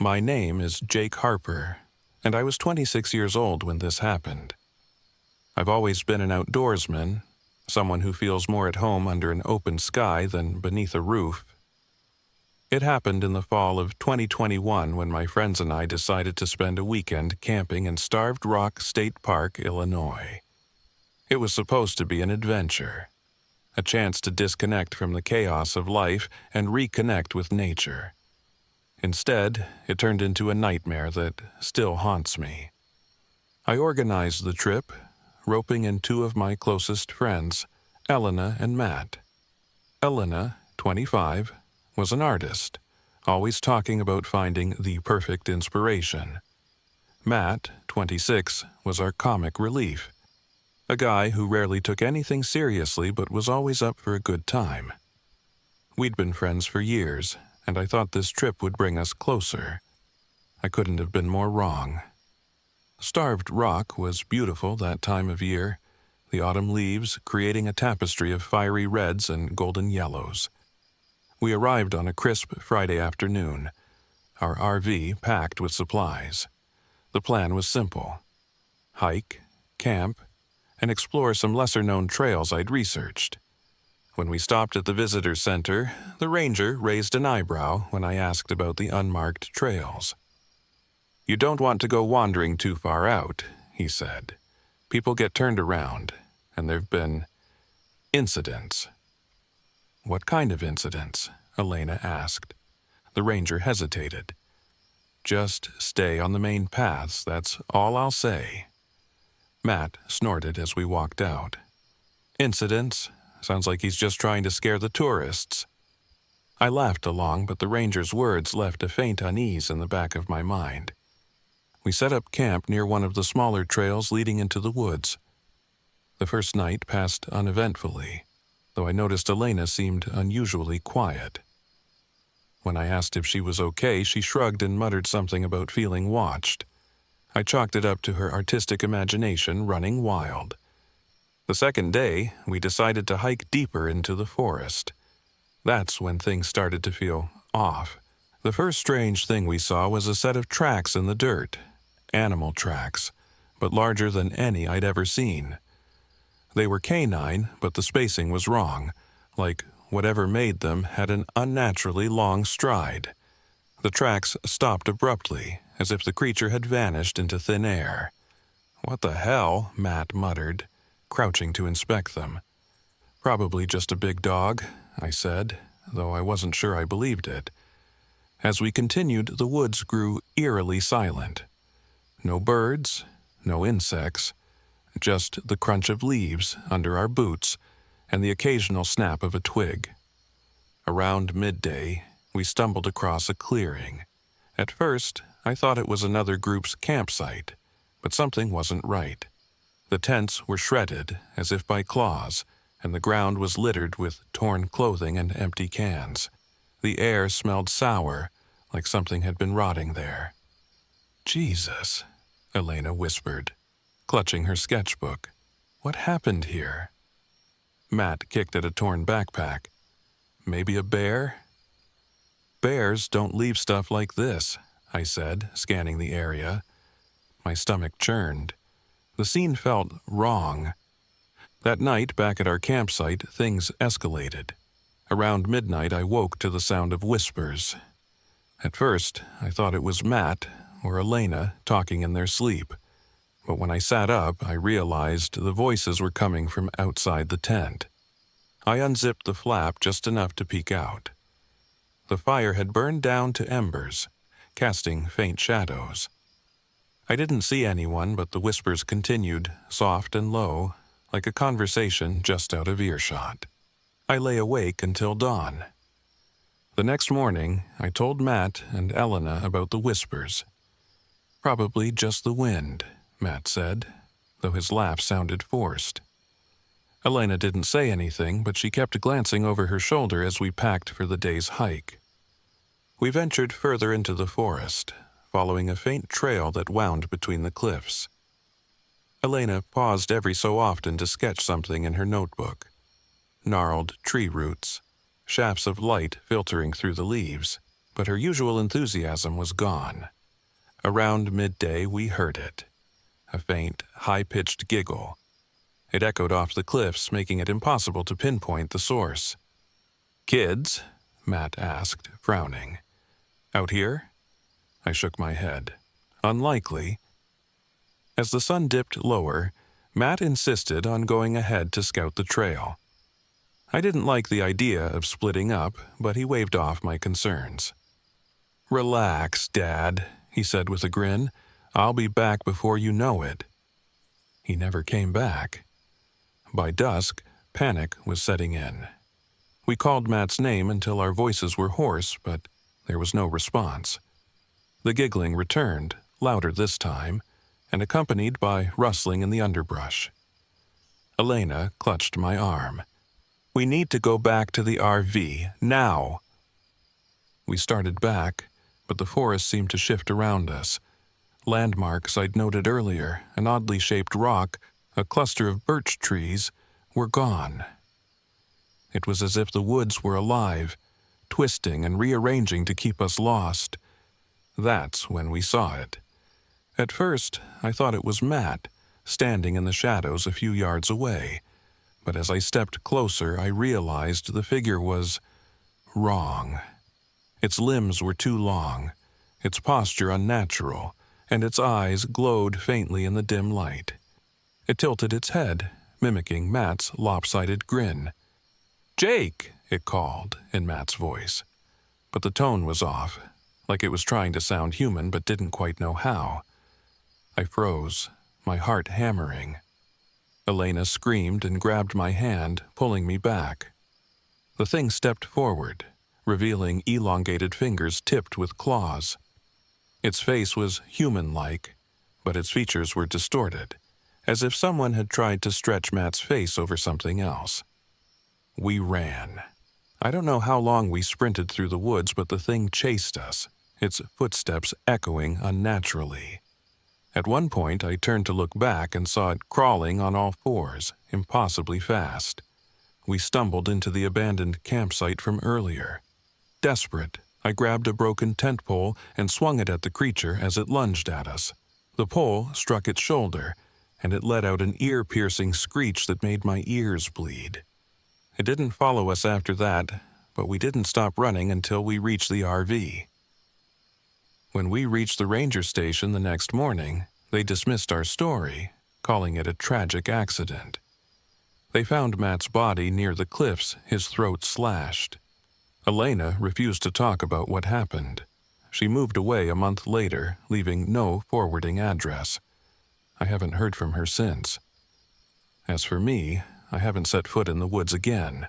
My name is Jake Harper, and I was 26 years old when this happened. I've always been an outdoorsman, someone who feels more at home under an open sky than beneath a roof. It happened in the fall of 2021 when my friends and I decided to spend a weekend camping in Starved Rock State Park, Illinois. It was supposed to be an adventure, a chance to disconnect from the chaos of life and reconnect with nature. Instead, it turned into a nightmare that still haunts me. I organized the trip, roping in two of my closest friends, Elena and Matt. Elena, 25, was an artist, always talking about finding the perfect inspiration. Matt, 26, was our comic relief, a guy who rarely took anything seriously but was always up for a good time. We'd been friends for years, and I thought this trip would bring us closer. I couldn't have been more wrong. Starved Rock was beautiful that time of year, the autumn leaves creating a tapestry of fiery reds and golden yellows. We arrived on a crisp Friday afternoon, our RV packed with supplies. The plan was simple: hike, camp, and explore some lesser-known trails I'd researched. When we stopped at the visitor center, the ranger raised an eyebrow when I asked about the unmarked trails. "You don't want to go wandering too far out," he said. "People get turned around, and there've been incidents." "What kind of incidents?" Elena asked. The ranger hesitated. "Just stay on the main paths, that's all I'll say." Matt snorted as we walked out. "Incidents? Sounds like he's just trying to scare the tourists." I laughed along, but the ranger's words left a faint unease in the back of my mind. We set up camp near one of the smaller trails leading into the woods. The first night passed uneventfully, though I noticed Elena seemed unusually quiet. When I asked if she was okay, she shrugged and muttered something about feeling watched. I chalked it up to her artistic imagination running wild. The second day, we decided to hike deeper into the forest. That's when things started to feel off. The first strange thing we saw was a set of tracks in the dirt. Animal tracks, but larger than any I'd ever seen. They were canine, but the spacing was wrong, like whatever made them had an unnaturally long stride. The tracks stopped abruptly, as if the creature had vanished into thin air. "What the hell?" Matt muttered, crouching to inspect them. "Probably just a big dog," I said, though I wasn't sure I believed it. As we continued, the woods grew eerily silent. No birds, no insects, just the crunch of leaves under our boots and the occasional snap of a twig. Around midday, we stumbled across a clearing. At first, I thought it was another group's campsite, but something wasn't right. The tents were shredded, as if by claws, and the ground was littered with torn clothing and empty cans. The air smelled sour, like something had been rotting there. "Jesus," Elena whispered, clutching her sketchbook. "What happened here?" Matt kicked at a torn backpack. "Maybe a bear?" "Bears don't leave stuff like this," I said, scanning the area. My stomach churned. The scene felt wrong. That night, back at our campsite, things escalated. Around midnight, I woke to the sound of whispers. At first, I thought it was Matt or Elena talking in their sleep, but when I sat up, I realized the voices were coming from outside the tent. I unzipped the flap just enough to peek out. The fire had burned down to embers, casting faint shadows. I didn't see anyone, but the whispers continued, soft and low, like a conversation just out of earshot. I lay awake until dawn. The next morning, I told Matt and Elena about the whispers. "Probably just the wind," Matt said, though his laugh sounded forced. Elena didn't say anything, but she kept glancing over her shoulder as we packed for the day's hike. We ventured further into the forest, following a faint trail that wound between the cliffs. Elena paused every so often to sketch something in her notebook. Gnarled tree roots, shafts of light filtering through the leaves. but her usual enthusiasm was gone. Around midday we heard it. A faint, high-pitched giggle. It echoed off the cliffs, making it impossible to pinpoint the source. "Kids?" Matt asked, frowning. "Out here?" I shook my head. "Unlikely." As the sun dipped lower, Matt insisted on going ahead to scout the trail. I didn't like the idea of splitting up, but he waved off my concerns. "Relax, Dad," he said with a grin. "I'll be back before you know it." He never came back. By dusk, panic was setting in. We called Matt's name until our voices were hoarse, but there was no response. The giggling returned, louder this time, and accompanied by rustling in the underbrush. Elena clutched my arm. "We need to go back to the RV, now." We started back, but the forest seemed to shift around us. Landmarks I'd noted earlier, an oddly shaped rock, a cluster of birch trees, were gone. It was as if the woods were alive, twisting and rearranging to keep us lost. That's when we saw it. At first, I thought it was Matt, standing in the shadows a few yards away, but as I stepped closer, I realized the figure was wrong. Its limbs were too long, its posture unnatural, and its eyes glowed faintly in the dim light. It tilted its head, mimicking Matt's lopsided grin. "Jake!" it called, in Matt's voice. But the tone was off, like it was trying to sound human but didn't quite know how. I froze, my heart hammering. Elena screamed and grabbed my hand, pulling me back. The thing stepped forward, revealing elongated fingers tipped with claws. Its face was human-like, but its features were distorted, as if someone had tried to stretch Matt's face over something else. We ran. I don't know how long we sprinted through the woods, but the thing chased us, its footsteps echoing unnaturally. At one point, I turned to look back and saw it crawling on all fours, impossibly fast. We stumbled into the abandoned campsite from earlier. Desperate, I grabbed a broken tent pole and swung it at the creature as it lunged at us. The pole struck its shoulder, and it let out an ear-piercing screech that made my ears bleed. It didn't follow us after that, but we didn't stop running until we reached the RV. When we reached the ranger station the next morning, they dismissed our story, calling it a tragic accident. They found Matt's body near the cliffs, his throat slashed. Elena refused to talk about what happened. She moved away a month later, leaving no forwarding address. I haven't heard from her since. As for me, I haven't set foot in the woods again,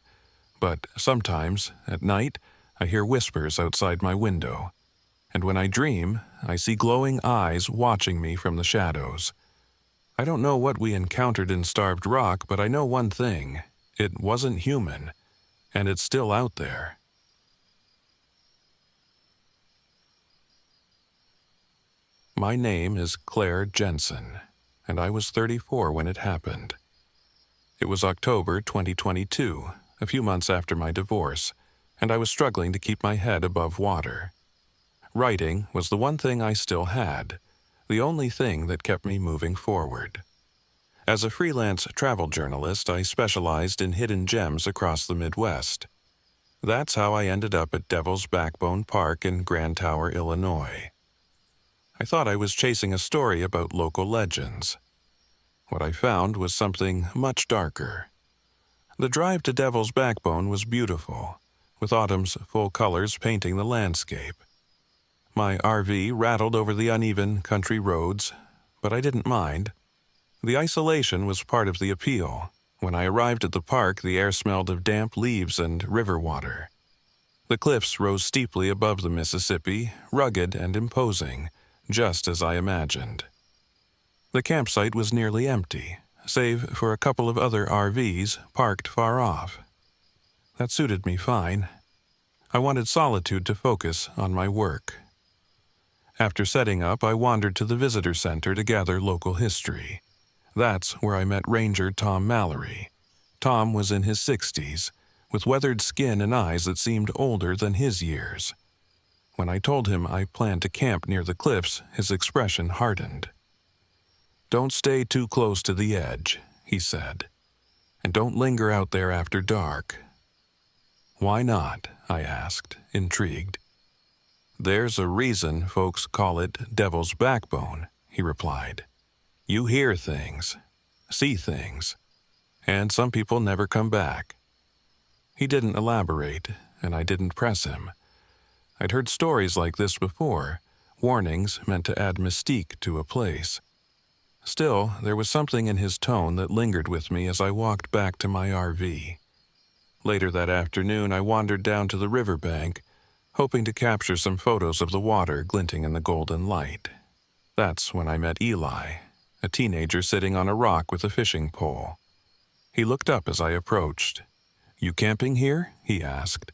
but sometimes, at night, I hear whispers outside my window. And when I dream, I see glowing eyes watching me from the shadows. I don't know what we encountered in Starved Rock, but I know one thing. It wasn't human, and it's still out there. My name is Claire Jensen, and I was 34 when it happened. It was October 2022, a few months after my divorce, and I was struggling to keep my head above water. Writing was the one thing I still had, the only thing that kept me moving forward. As a freelance travel journalist, I specialized in hidden gems across the Midwest. That's how I ended up at Devil's Backbone Park in Grand Tower, Illinois. I thought I was chasing a story about local legends. What I found was something much darker. The drive to Devil's Backbone was beautiful, with autumn's full colors painting the landscape. My RV rattled over the uneven country roads, but I didn't mind. The isolation was part of the appeal. When I arrived at the park, the air smelled of damp leaves and river water. The cliffs rose steeply above the Mississippi, rugged and imposing, just as I imagined. The campsite was nearly empty, save for a couple of other RVs parked far off. That suited me fine. I wanted solitude to focus on my work. After setting up, I wandered to the visitor center to gather local history. That's where I met Ranger Tom Mallory. Tom was in his 60s, with weathered skin and eyes that seemed older than his years. When I told him I planned to camp near the cliffs, his expression hardened. "Don't stay too close to the edge," he said, "and don't linger out there after dark." "Why not?" I asked, intrigued. "There's a reason folks call it Devil's Backbone," he replied. "You hear things, see things, and some people never come back." He didn't elaborate, and I didn't press him. I'd heard stories like this before, warnings meant to add mystique to a place. Still, there was something in his tone that lingered with me as I walked back to my RV. Later that afternoon, I wandered down to the riverbank, hoping to capture some photos of the water glinting in the golden light. That's when I met Eli, a teenager sitting on a rock with a fishing pole. He looked up as I approached. "You camping here?" he asked.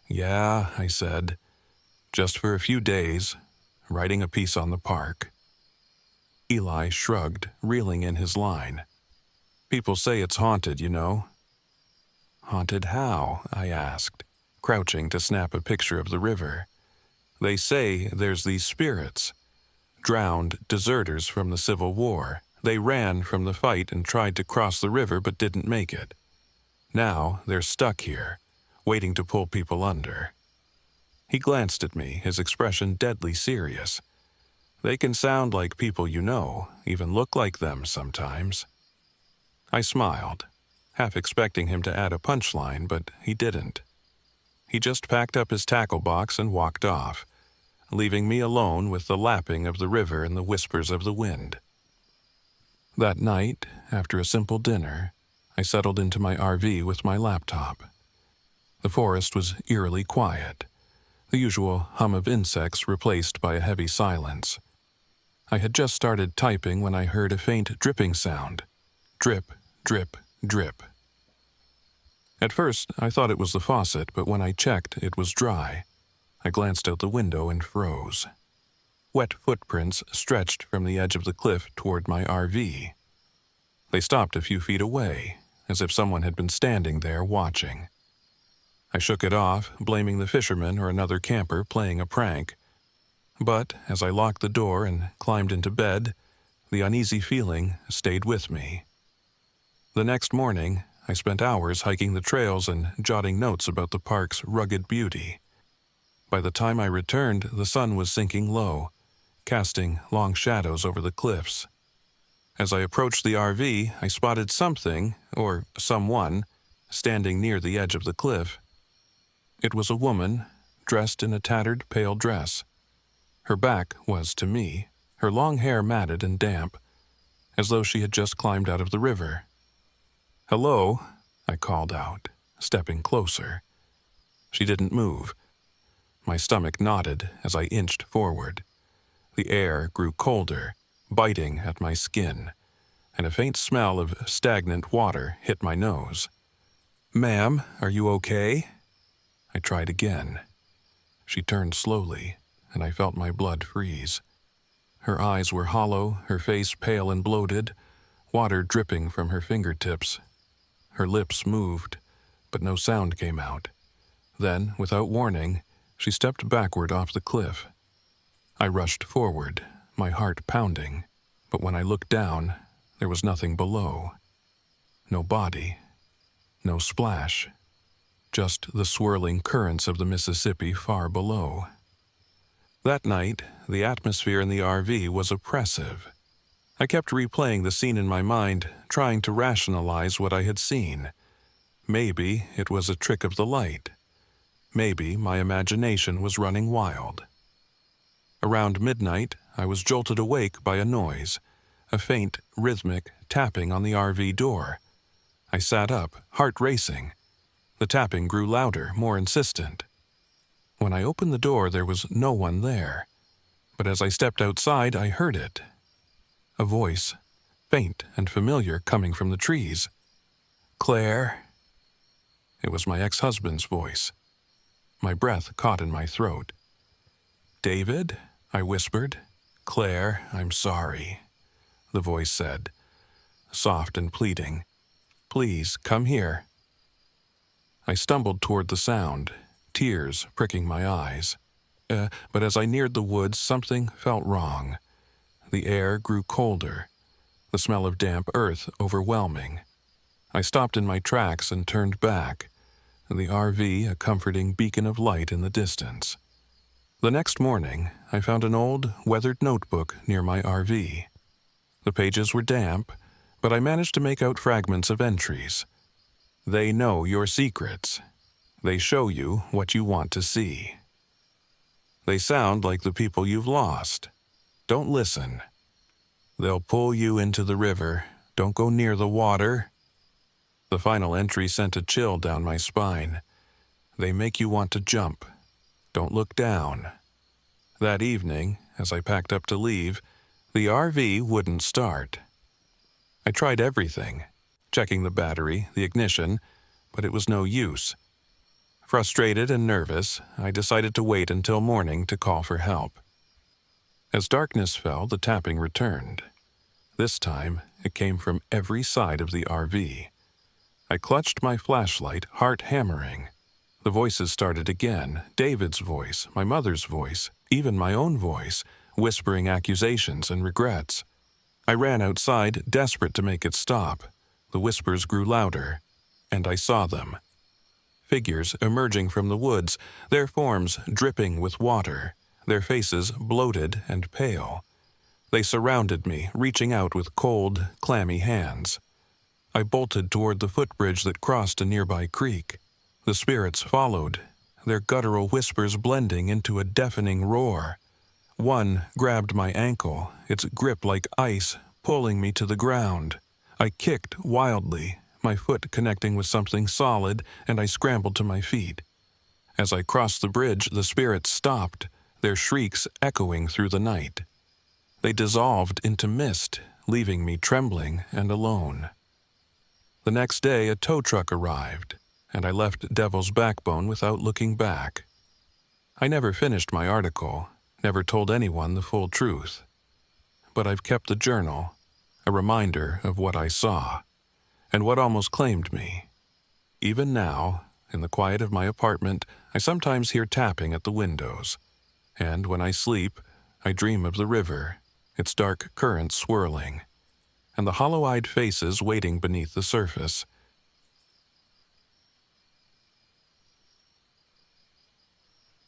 "Yeah," I said. "Just for a few days, writing a piece on the park." Eli shrugged, reeling in his line. "People say it's haunted, you know." "Haunted how?" I asked, crouching to snap a picture of the river. "They say there's these spirits. Drowned deserters from the Civil War. They ran from the fight and tried to cross the river but didn't make it. Now they're stuck here, waiting to pull people under." He glanced at me, his expression deadly serious. "They can sound like people you know, even look like them sometimes." I smiled, half expecting him to add a punchline, but he didn't. He just packed up his tackle box and walked off, leaving me alone with the lapping of the river and the whispers of the wind. That night, after a simple dinner, I settled into my RV with my laptop. The forest was eerily quiet, the usual hum of insects replaced by a heavy silence. I had just started typing when I heard a faint dripping sound. Drip, drip, drip. At first, I thought it was the faucet, but when I checked, it was dry. I glanced out the window and froze. Wet footprints stretched from the edge of the cliff toward my RV. They stopped a few feet away, as if someone had been standing there watching. I shook it off, blaming the fisherman or another camper playing a prank. But as I locked the door and climbed into bed, the uneasy feeling stayed with me. The next morning, I spent hours hiking the trails and jotting notes about the park's rugged beauty. By the time I returned, the sun was sinking low, casting long shadows over the cliffs. As I approached the RV, I spotted something, or someone, standing near the edge of the cliff. It was a woman, dressed in a tattered, pale dress. Her back was to me, her long hair matted and damp, as though she had just climbed out of the river. "Hello," I called out, stepping closer. She didn't move. My stomach knotted as I inched forward. The air grew colder, biting at my skin, and a faint smell of stagnant water hit my nose. "Ma'am, are you okay?" I tried again. She turned slowly, and I felt my blood freeze. Her eyes were hollow, her face pale and bloated, water dripping from her fingertips. Her lips moved, but no sound came out. Then, without warning, she stepped backward off the cliff. I rushed forward, my heart pounding, but when I looked down, there was nothing below. No body, no splash, just the swirling currents of the Mississippi far below. That night, the atmosphere in the RV was oppressive. I kept replaying the scene in my mind, trying to rationalize what I had seen. Maybe it was a trick of the light. Maybe my imagination was running wild. Around midnight, I was jolted awake by a noise, a faint, rhythmic tapping on the RV door. I sat up, heart racing. The tapping grew louder, more insistent. When I opened the door, there was no one there. But as I stepped outside, I heard it. A voice, faint and familiar, coming from the trees. "Claire?" It was my ex-husband's voice. My breath caught in my throat. "David?" I whispered. "Claire, I'm sorry," the voice said, soft and pleading. "Please, come here." I stumbled toward the sound, tears pricking my eyes. but as I neared the woods, something felt wrong. The air grew colder, the smell of damp earth overwhelming. I stopped in my tracks and turned back, the RV a comforting beacon of light in the distance. The next morning, I found an old, weathered notebook near my RV. The pages were damp, but I managed to make out fragments of entries. They know your secrets. They show you what you want to see. They sound like the people you've lost. Don't listen. They'll pull you into the river. Don't go near the water. The final entry sent a chill down my spine. They make you want to jump. Don't look down. That evening, as I packed up to leave, the RV wouldn't start. I tried everything, checking the battery, the ignition, but it was no use. Frustrated and nervous, I decided to wait until morning to call for help. As darkness fell, the tapping returned. This time, it came from every side of the RV. I clutched my flashlight, heart hammering. The voices started again, David's voice, my mother's voice, even my own voice, whispering accusations and regrets. I ran outside, desperate to make it stop. The whispers grew louder, and I saw them. Figures emerging from the woods, their forms dripping with water, their faces bloated and pale. They surrounded me, reaching out with cold, clammy hands. I bolted toward the footbridge that crossed a nearby creek. The spirits followed, their guttural whispers blending into a deafening roar. One grabbed my ankle, its grip like ice, pulling me to the ground. I kicked wildly, my foot connecting with something solid, and I scrambled to my feet. As I crossed the bridge, the spirits stopped, their shrieks echoing through the night. They dissolved into mist, leaving me trembling and alone. The next day, a tow truck arrived, and I left Devil's Backbone without looking back. I never finished my article, never told anyone the full truth. But I've kept the journal, a reminder of what I saw, and what almost claimed me. Even now, in the quiet of my apartment, I sometimes hear tapping at the windows, and when I sleep, I dream of the river, its dark currents swirling, and the hollow-eyed faces waiting beneath the surface.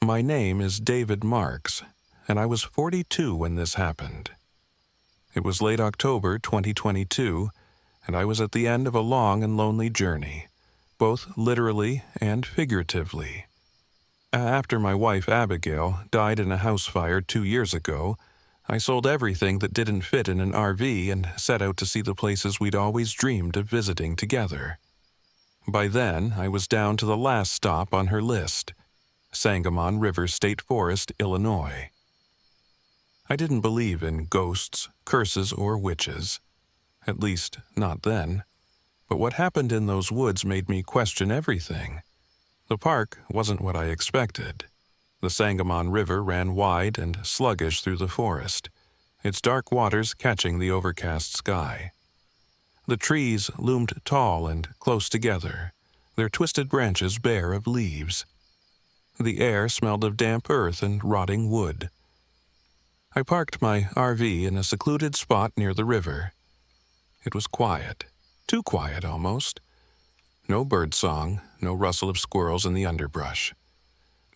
My name is David Marks, and I was 42 when this happened. It was late October 2022, and I was at the end of a long and lonely journey, both literally and figuratively. After my wife Abigail died in a house fire 2 years ago, I sold everything that didn't fit in an RV and set out to see the places we'd always dreamed of visiting together. By then, I was down to the last stop on her list, Sangamon River State Forest, Illinois. I didn't believe in ghosts, curses, or witches. At least, not then. But what happened in those woods made me question everything. The park wasn't what I expected. The Sangamon River ran wide and sluggish through the forest, its dark waters catching the overcast sky. The trees loomed tall and close together, their twisted branches bare of leaves. The air smelled of damp earth and rotting wood. I parked my RV in a secluded spot near the river. It was quiet, too quiet almost. No birdsong, no rustle of squirrels in the underbrush.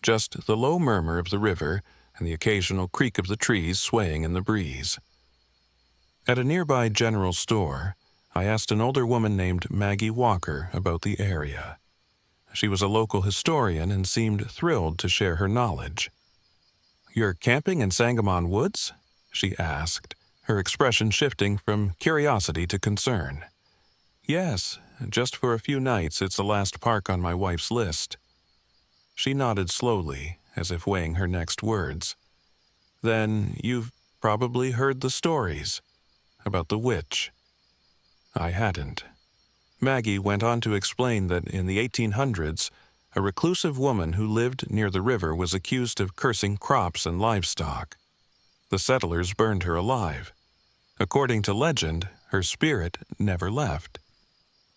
Just the low murmur of the river and the occasional creak of the trees swaying in the breeze. At a nearby general store, I asked an older woman named Maggie Walker about the area. She was a local historian and seemed thrilled to share her knowledge. "You're camping in Sangamon Woods?" she asked, her expression shifting from curiosity to concern. "Yes, just for a few nights. It's the last park on my wife's list." She nodded slowly, as if weighing her next words. "Then you've probably heard the stories about the witch." I hadn't. Maggie went on to explain that in the 1800s, a reclusive woman who lived near the river was accused of cursing crops and livestock. The settlers burned her alive. According to legend, her spirit never left.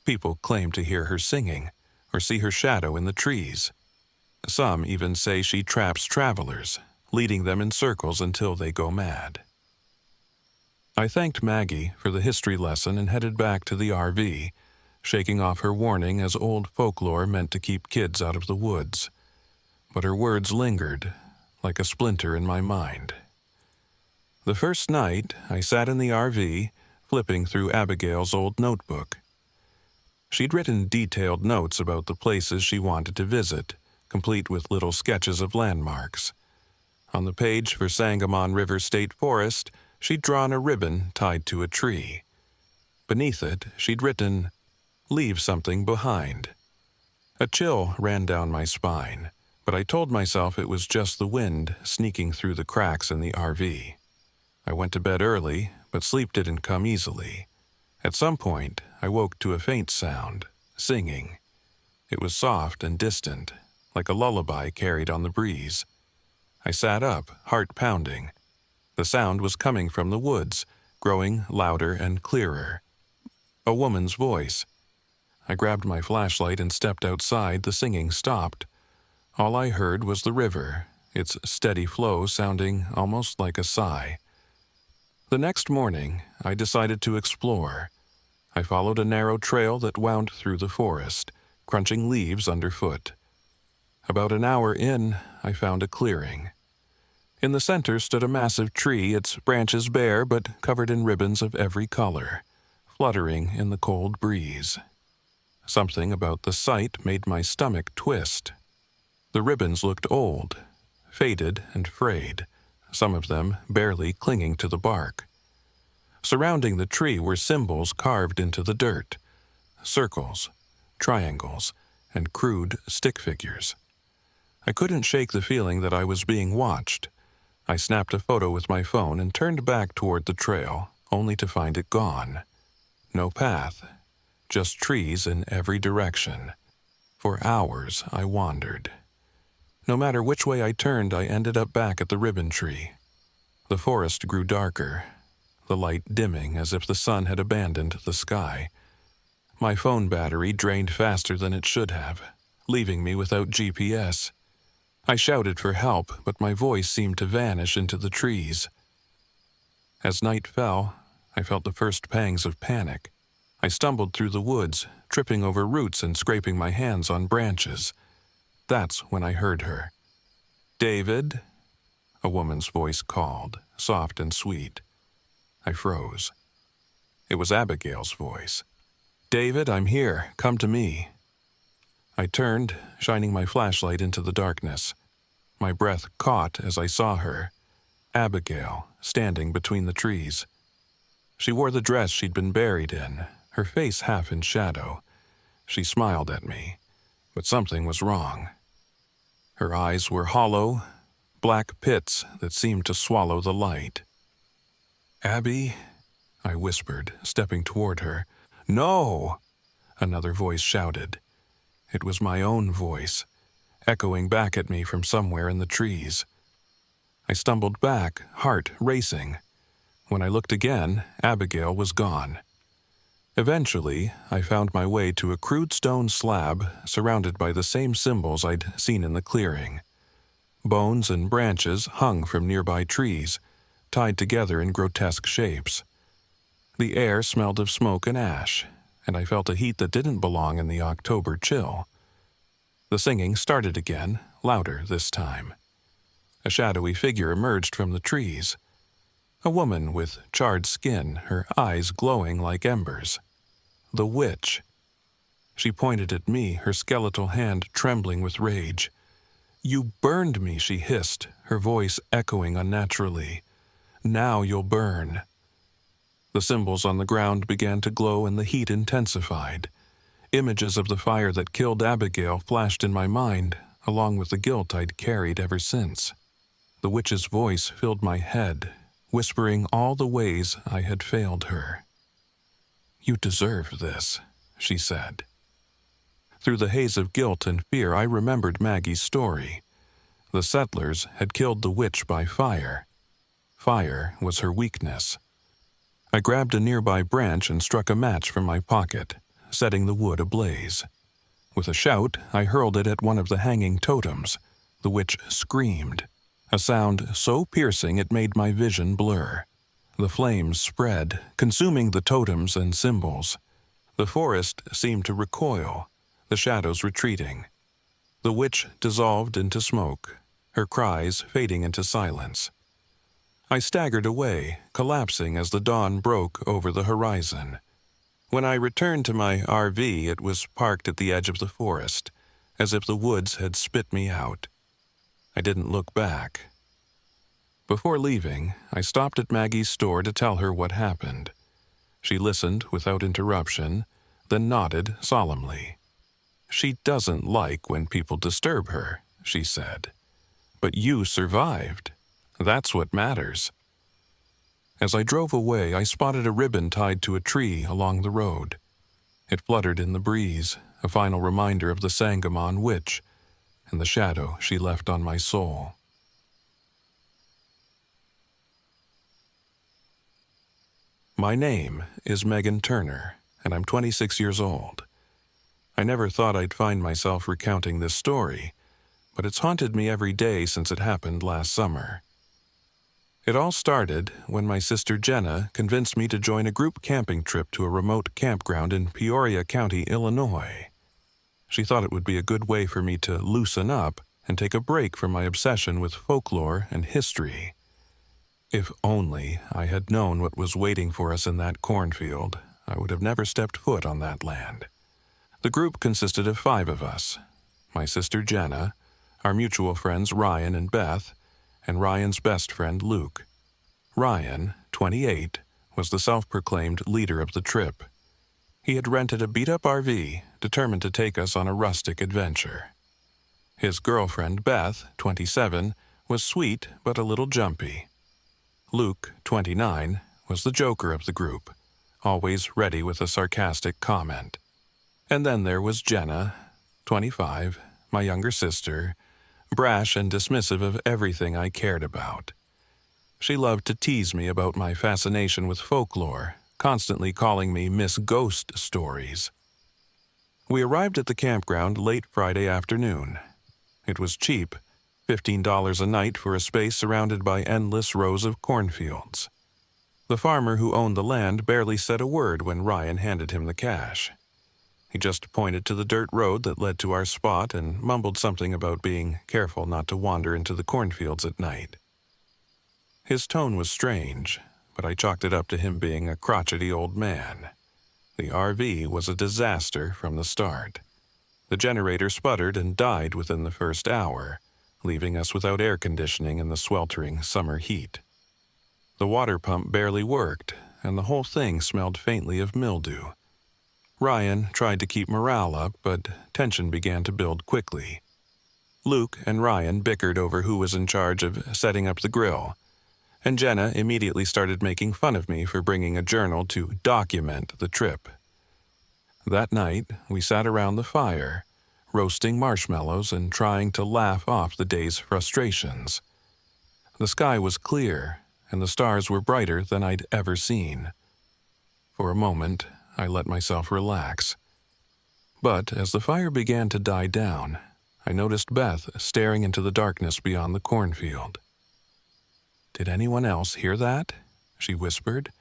People claim to hear her singing or see her shadow in the trees. Some even say she traps travelers, leading them in circles until they go mad. I thanked Maggie for the history lesson and headed back to the RV, shaking off her warning as old folklore meant to keep kids out of the woods. But her words lingered, like a splinter in my mind. The first night, I sat in the RV, flipping through Abigail's old notebook. She'd written detailed notes about the places she wanted to visit, complete with little sketches of landmarks. On the page for Sangamon River State Forest, she'd drawn a ribbon tied to a tree. Beneath it, she'd written, "Leave something behind." A chill ran down my spine, but I told myself it was just the wind sneaking through the cracks in the RV. I went to bed early, but sleep didn't come easily. At some point, I woke to a faint sound, singing. It was soft and distant, like a lullaby carried on the breeze. I sat up, heart pounding. The sound was coming from the woods, growing louder and clearer. A woman's voice. I grabbed my flashlight and stepped outside. The singing stopped. All I heard was the river, its steady flow sounding almost like a sigh. The next morning, I decided to explore. I followed a narrow trail that wound through the forest, crunching leaves underfoot. About an hour in, I found a clearing. In the center stood a massive tree, its branches bare but covered in ribbons of every color, fluttering in the cold breeze. Something about the sight made my stomach twist. The ribbons looked old, faded and frayed, some of them barely clinging to the bark. Surrounding the tree were symbols carved into the dirt, circles, triangles, and crude stick figures. I couldn't shake the feeling that I was being watched. I snapped a photo with my phone and turned back toward the trail, only to find it gone. No path, just trees in every direction. For hours I wandered. No matter which way I turned, I ended up back at the ribbon tree. The forest grew darker, the light dimming as if the sun had abandoned the sky. My phone battery drained faster than it should have, leaving me without GPS. I shouted for help, but my voice seemed to vanish into the trees. As night fell, I felt the first pangs of panic. I stumbled through the woods, tripping over roots and scraping my hands on branches. That's when I heard her. "David?" A woman's voice called, soft and sweet. I froze. It was Abigail's voice. "David, I'm here. Come to me." I turned, shining my flashlight into the darkness. My breath caught as I saw her, Abigail, standing between the trees. She wore the dress she'd been buried in, her face half in shadow. She smiled at me, but something was wrong. Her eyes were hollow, black pits that seemed to swallow the light. "Abby?" I whispered, stepping toward her. "No!" Another voice shouted. It was my own voice, echoing back at me from somewhere in the trees. I stumbled back, heart racing. When I looked again, Abigail was gone. Eventually, I found my way to a crude stone slab surrounded by the same symbols I'd seen in the clearing. Bones and branches hung from nearby trees, tied together in grotesque shapes. The air smelled of smoke and ash, and I felt a heat that didn't belong in the October chill. The singing started again, louder this time. A shadowy figure emerged from the trees. A woman with charred skin, her eyes glowing like embers. The witch. She pointed at me, her skeletal hand trembling with rage. "You burned me," she hissed, her voice echoing unnaturally. "Now you'll burn." The symbols on the ground began to glow and the heat intensified. Images of the fire that killed Abigail flashed in my mind, along with the guilt I'd carried ever since. The witch's voice filled my head, whispering all the ways I had failed her. "You deserve this," she said. Through the haze of guilt and fear, I remembered Maggie's story. The settlers had killed the witch by fire. Fire was her weakness. I grabbed a nearby branch and struck a match from my pocket, setting the wood ablaze. With a shout, I hurled it at one of the hanging totems. The witch screamed. a sound so piercing it made my vision blur. The flames spread, consuming the totems and symbols. The forest seemed to recoil, the shadows retreating. The witch dissolved into smoke, her cries fading into silence. I staggered away, collapsing as the dawn broke over the horizon. When I returned to my RV, it was parked at the edge of the forest, as if the woods had spit me out. I didn't look back. Before leaving, I stopped at Maggie's store to tell her what happened. She listened without interruption, then nodded solemnly. "She doesn't like when people disturb her," she said. "But you survived. That's what matters." As I drove away, I spotted a ribbon tied to a tree along the road. It fluttered in the breeze, a final reminder of the Sangamon witch and the shadow she left on my soul. My name is Megan Turner, and I'm 26 years old. I never thought I'd find myself recounting this story, but it's haunted me every day since it happened last summer. It all started when my sister Jenna convinced me to join a group camping trip to a remote campground in Peoria County, Illinois. She thought it would be a good way for me to loosen up and take a break from my obsession with folklore and history. If only I had known what was waiting for us in that cornfield, I would have never stepped foot on that land. The group consisted of 5 of us: my sister Jenna, our mutual friends Ryan and Beth, and Ryan's best friend Luke. Ryan, 28, was the self-proclaimed leader of the trip. He had rented a beat-up RV, determined to take us on a rustic adventure. His girlfriend Beth, 27, was sweet but a little jumpy. Luke, 29, was the joker of the group, always ready with a sarcastic comment. And then there was Jenna, 25, my younger sister, brash and dismissive of everything I cared about. She loved to tease me about my fascination with folklore, constantly calling me Miss Ghost Stories. We arrived at the campground late Friday afternoon. It was cheap, $15 a night for a space surrounded by endless rows of cornfields. The farmer who owned the land barely said a word when Ryan handed him the cash. He just pointed to the dirt road that led to our spot and mumbled something about being careful not to wander into the cornfields at night. His tone was strange, but I chalked it up to him being a crotchety old man. The RV was a disaster from the start. The generator sputtered and died within the first hour, leaving us without air conditioning in the sweltering summer heat. The water pump barely worked, and the whole thing smelled faintly of mildew. Ryan tried to keep morale up, but tension began to build quickly. Luke and Ryan bickered over who was in charge of setting up the grill, and Jenna immediately started making fun of me for bringing a journal to document the trip. That night, we sat around the fire, roasting marshmallows and trying to laugh off the day's frustrations. The sky was clear, and the stars were brighter than I'd ever seen. For a moment, I let myself relax. But as the fire began to die down, I noticed Beth staring into the darkness beyond the cornfield. "Did anyone else hear that?" she whispered.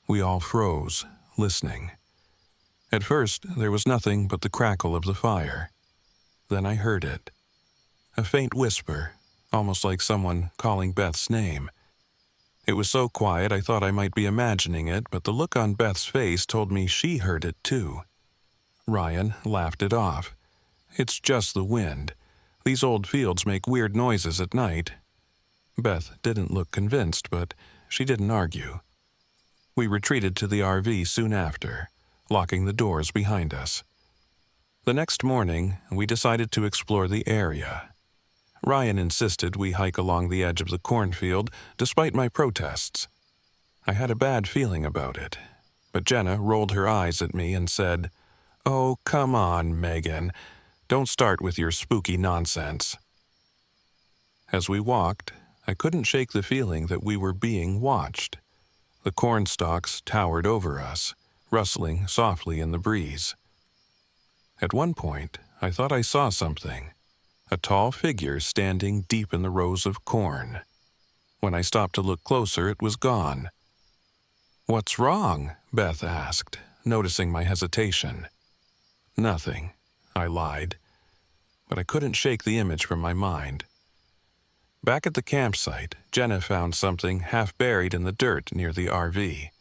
We all froze, listening. At first, there was nothing but the crackle of the fire. Then I heard it. A faint whisper, almost like someone calling Beth's name. It was so quiet I thought I might be imagining it, but the look on Beth's face told me she heard it too. Ryan laughed it off. "It's just the wind. These old fields make weird noises at night." Beth didn't look convinced, but she didn't argue. We retreated to the RV soon after, locking the doors behind us. The next morning, we decided to explore the area. Ryan insisted we hike along the edge of the cornfield, despite my protests. I had a bad feeling about it, but Jenna rolled her eyes at me and said, "Oh, come on, Megan. Don't start with your spooky nonsense." As we walked, I couldn't shake the feeling that we were being watched. The corn stalks towered over us, rustling softly in the breeze. At one point, I thought I saw something. a tall figure standing deep in the rows of corn. When I stopped to look closer, it was gone. "What's wrong?" Beth asked, noticing my hesitation. "Nothing," I lied, but I couldn't shake the image from my mind. Back at the campsite, Jenna found something half buried in the dirt near the RV,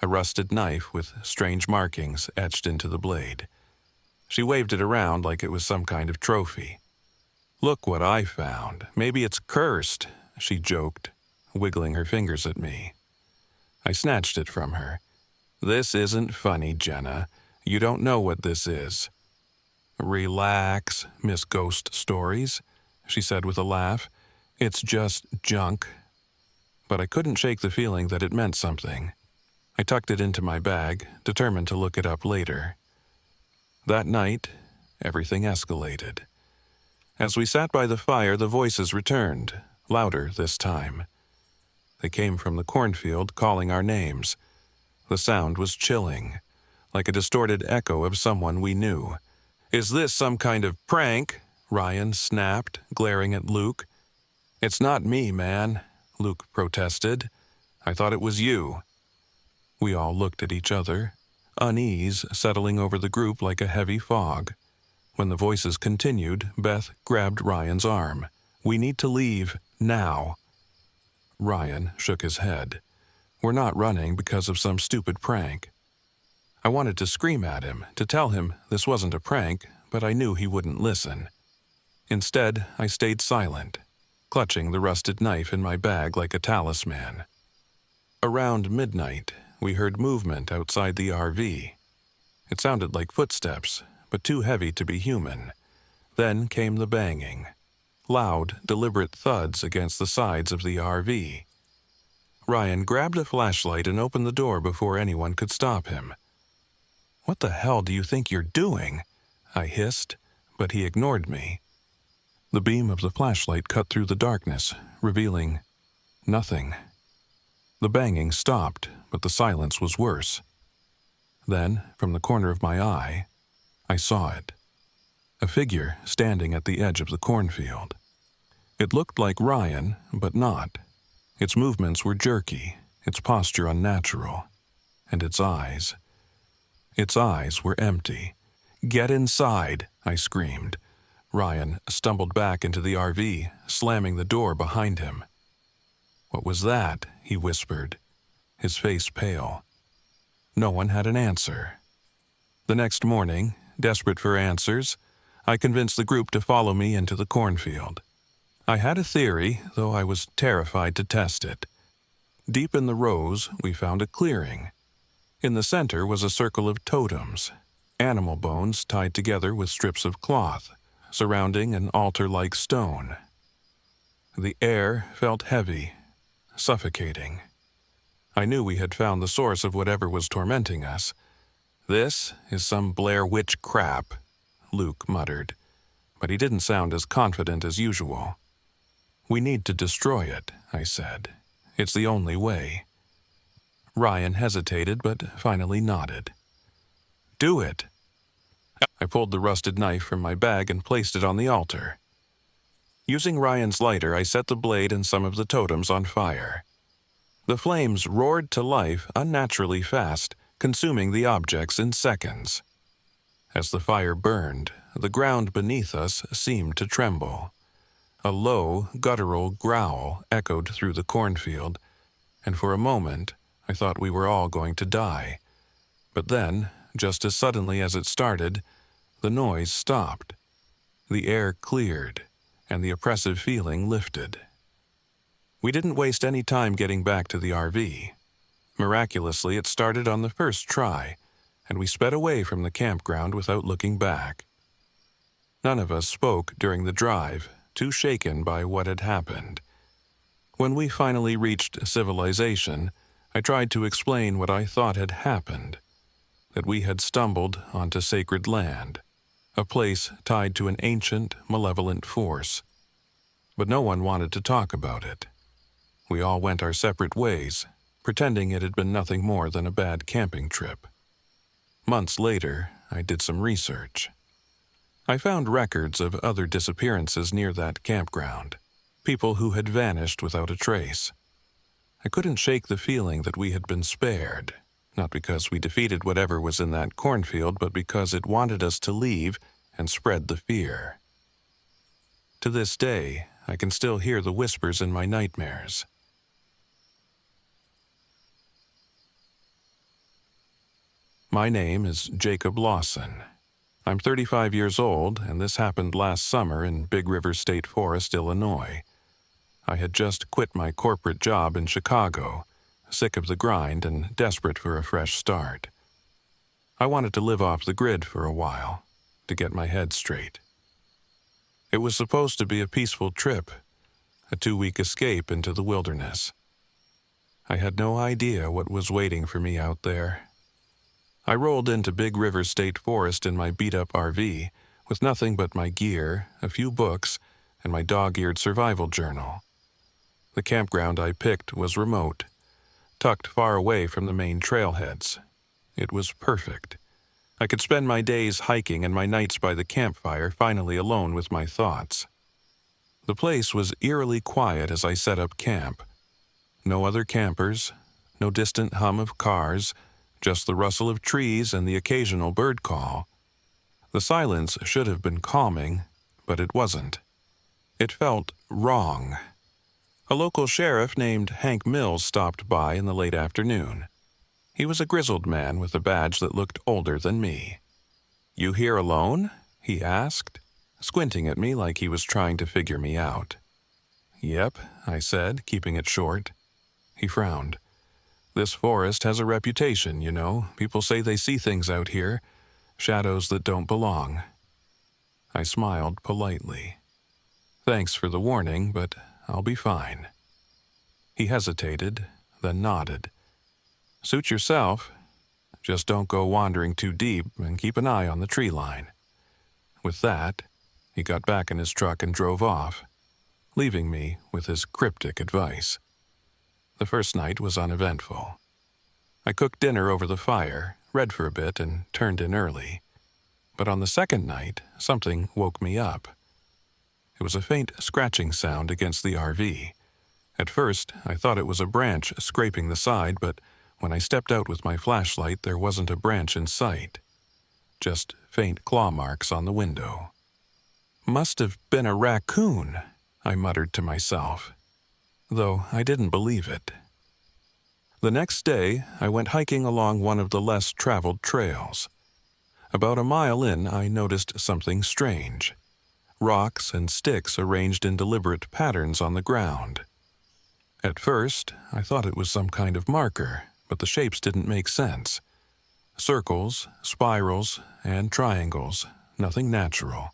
a rusted knife with strange markings etched into the blade. She waved it around like it was some kind of trophy. "Look what I found. Maybe it's cursed," she joked, wiggling her fingers at me. I snatched it from her. "This isn't funny, Jenna. You don't know what this is." "Relax, Miss Ghost Stories," she said with a laugh. "It's just junk." But I couldn't shake the feeling that it meant something. I tucked it into my bag, determined to look it up later. That night, everything escalated. As we sat by the fire, the voices returned, louder this time. They came from the cornfield, calling our names. The sound was chilling, like a distorted echo of someone we knew. "Is this some kind of prank?" Ryan snapped, glaring at Luke. "It's not me, man," Luke protested. "I thought it was you." We all looked at each other, unease settling over the group like a heavy fog. When the voices continued, Beth grabbed Ryan's arm. "We need to leave, now." Ryan shook his head. "We're not running because of some stupid prank." I wanted to scream at him, to tell him this wasn't a prank, but I knew he wouldn't listen. Instead, I stayed silent, clutching the rusted knife in my bag like a talisman. Around midnight, we heard movement outside the RV. It sounded like footsteps, but too heavy to be human. Then came the banging. Loud, deliberate thuds against the sides of the RV. Ryan grabbed a flashlight and opened the door before anyone could stop him. "What the hell do you think you're doing?" I hissed, but he ignored me. The beam of the flashlight cut through the darkness, revealing nothing. The banging stopped, but the silence was worse. Then, from the corner of my eye, I saw it. A figure standing at the edge of the cornfield. It looked like Ryan, but not. Its movements were jerky, its posture unnatural, and its eyes were empty. "Get inside," I screamed. Ryan stumbled back into the RV, slamming the door behind him. "What was that?" he whispered, his face pale. No one had an answer. The next morning, desperate for answers, I convinced the group to follow me into the cornfield. I had a theory, though I was terrified to test it. Deep in the rows, we found a clearing. In the center was a circle of totems, animal bones tied together with strips of cloth, surrounding an altar-like stone. The air felt heavy, suffocating. I knew we had found the source of whatever was tormenting us. "This is some Blair Witch crap," Luke muttered, but he didn't sound as confident as usual. "We need to destroy it," I said. "It's the only way." Ryan hesitated, but finally nodded. "Do it." I pulled the rusted knife from my bag and placed it on the altar. Using Ryan's lighter, I set the blade and some of the totems on fire. The flames roared to life unnaturally fast, consuming the objects in seconds. As the fire burned, the ground beneath us seemed to tremble. A low, guttural growl echoed through the cornfield, and for a moment I thought we were all going to die. But then, just as suddenly as it started, the noise stopped. The air cleared, and the oppressive feeling lifted. We didn't waste any time getting back to the RV. Miraculously, it started on the first try, and we sped away from the campground without looking back. None of us spoke during the drive, too shaken by what had happened. When we finally reached civilization, I tried to explain what I thought had happened, that we had stumbled onto sacred land, a place tied to an ancient, malevolent force. But no one wanted to talk about it. We all went our separate ways, pretending it had been nothing more than a bad camping trip. Months later, I did some research. I found records of other disappearances near that campground, people who had vanished without a trace. I couldn't shake the feeling that we had been spared, not because we defeated whatever was in that cornfield, but because it wanted us to leave and spread the fear. To this day, I can still hear the whispers in my nightmares. My name is Jacob Lawson. I'm 35 years old, and this happened last summer in Big River State Forest, Illinois. I had just quit my corporate job in Chicago, sick of the grind and desperate for a fresh start. I wanted to live off the grid for a while, to get my head straight. It was supposed to be a peaceful trip, a 2-week escape into the wilderness. I had no idea what was waiting for me out there. I rolled into Big River State Forest in my beat-up RV, with nothing but my gear, a few books, and my dog-eared survival journal. The campground I picked was remote, tucked far away from the main trailheads. It was perfect. I could spend my days hiking and my nights by the campfire finally alone with my thoughts. The place was eerily quiet as I set up camp. No other campers, no distant hum of cars, just the rustle of trees and the occasional bird call. The silence should have been calming, but it wasn't. It felt wrong. A local sheriff named Hank Mills stopped by in the late afternoon. He was a grizzled man with a badge that looked older than me. "You here alone?" he asked, squinting at me like he was trying to figure me out. "Yep," I said, keeping it short. He frowned. "This forest has a reputation, you know. People say they see things out here, shadows that don't belong." I smiled politely. "Thanks for the warning, but I'll be fine." He hesitated, then nodded. "Suit yourself. Just don't go wandering too deep and keep an eye on the tree line." With that, he got back in his truck and drove off, leaving me with his cryptic advice. The first night was uneventful. I cooked dinner over the fire, read for a bit, and turned in early. But on the second night, something woke me up. It was a faint scratching sound against the RV. At first, I thought it was a branch scraping the side, but when I stepped out with my flashlight, there wasn't a branch in sight. Just faint claw marks on the window. "Must have been a raccoon," I muttered to myself, though I didn't believe it. The next day, I went hiking along one of the less traveled trails. About a mile in, I noticed something strange. Rocks and sticks arranged in deliberate patterns on the ground. At first, I thought it was some kind of marker, but the shapes didn't make sense. Circles, spirals, and triangles, nothing natural.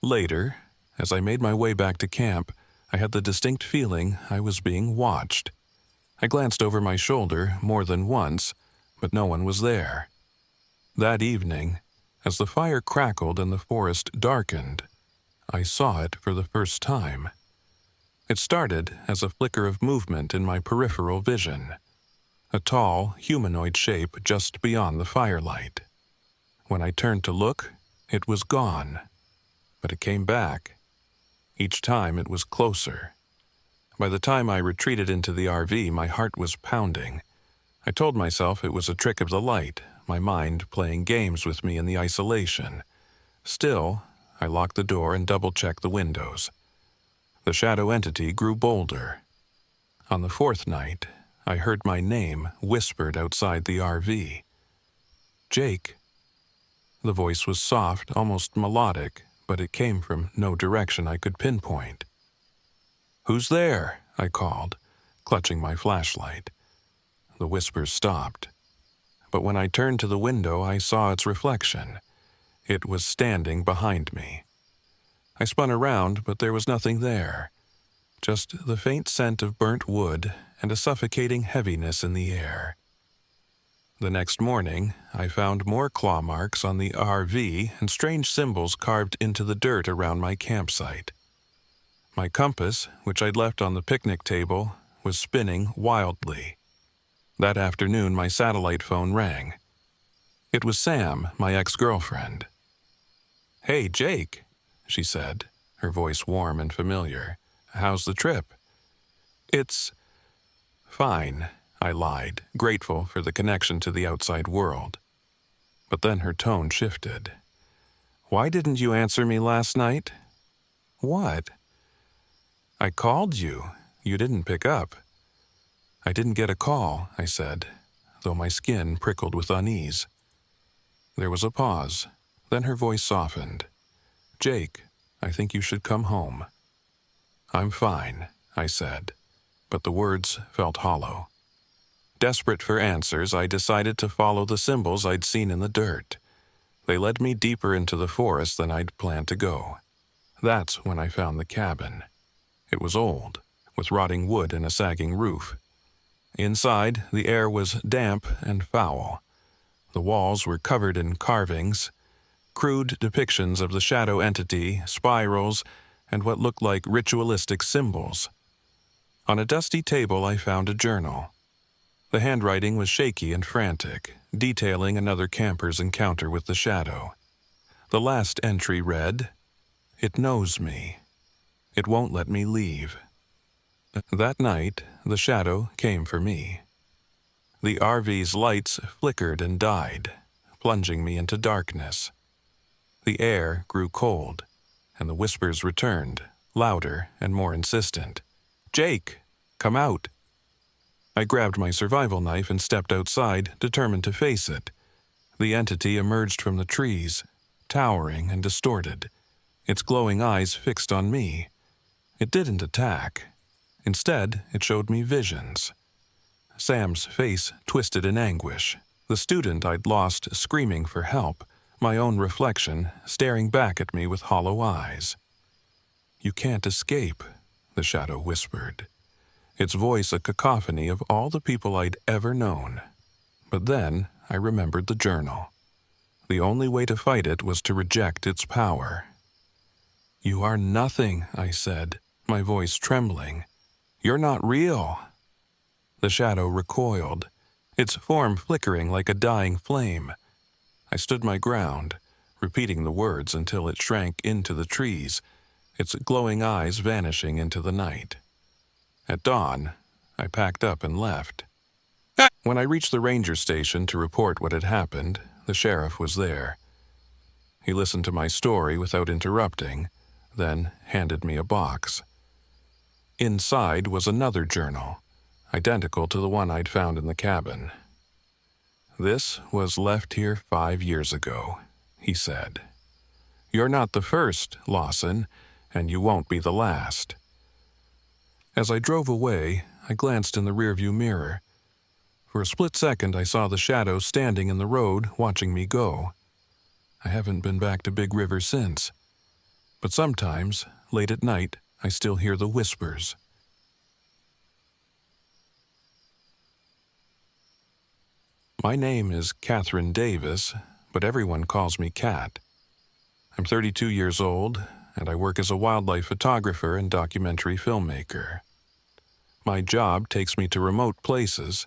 Later, as I made my way back to camp, I had the distinct feeling I was being watched. I glanced over my shoulder more than once, but no one was there. That evening, as the fire crackled and the forest darkened, I saw it for the first time. It started as a flicker of movement in my peripheral vision, a tall, humanoid shape just beyond the firelight. When I turned to look, it was gone, but it came back. Each time it was closer. By the time I retreated into the RV, my heart was pounding. I told myself it was a trick of the light, my mind playing games with me in the isolation. Still, I locked the door and double-checked the windows. The shadow entity grew bolder. On the fourth night, I heard my name whispered outside the RV. "Jake." The voice was soft, almost melodic, but it came from no direction I could pinpoint. "Who's there?" I called, clutching my flashlight. The whisper stopped. But when I turned to the window, I saw its reflection. It was standing behind me. I spun around, but there was nothing there. Just the faint scent of burnt wood and a suffocating heaviness in the air. The next morning, I found more claw marks on the RV and strange symbols carved into the dirt around my campsite. My compass, which I'd left on the picnic table, was spinning wildly. That afternoon, my satellite phone rang. It was Sam, my ex-girlfriend. "Hey, Jake," she said, her voice warm and familiar. "How's the trip?" "It's fine," I lied, grateful for the connection to the outside world. But then her tone shifted. "Why didn't you answer me last night?" "What?" "I called you. You didn't pick up." "I didn't get a call," I said, though my skin prickled with unease. There was a pause. Then her voice softened. "Jake, I think you should come home." "I'm fine," I said, but the words felt hollow. Desperate for answers, I decided to follow the symbols I'd seen in the dirt. They led me deeper into the forest than I'd planned to go. That's when I found the cabin. It was old, with rotting wood and a sagging roof. Inside, the air was damp and foul. The walls were covered in carvings, crude depictions of the shadow entity, spirals, and what looked like ritualistic symbols. On a dusty table, I found a journal. The handwriting was shaky and frantic, detailing another camper's encounter with the shadow. The last entry read, "It knows me. It won't let me leave." That night, the shadow came for me. The RV's lights flickered and died, plunging me into darkness. The air grew cold, and the whispers returned, louder and more insistent. "Jake, come out." I grabbed my survival knife and stepped outside, determined to face it. The entity emerged from the trees, towering and distorted, its glowing eyes fixed on me. It didn't attack. Instead, it showed me visions. Sam's face twisted in anguish, the student I'd lost screaming for help, my own reflection staring back at me with hollow eyes. "You can't escape," the shadow whispered, its voice a cacophony of all the people I'd ever known. But then I remembered the journal. The only way to fight it was to reject its power. "You are nothing," I said, my voice trembling. "You're not real." The shadow recoiled, its form flickering like a dying flame. I stood my ground, repeating the words until it shrank into the trees, its glowing eyes vanishing into the night. At dawn, I packed up and left. When I reached the ranger station to report what had happened, the sheriff was there. He listened to my story without interrupting, then handed me a box. Inside was another journal, identical to the one I'd found in the cabin. "This was left here 5 years ago," he said. "You're not the first, Lawson, and you won't be the last." As I drove away, I glanced in the rearview mirror. For a split second, I saw the shadow standing in the road, watching me go. I haven't been back to Big River since. But sometimes, late at night, I still hear the whispers. My name is Catherine Davis, but everyone calls me Cat. I'm 32 years old, and I work as a wildlife photographer and documentary filmmaker. My job takes me to remote places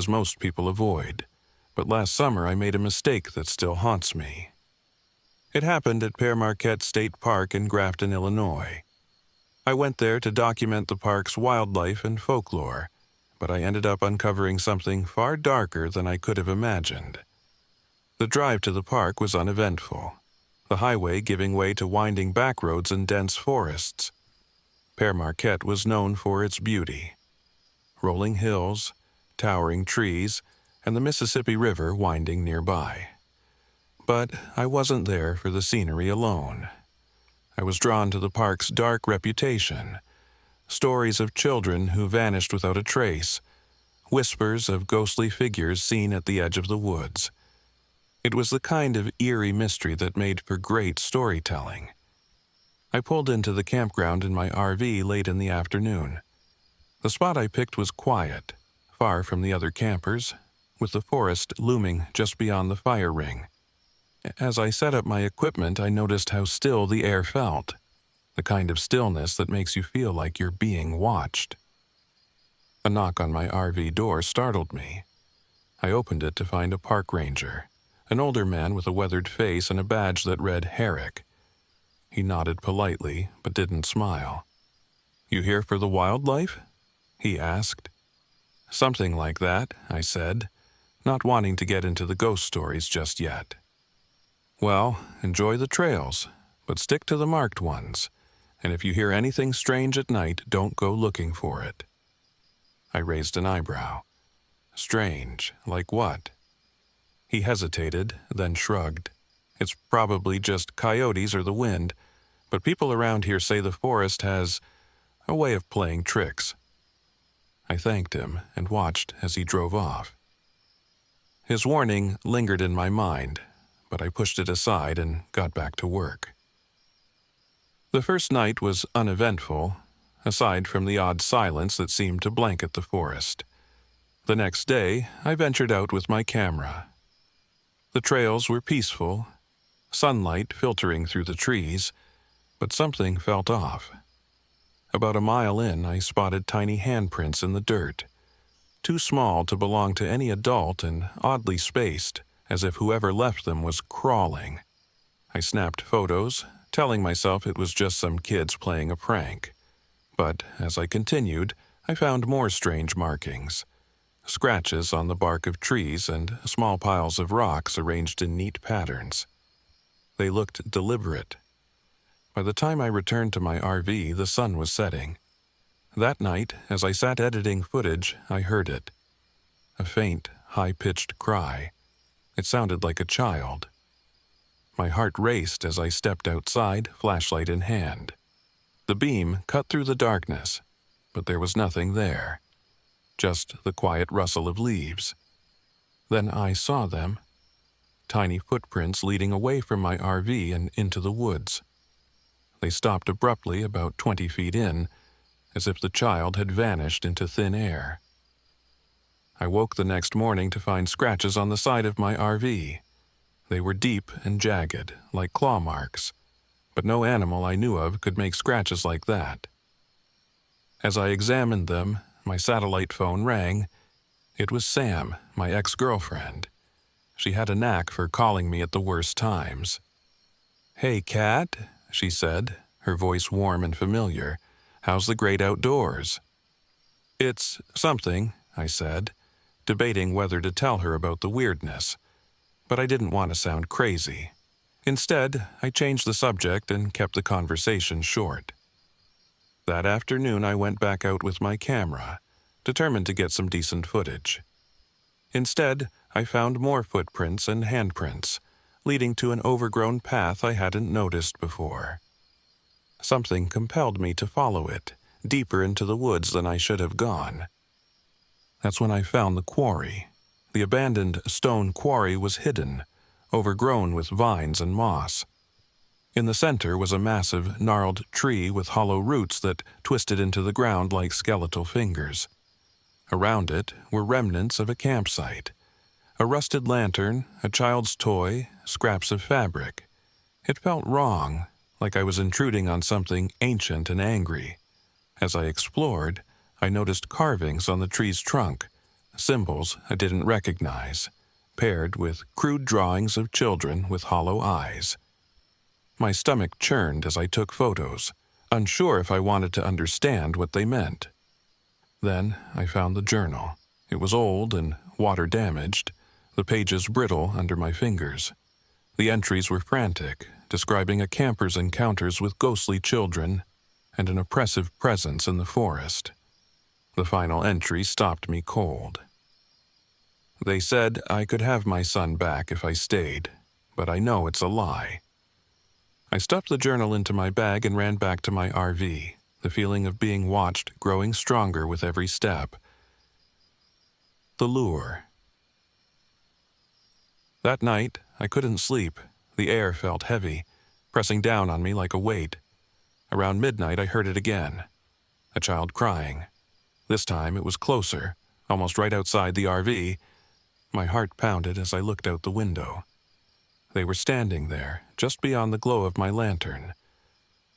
most people avoid, but last summer I made a mistake that still haunts me. It happened at Pere Marquette State Park in Grafton, Illinois. I went there to document the park's wildlife and folklore, but I ended up uncovering something far darker than I could have imagined. The drive to the park was uneventful, the highway giving way to winding back roads and dense forests. Pere Marquette was known for its beauty. Rolling hills, towering trees, and the Mississippi River winding nearby. But I wasn't there for the scenery alone. I was drawn to the park's dark reputation, stories of children who vanished without a trace, whispers of ghostly figures seen at the edge of the woods. It was the kind of eerie mystery that made for great storytelling. I pulled into the campground in my RV late in the afternoon. The spot I picked was quiet, far from the other campers, with the forest looming just beyond the fire ring. As I set up my equipment, I noticed how still the air felt, the kind of stillness that makes you feel like you're being watched. A knock on my RV door startled me. I opened it to find a park ranger, an older man with a weathered face and a badge that read Herrick. He nodded politely, but didn't smile. "You here for the wildlife?" he asked. "Something like that," I said, not wanting to get into the ghost stories just yet. "Well, enjoy the trails, but stick to the marked ones, and if you hear anything strange at night, don't go looking for it." I raised an eyebrow. "Strange, like what?" He hesitated, then shrugged. "It's probably just coyotes or the wind, but people around here say the forest has a way of playing tricks." I thanked him and watched as he drove off. His warning lingered in my mind, but I pushed it aside and got back to work. The first night was uneventful, aside from the odd silence that seemed to blanket the forest. The next day, I ventured out with my camera. The trails were peaceful, sunlight filtering through the trees, but something felt off. About a mile in, I spotted tiny handprints in the dirt, too small to belong to any adult and oddly spaced, as if whoever left them was crawling. I snapped photos, telling myself it was just some kids playing a prank. But as I continued, I found more strange markings. Scratches on the bark of trees and small piles of rocks arranged in neat patterns. They looked deliberate. By the time I returned to my RV, the sun was setting. That night, as I sat editing footage, I heard it. A faint, high-pitched cry. It sounded like a child. My heart raced as I stepped outside, flashlight in hand. The beam cut through the darkness, but there was nothing there. Just the quiet rustle of leaves. Then I saw them. Tiny footprints leading away from my RV and into the woods. They stopped abruptly about 20 feet in, as if the child had vanished into thin air. I woke the next morning to find scratches on the side of my RV. They were deep and jagged, like claw marks, but no animal I knew of could make scratches like that. As I examined them, my satellite phone rang. It was Sam, my ex-girlfriend. She had a knack for calling me at the worst times. "Hey, Kat," she said, her voice warm and familiar. "How's the great outdoors?" "It's something," I said, debating whether to tell her about the weirdness. But I didn't want to sound crazy. Instead, I changed the subject and kept the conversation short. That afternoon, I went back out with my camera, determined to get some decent footage. Instead, I found more footprints and handprints, leading to an overgrown path I hadn't noticed before. Something compelled me to follow it, deeper into the woods than I should have gone. That's when I found the quarry. The abandoned stone quarry was hidden, overgrown with vines and moss. In the center was a massive, gnarled tree with hollow roots that twisted into the ground like skeletal fingers. Around it were remnants of a campsite. A rusted lantern, a child's toy, scraps of fabric. It felt wrong, like I was intruding on something ancient and angry. As I explored, I noticed carvings on the tree's trunk, symbols I didn't recognize, paired with crude drawings of children with hollow eyes. My stomach churned as I took photos, unsure if I wanted to understand what they meant. Then I found the journal. It was old and water-damaged, the pages brittle under my fingers. The entries were frantic, describing a camper's encounters with ghostly children and an oppressive presence in the forest. The final entry stopped me cold. They said I could have my son back if I stayed, but I know it's a lie. I stuffed the journal into my bag and ran back to my RV, the feeling of being watched growing stronger with every step. The lure. That night, I couldn't sleep. The air felt heavy, pressing down on me like a weight. Around midnight, I heard it again. A child crying. This time, it was closer, almost right outside the RV. My heart pounded as I looked out the window. They were standing there, just beyond the glow of my lantern.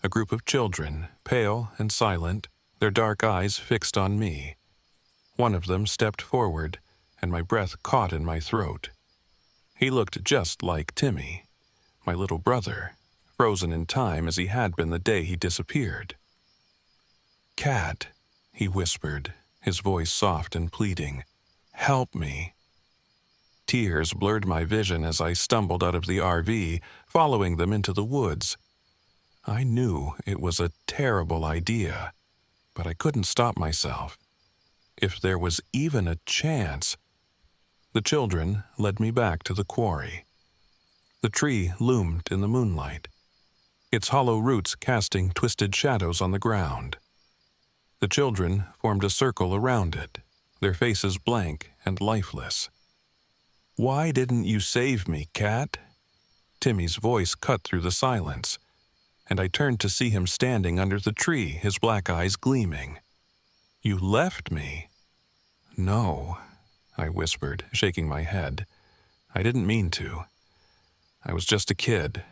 A group of children, pale and silent, their dark eyes fixed on me. One of them stepped forward, and my breath caught in my throat. He looked just like Timmy, my little brother, frozen in time as he had been the day he disappeared. "Cat," he whispered, his voice soft and pleading. "Help me." Tears blurred my vision as I stumbled out of the RV, following them into the woods. I knew it was a terrible idea, but I couldn't stop myself. If there was even a chance. The children led me back to the quarry. The tree loomed in the moonlight, its hollow roots casting twisted shadows on the ground. The children formed a circle around it, their faces blank and lifeless. "Why didn't you save me, Cat?" Timmy's voice cut through the silence, and I turned to see him standing under the tree, his black eyes gleaming. "You left me." "No," I whispered, shaking my head. "I didn't mean to. I was just a kid."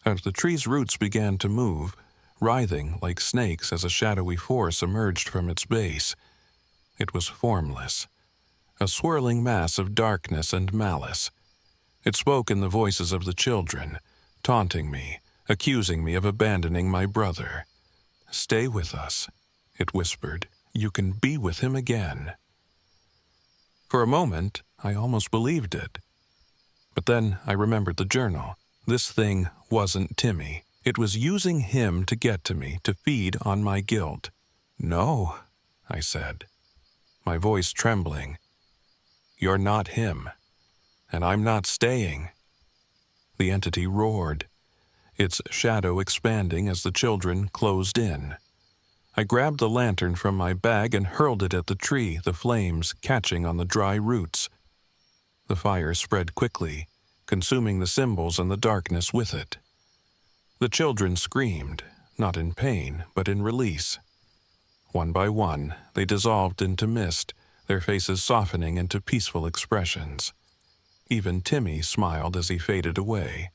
As the tree's roots began to move, writhing like snakes as a shadowy force emerged from its base. It was formless, a swirling mass of darkness and malice. It spoke in the voices of the children, taunting me, accusing me of abandoning my brother. "Stay with us," it whispered. "You can be with him again." For a moment, I almost believed it. But then I remembered the journal. This thing wasn't Timmy. It was using him to get to me, to feed on my guilt. "No," I said, my voice trembling. "You're not him, and I'm not staying." The entity roared, its shadow expanding as the children closed in. I grabbed the lantern from my bag and hurled it at the tree, the flames catching on the dry roots. The fire spread quickly, consuming the symbols and the darkness with it. The children screamed, not in pain, but in release. One by one, they dissolved into mist, their faces softening into peaceful expressions. Even Timmy smiled as he faded away.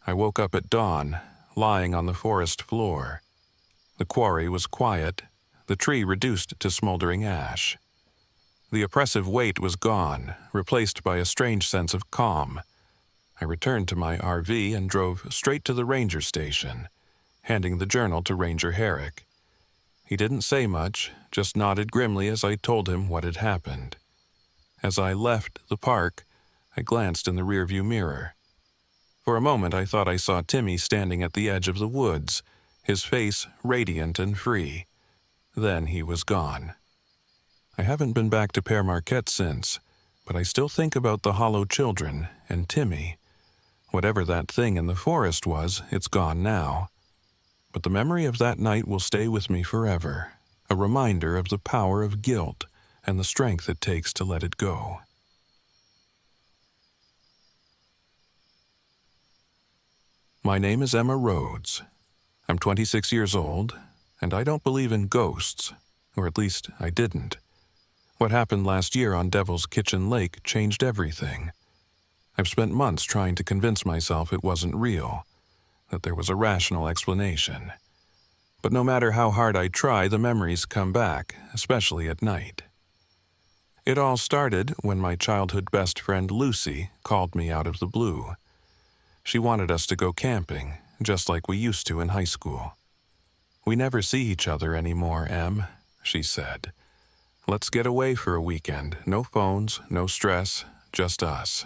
I woke up at dawn, lying on the forest floor. The quarry was quiet, the tree reduced to smoldering ash. The oppressive weight was gone, replaced by a strange sense of calm. I returned to my RV and drove straight to the ranger station, handing the journal to Ranger Herrick. He didn't say much, just nodded grimly as I told him what had happened. As I left the park, I glanced in the rearview mirror. For a moment I thought I saw Timmy standing at the edge of the woods, his face radiant and free. Then he was gone. I haven't been back to Père Marquette since, but I still think about the hollow children and Timmy. Whatever that thing in the forest was, it's gone now. But the memory of that night will stay with me forever, a reminder of the power of guilt and the strength it takes to let it go. My name is Emma Rhodes. I'm 26 years old, and I don't believe in ghosts, or at least I didn't. What happened last year on Devil's Kitchen Lake changed everything. I've spent months trying to convince myself it wasn't real, that there was a rational explanation. But no matter how hard I try, the memories come back, especially at night. It all started when my childhood best friend Lucy called me out of the blue. She wanted us to go camping, just like we used to in high school. "We never see each other anymore, Em," she said. "Let's get away for a weekend. No phones, no stress, just us."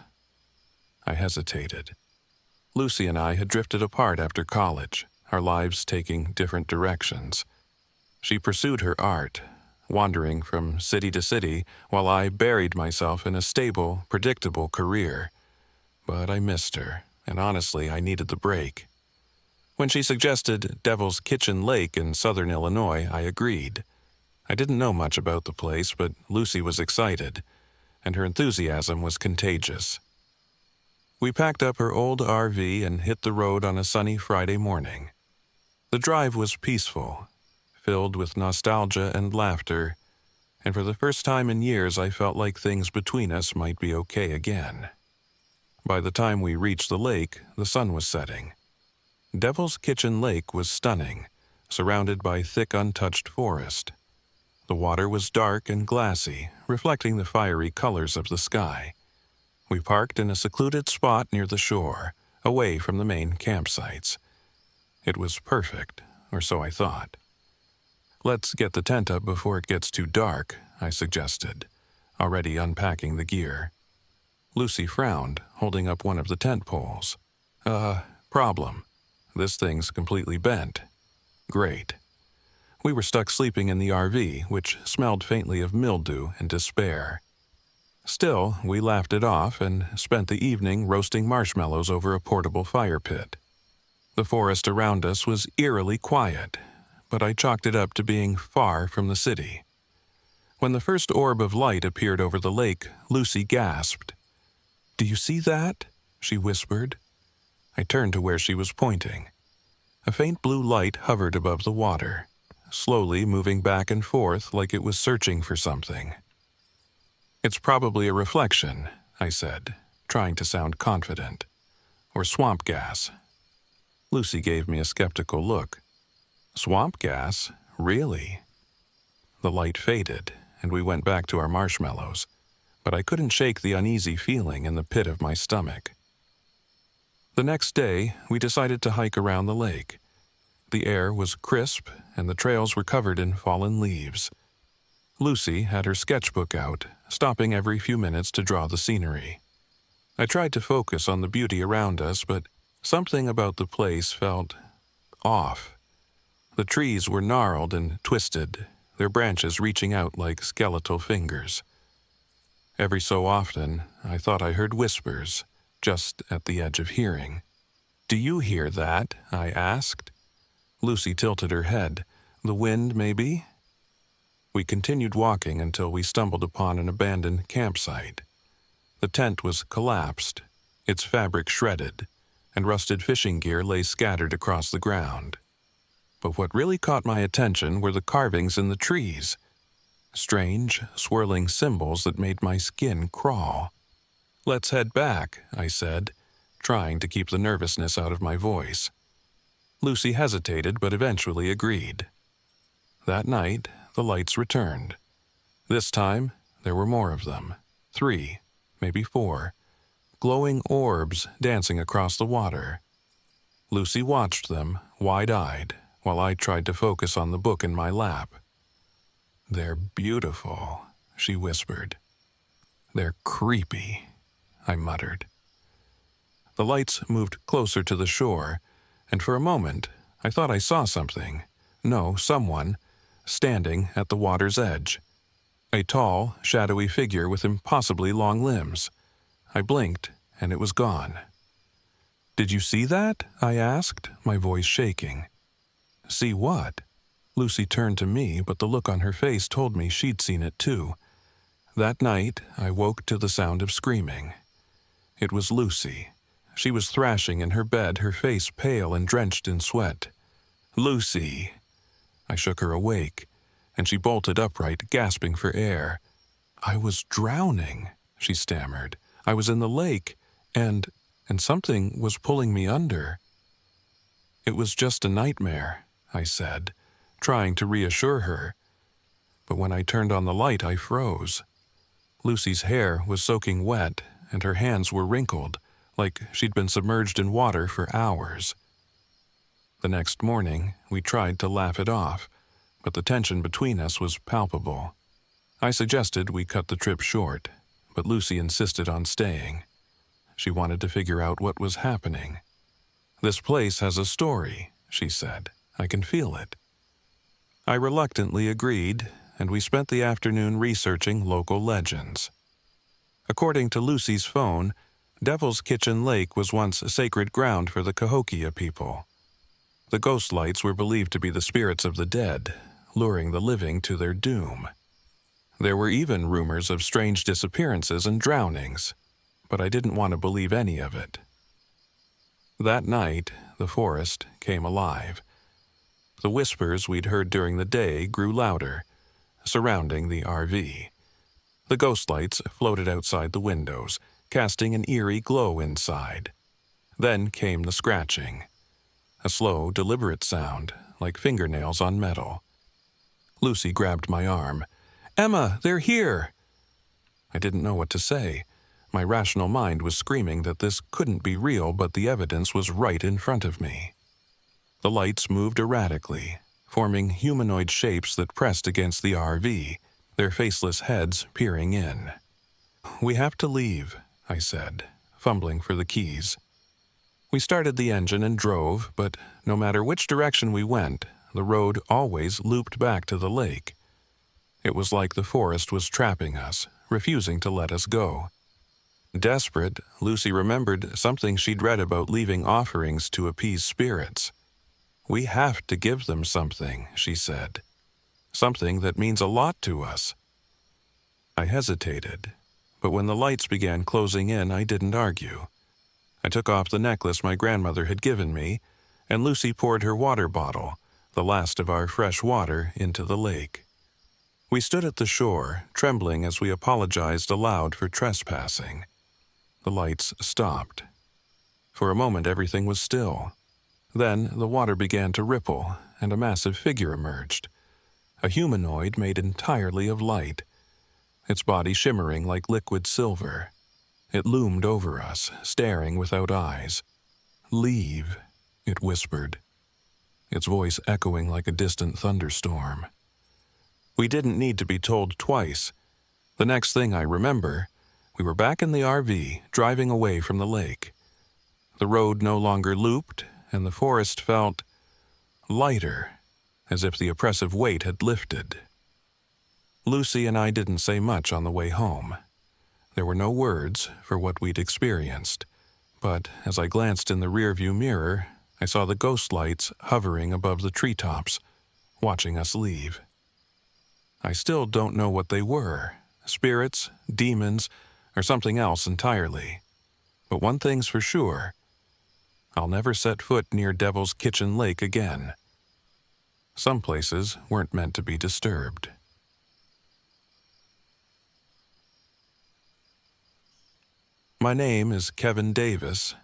I hesitated. Lucy and I had drifted apart after college, our lives taking different directions. She pursued her art, wandering from city to city, while I buried myself in a stable, predictable career. But I missed her, and honestly, I needed the break. When she suggested Devil's Kitchen Lake in southern Illinois, I agreed. I didn't know much about the place, but Lucy was excited, and her enthusiasm was contagious. We packed up her old RV and hit the road on a sunny Friday morning. The drive was peaceful, filled with nostalgia and laughter, and for the first time in years I felt like things between us might be okay again. By the time we reached the lake, the sun was setting. Devil's Kitchen Lake was stunning, surrounded by thick untouched forest. The water was dark and glassy, reflecting the fiery colors of the sky. We parked in a secluded spot near the shore, away from the main campsites. It was perfect, or so I thought. "Let's get the tent up before it gets too dark," I suggested, already unpacking the gear. Lucy frowned, holding up one of the tent poles. Problem. This thing's completely bent." "Great." We were stuck sleeping in the RV, which smelled faintly of mildew and despair. Still, we laughed it off and spent the evening roasting marshmallows over a portable fire pit. The forest around us was eerily quiet, but I chalked it up to being far from the city. When the first orb of light appeared over the lake, Lucy gasped. "Do you see that?" she whispered. I turned to where she was pointing. A faint blue light hovered above the water, slowly moving back and forth like it was searching for something. "It's probably a reflection," I said, trying to sound confident. "Or swamp gas." Lucy gave me a skeptical look. "Swamp gas? Really?" The light faded, and we went back to our marshmallows, but I couldn't shake the uneasy feeling in the pit of my stomach. The next day, we decided to hike around the lake. The air was crisp, and the trails were covered in fallen leaves. Lucy had her sketchbook out, stopping every few minutes to draw the scenery. I tried to focus on the beauty around us, but something about the place felt off. The trees were gnarled and twisted, their branches reaching out like skeletal fingers. Every so often, I thought I heard whispers, just at the edge of hearing. "Do you hear that?" I asked. Lucy tilted her head. "The wind, maybe?" We continued walking until we stumbled upon an abandoned campsite. The tent was collapsed, its fabric shredded, and rusted fishing gear lay scattered across the ground. But what really caught my attention were the carvings in the trees. Strange, swirling symbols that made my skin crawl. "Let's head back," I said, trying to keep the nervousness out of my voice. Lucy hesitated but eventually agreed. That night, the lights returned. This time, there were more of them. 3, maybe 4. Glowing orbs dancing across the water. Lucy watched them, wide-eyed, while I tried to focus on the book in my lap. "They're beautiful," she whispered. "They're creepy," I muttered. The lights moved closer to the shore, and for a moment, I thought I saw something. No, someone, standing at the water's edge. A tall, shadowy figure with impossibly long limbs. I blinked, and it was gone. "Did you see that?" I asked, my voice shaking. "See what?" Lucy turned to me, but the look on her face told me she'd seen it too. That night, I woke to the sound of screaming. It was Lucy. She was thrashing in her bed, her face pale and drenched in sweat. "Lucy!" I shook her awake, and she bolted upright, gasping for air. "I was drowning," she stammered. "I was in the lake, and something was pulling me under." "It was just a nightmare," I said, trying to reassure her. But when I turned on the light, I froze. Lucy's hair was soaking wet, and her hands were wrinkled, like she'd been submerged in water for hours. The next morning, we tried to laugh it off, but the tension between us was palpable. I suggested we cut the trip short, but Lucy insisted on staying. She wanted to figure out what was happening. "This place has a story," she said. "I can feel it." I reluctantly agreed, and we spent the afternoon researching local legends. According to Lucy's phone, Devil's Kitchen Lake was once sacred ground for the Cahokia people. The ghost lights were believed to be the spirits of the dead, luring the living to their doom. There were even rumors of strange disappearances and drownings, but I didn't want to believe any of it. That night, the forest came alive. The whispers we'd heard during the day grew louder, surrounding the RV. The ghost lights floated outside the windows, casting an eerie glow inside. Then came the scratching. A slow, deliberate sound, like fingernails on metal. Lucy grabbed my arm. "Emma, they're here!" I didn't know what to say. My rational mind was screaming that this couldn't be real, but the evidence was right in front of me. The lights moved erratically, forming humanoid shapes that pressed against the RV, their faceless heads peering in. "We have to leave," I said, fumbling for the keys. We started the engine and drove, but no matter which direction we went, the road always looped back to the lake. It was like the forest was trapping us, refusing to let us go. Desperate, Lucy remembered something she'd read about leaving offerings to appease spirits. "We have to give them something," she said. "Something that means a lot to us." I hesitated, but when the lights began closing in, I didn't argue. I took off the necklace my grandmother had given me, and Lucy poured her water bottle, the last of our fresh water, into the lake. We stood at the shore, trembling as we apologized aloud for trespassing. The lights stopped. For a moment, everything was still. Then the water began to ripple, and a massive figure emerged. A humanoid made entirely of light, its body shimmering like liquid silver. It loomed over us, staring without eyes. "Leave," it whispered, its voice echoing like a distant thunderstorm. We didn't need to be told twice. The next thing I remember, we were back in the RV, driving away from the lake. The road no longer looped, and the forest felt lighter, as if the oppressive weight had lifted. Lucy and I didn't say much on the way home. There were no words for what we'd experienced, but as I glanced in the rearview mirror, I saw the ghost lights hovering above the treetops, watching us leave. I still don't know what they were, spirits, demons, or something else entirely. But one thing's for sure, I'll never set foot near Devil's Kitchen Lake again. Some places weren't meant to be disturbed. My name is Kevin Davis,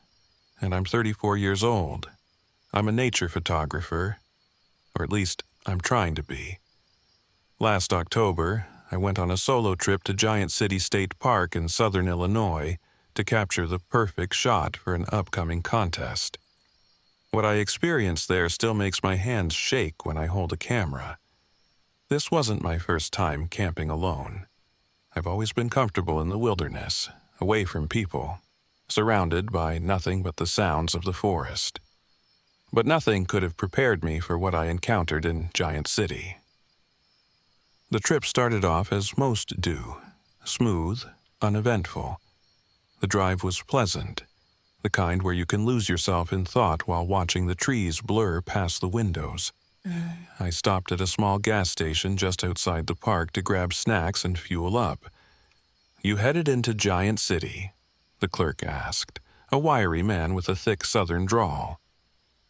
and I'm 34 years old. I'm a nature photographer, or at least I'm trying to be. Last October, I went on a solo trip to Giant City State Park in southern Illinois to capture the perfect shot for an upcoming contest. What I experienced there still makes my hands shake when I hold a camera. This wasn't my first time camping alone. I've always been comfortable in the wilderness, away from people, surrounded by nothing but the sounds of the forest. But nothing could have prepared me for what I encountered in Giant City. The trip started off as most do, smooth, uneventful. The drive was pleasant, the kind where you can lose yourself in thought while watching the trees blur past the windows. I stopped at a small gas station just outside the park to grab snacks and fuel up. "You headed into Giant City?" the clerk asked, a wiry man with a thick southern drawl.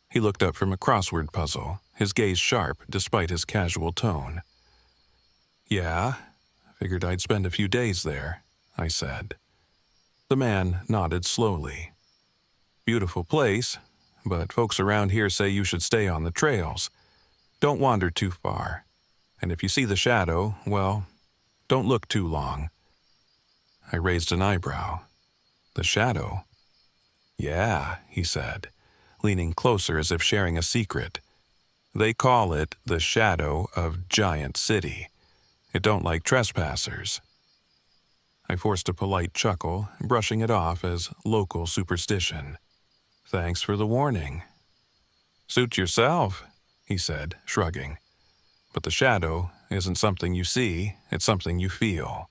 He looked up from a crossword puzzle, his gaze sharp despite his casual tone. "Yeah, figured I'd spend a few days there," I said. The man nodded slowly. "Beautiful place, but folks around here say you should stay on the trails. Don't wander too far. And if you see the shadow, well, don't look too long." I raised an eyebrow. "The shadow?" "Yeah," he said, leaning closer as if sharing a secret. "They call it the shadow of Giant City. It don't like trespassers." I forced a polite chuckle, brushing it off as local superstition. "Thanks for the warning." "Suit yourself," he said, shrugging. "But the shadow isn't something you see, it's something you feel."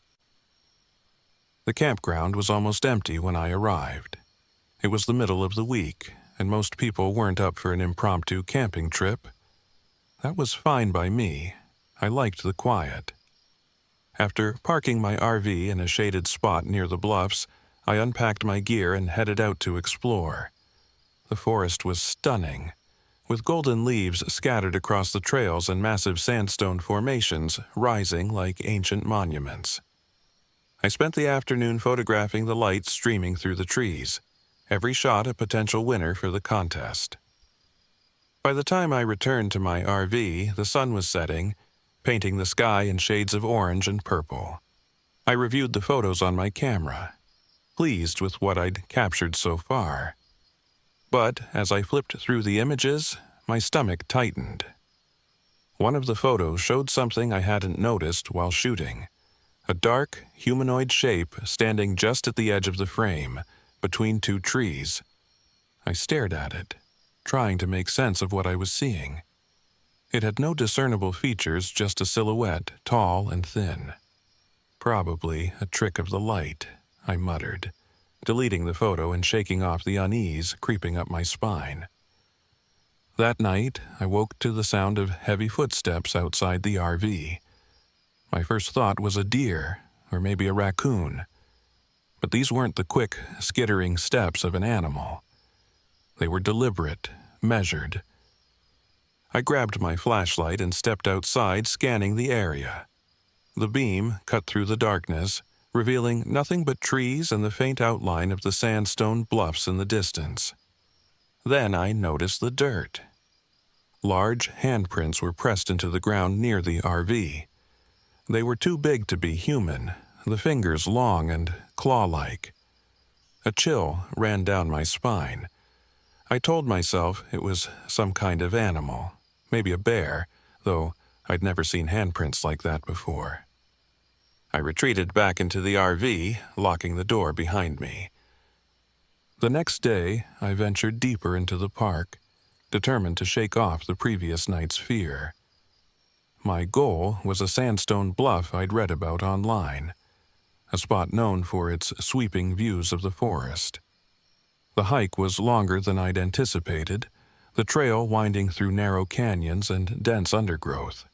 The campground was almost empty when I arrived. It was the middle of the week, and most people weren't up for an impromptu camping trip. That was fine by me. I liked the quiet. After parking my RV in a shaded spot near the bluffs, I unpacked my gear and headed out to explore. The forest was stunning, with golden leaves scattered across the trails and massive sandstone formations rising like ancient monuments. I spent the afternoon photographing the light streaming through the trees, every shot a potential winner for the contest. By the time I returned to my RV, the sun was setting, painting the sky in shades of orange and purple. I reviewed the photos on my camera. pleased with what I'd captured so far. But as I flipped through the images, my stomach tightened. One of the photos showed something I hadn't noticed while shooting: a dark, humanoid shape standing just at the edge of the frame, between two trees. I stared at it, trying to make sense of what I was seeing. It had no discernible features, just a silhouette, tall and thin. Probably a trick of the light, I muttered, deleting the photo and shaking off the unease creeping up my spine. That night, I woke to the sound of heavy footsteps outside the RV. My first thought was a deer, or maybe a raccoon. But these weren't the quick, skittering steps of an animal. They were deliberate, measured. I grabbed my flashlight and stepped outside, scanning the area. The beam cut through the darkness, revealing nothing but trees and the faint outline of the sandstone bluffs in the distance. Then I noticed the dirt. Large handprints were pressed into the ground near the RV. They were too big to be human, the fingers long and claw-like. A chill ran down my spine. I told myself it was some kind of animal, maybe a bear, though I'd never seen handprints like that before. I retreated back into the RV, locking the door behind me. The next day, I ventured deeper into the park, determined to shake off the previous night's fear. My goal was a sandstone bluff I'd read about online, a spot known for its sweeping views of the forest. The hike was longer than I'd anticipated, the trail winding through narrow canyons and dense undergrowth.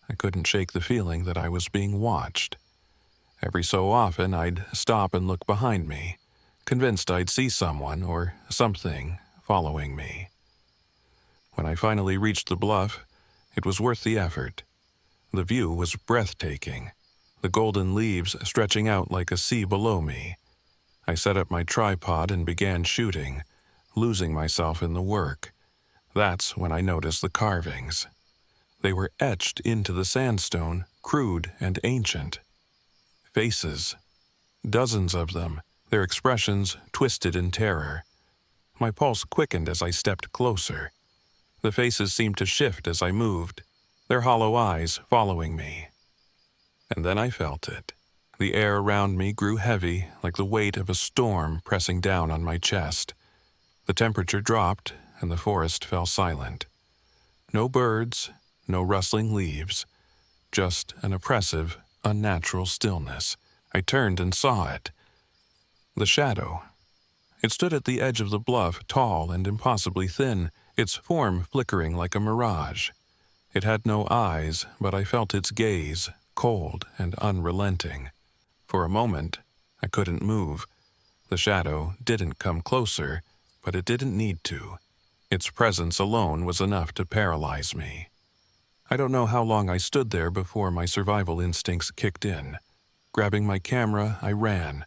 I couldn't shake the feeling that I was being watched. Every so often, I'd stop and look behind me, convinced I'd see someone or something following me. When I finally reached the bluff, it was worth the effort. The view was breathtaking, the golden leaves stretching out like a sea below me. I set up my tripod and began shooting, losing myself in the work. That's when I noticed the carvings. They were etched into the sandstone, crude and ancient. Faces. Dozens of them, their expressions twisted in terror. My pulse quickened as I stepped closer. The faces seemed to shift as I moved, their hollow eyes following me. And then I felt it. The air around me grew heavy, like the weight of a storm pressing down on my chest. The temperature dropped, and the forest fell silent. No birds, no rustling leaves, just an oppressive, unnatural stillness. I turned and saw it. The shadow. It stood at the edge of the bluff, tall and impossibly thin, its form flickering like a mirage. It had no eyes, but I felt its gaze, cold and unrelenting. For a moment, I couldn't move. The shadow didn't come closer, but it didn't need to. Its presence alone was enough to paralyze me. I don't know how long I stood there before my survival instincts kicked in. Grabbing my camera, I ran,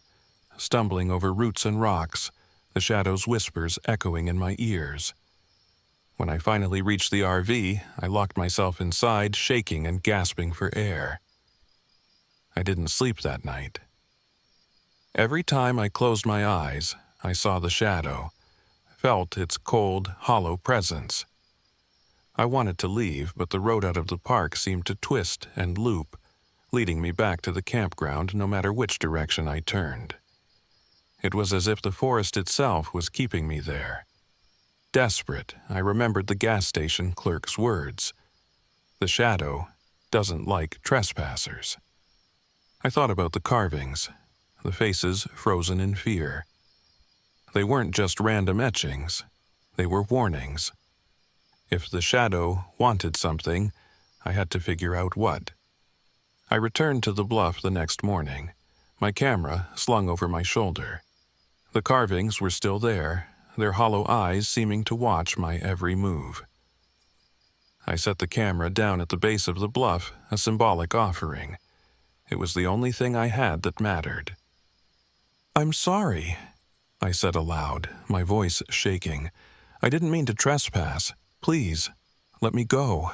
stumbling over roots and rocks, the shadow's whispers echoing in my ears. When I finally reached the RV, I locked myself inside, shaking and gasping for air. I didn't sleep that night. Every time I closed my eyes, I saw the shadow, felt its cold, hollow presence. I wanted to leave, but the road out of the park seemed to twist and loop, leading me back to the campground no matter which direction I turned. It was as if the forest itself was keeping me there. Desperate, I remembered the gas station clerk's words. The shadow doesn't like trespassers. I thought about the carvings, the faces frozen in fear. They weren't just random etchings, they were warnings. If the shadow wanted something, I had to figure out what. I returned to the bluff the next morning, my camera slung over my shoulder. The carvings were still there, their hollow eyes seeming to watch my every move. I set the camera down at the base of the bluff, a symbolic offering. It was the only thing I had that mattered. "I'm sorry," I said aloud, my voice shaking. "I didn't mean to trespass. Please, let me go."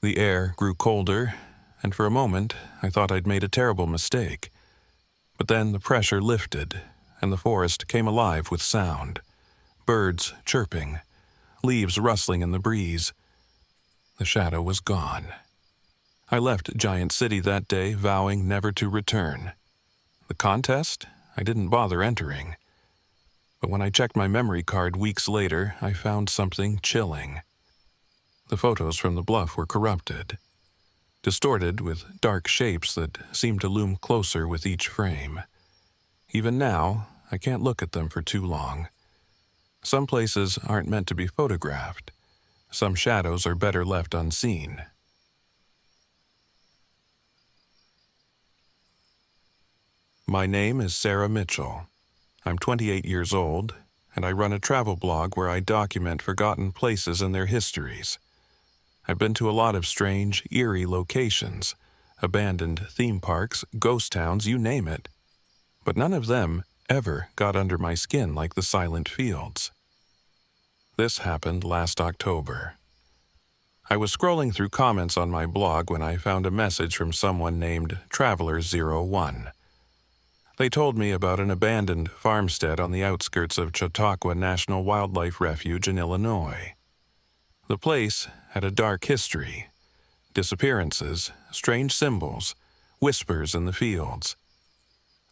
The air grew colder, and for a moment I thought I'd made a terrible mistake. But then the pressure lifted, and the forest came alive with sound. Birds chirping, leaves rustling in the breeze. The shadow was gone. I left Giant City that day, vowing never to return. The contest? I didn't bother entering. But when I checked my memory card weeks later, I found something chilling. The photos from the bluff were corrupted, distorted with dark shapes that seemed to loom closer with each frame. Even now, I can't look at them for too long. Some places aren't meant to be photographed. Some shadows are better left unseen. My name is Sarah Mitchell. I'm 28 years old, and I run a travel blog where I document forgotten places and their histories. I've been to a lot of strange, eerie locations, abandoned theme parks, ghost towns, you name it. But none of them ever got under my skin like the silent fields. This happened last October. I was scrolling through comments on my blog when I found a message from someone named Traveler01. They told me about an abandoned farmstead on the outskirts of Chautauqua National Wildlife Refuge in Illinois. The place had a dark history: disappearances, strange symbols, whispers in the fields.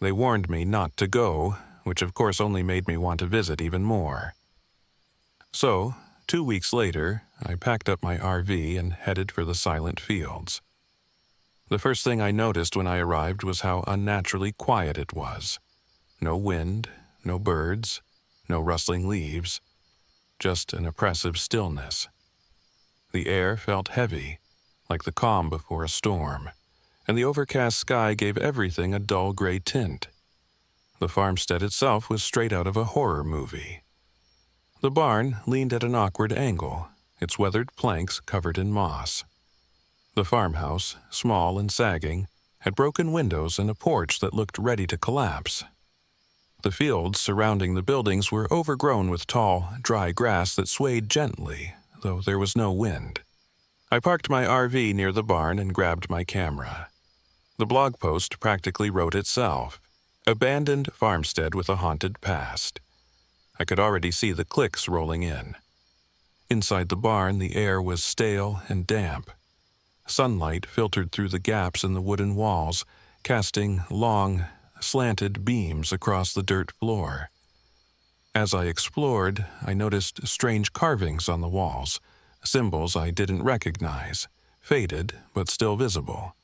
They warned me not to go, which of course only made me want to visit even more. So, 2 weeks later, I packed up my RV and headed for the silent fields. The first thing I noticed when I arrived was how unnaturally quiet it was. No wind, no birds, no rustling leaves, just an oppressive stillness. The air felt heavy, like the calm before a storm, and the overcast sky gave everything a dull gray tint. The farmstead itself was straight out of a horror movie. The barn leaned at an awkward angle, its weathered planks covered in moss. The farmhouse, small and sagging, had broken windows and a porch that looked ready to collapse. The fields surrounding the buildings were overgrown with tall, dry grass that swayed gently, though there was no wind. I parked my RV near the barn and grabbed my camera. The blog post practically wrote itself: "Abandoned farmstead with a haunted past." I could already see the clicks rolling in. Inside the barn, the air was stale and damp. Sunlight filtered through the gaps in the wooden walls, casting long, slanted beams across the dirt floor. As I explored, I noticed strange carvings on the walls, symbols I didn't recognize, faded but still visible.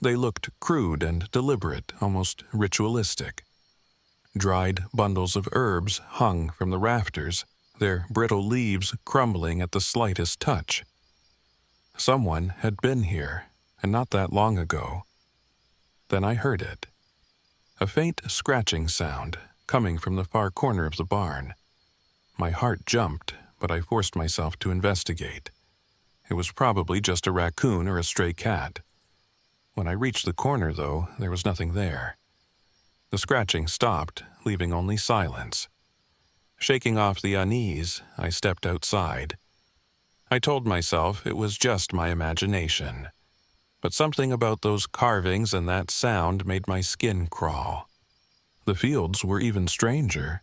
They looked crude and deliberate, almost ritualistic. Dried bundles of herbs hung from the rafters, their brittle leaves crumbling at the slightest touch. Someone had been here, and not that long ago. Then I heard it. A faint scratching sound coming from the far corner of the barn. My heart jumped, but I forced myself to investigate. It was probably just a raccoon or a stray cat. When I reached the corner, though, there was nothing there. The scratching stopped, leaving only silence. Shaking off the unease, I stepped outside. I told myself it was just my imagination. But something about those carvings and that sound made my skin crawl. The fields were even stranger.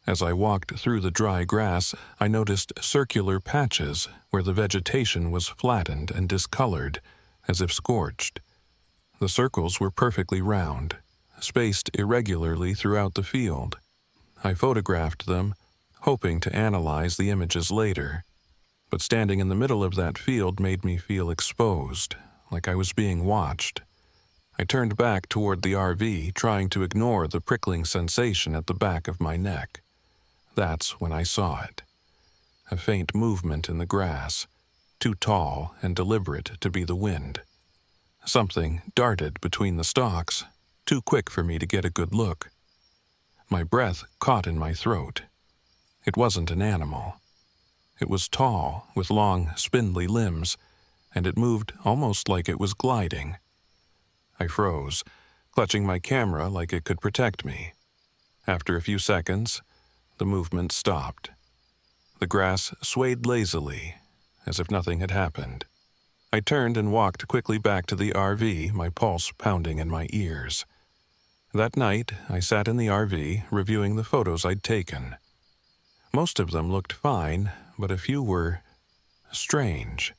As I walked through the dry grass, I noticed circular patches where the vegetation was flattened and discolored, as if scorched. The circles were perfectly round, spaced irregularly throughout the field. I photographed them, hoping to analyze the images later. But standing in the middle of that field made me feel exposed, like I was being watched. I turned back toward the RV, trying to ignore the prickling sensation at the back of my neck. That's when I saw it. A faint movement in the grass, too tall and deliberate to be the wind. Something darted between the stalks, too quick for me to get a good look. My breath caught in my throat. It wasn't an animal. It was tall, with long, spindly limbs, and it moved almost like it was gliding. I froze, clutching my camera like it could protect me. After a few seconds, the movement stopped. The grass swayed lazily, as if nothing had happened. I turned and walked quickly back to the RV, my pulse pounding in my ears. That night, I sat in the RV reviewing the photos I'd taken. Most of them looked fine, but a few were strange.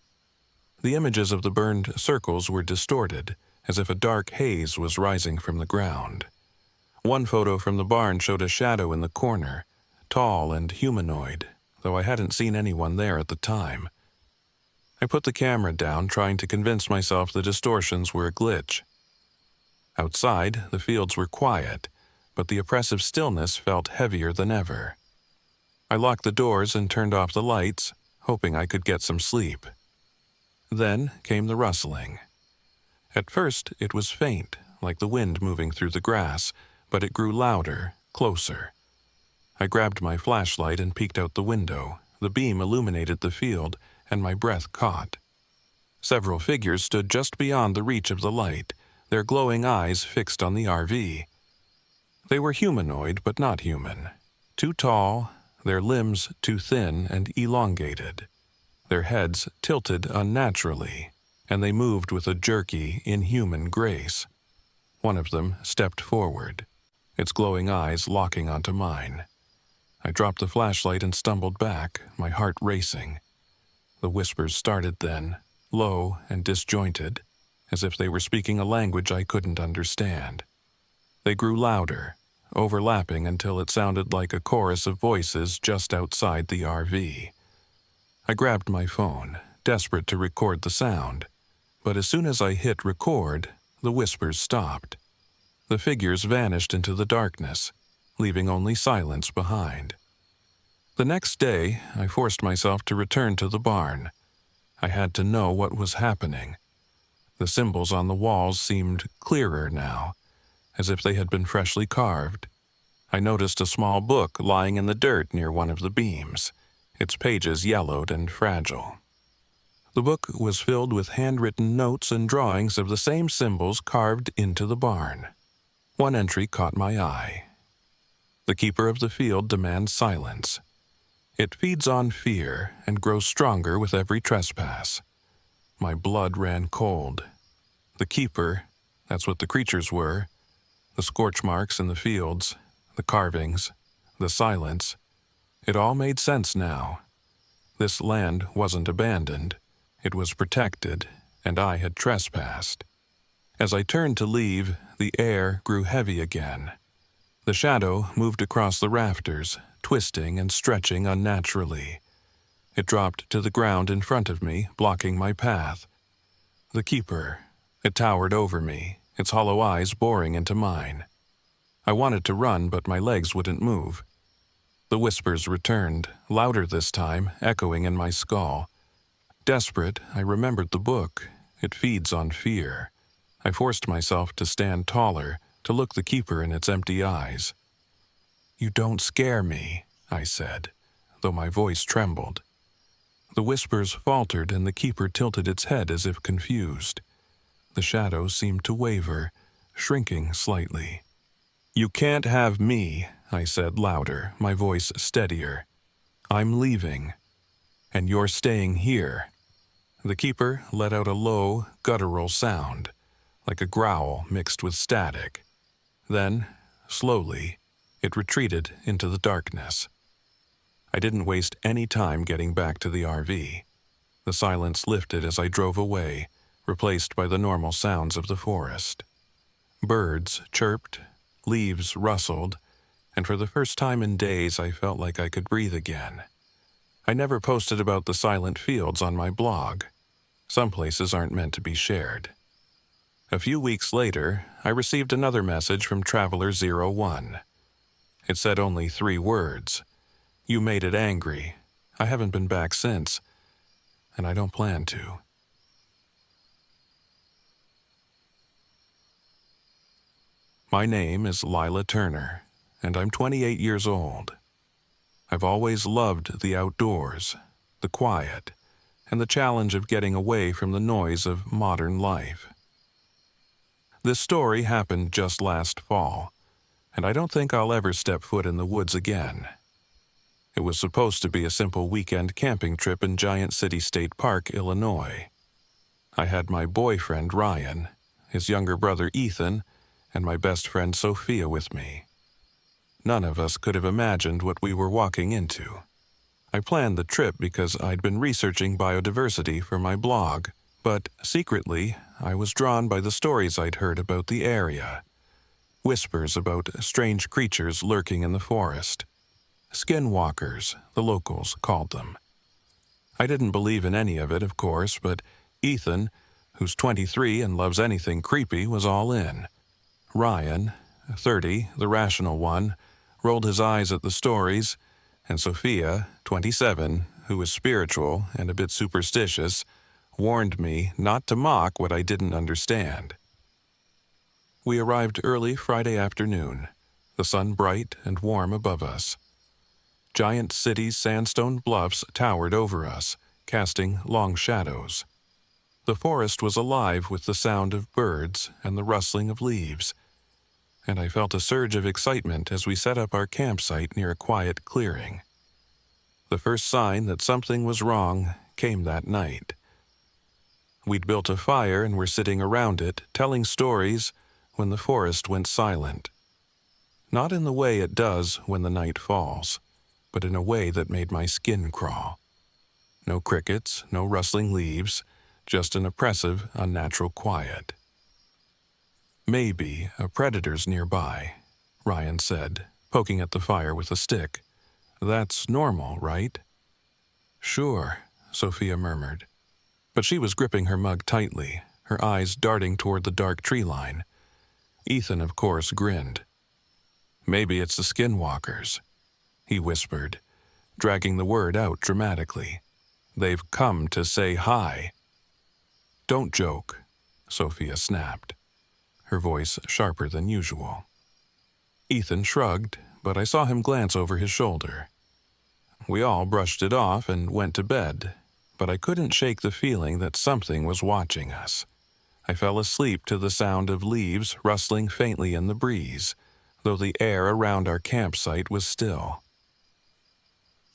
The images of the burned circles were distorted, as if a dark haze was rising from the ground. One photo from the barn showed a shadow in the corner, tall and humanoid, though I hadn't seen anyone there at the time. I put the camera down, trying to convince myself the distortions were a glitch. Outside, the fields were quiet, but the oppressive stillness felt heavier than ever. I locked the doors and turned off the lights, hoping I could get some sleep. Then came the rustling. At first, it was faint, like the wind moving through the grass, but it grew louder, closer. I grabbed my flashlight and peeked out the window. The beam illuminated the field, and my breath caught. Several figures stood just beyond the reach of the light, their glowing eyes fixed on the RV. They were humanoid, but not human. Too tall, their limbs too thin and elongated. Their heads tilted unnaturally, and they moved with a jerky, inhuman grace. One of them stepped forward, its glowing eyes locking onto mine. I dropped the flashlight and stumbled back, my heart racing. The whispers started then, low and disjointed, as if they were speaking a language I couldn't understand. They grew louder, overlapping until it sounded like a chorus of voices just outside the RV. I grabbed my phone, desperate to record the sound, but as soon as I hit record, the whispers stopped. The figures vanished into the darkness, leaving only silence behind. The next day, I forced myself to return to the barn. I had to know what was happening. The symbols on the walls seemed clearer now, as if they had been freshly carved. I noticed a small book lying in the dirt near one of the beams, its pages yellowed and fragile. The book was filled with handwritten notes and drawings of the same symbols carved into the barn. One entry caught my eye. The keeper of the field demands silence. It feeds on fear and grows stronger with every trespass. My blood ran cold. The keeper, that's what the creatures were. The scorch marks in the fields, the carvings, the silence. It all made sense now. This land wasn't abandoned. It was protected, and I had trespassed. As I turned to leave, the air grew heavy again. The shadow moved across the rafters, twisting and stretching unnaturally. It dropped to the ground in front of me, blocking my path. The keeper. It towered over me, its hollow eyes boring into mine. I wanted to run, but my legs wouldn't move. The whispers returned, louder this time, echoing in my skull. Desperate, I remembered the book. It feeds on fear. I forced myself to stand taller, to look the keeper in its empty eyes. "You don't scare me," I said, though my voice trembled. The whispers faltered and the keeper tilted its head as if confused. The shadow seemed to waver, shrinking slightly. "You can't have me," I said louder, my voice steadier. "I'm leaving, and you're staying here." The keeper let out a low, guttural sound, like a growl mixed with static. Then, slowly, it retreated into the darkness. I didn't waste any time getting back to the RV. The silence lifted as I drove away, replaced by the normal sounds of the forest. Birds chirped, leaves rustled, and for the first time in days I felt like I could breathe again. I never posted about the silent fields on my blog. Some places aren't meant to be shared. A few weeks later, I received another message from Traveler 01. It said only 3 words. "You made it angry. I haven't been back since, and I don't plan to." My name is Lila Turner, and I'm 28 years old. I've always loved the outdoors, the quiet, and the challenge of getting away from the noise of modern life. This story happened just last fall, and I don't think I'll ever step foot in the woods again. It was supposed to be a simple weekend camping trip in Giant City State Park, Illinois. I had my boyfriend, Ryan, his younger brother, Ethan, and my best friend Sophia with me. None of us could have imagined what we were walking into. I planned the trip because I'd been researching biodiversity for my blog, but secretly, I was drawn by the stories I'd heard about the area. Whispers about strange creatures lurking in the forest. Skinwalkers, the locals called them. I didn't believe in any of it, of course, but Ethan, who's 23 and loves anything creepy, was all in. Ryan, 30, the rational one, rolled his eyes at the stories, and Sophia, 27, who was spiritual and a bit superstitious, warned me not to mock what I didn't understand. We arrived early Friday afternoon, the sun bright and warm above us. Giant city's sandstone bluffs towered over us, casting long shadows. The forest was alive with the sound of birds and the rustling of leaves, and I felt a surge of excitement as we set up our campsite near a quiet clearing. The first sign that something was wrong came that night. We'd built a fire and were sitting around it, telling stories, when the forest went silent. Not in the way it does when the night falls, but in a way that made my skin crawl. No crickets, no rustling leaves, just an oppressive, unnatural quiet. "Maybe a predator's nearby," Ryan said, poking at the fire with a stick. "That's normal, right?" "Sure," Sophia murmured. But she was gripping her mug tightly, her eyes darting toward the dark tree line. Ethan, of course, grinned. "Maybe it's the skinwalkers," he whispered, dragging the word out dramatically. "They've come to say hi." "Don't joke," Sophia snapped, her voice sharper than usual. Ethan shrugged, but I saw him glance over his shoulder. We all brushed it off and went to bed, but I couldn't shake the feeling that something was watching us. I fell asleep to the sound of leaves rustling faintly in the breeze, though the air around our campsite was still.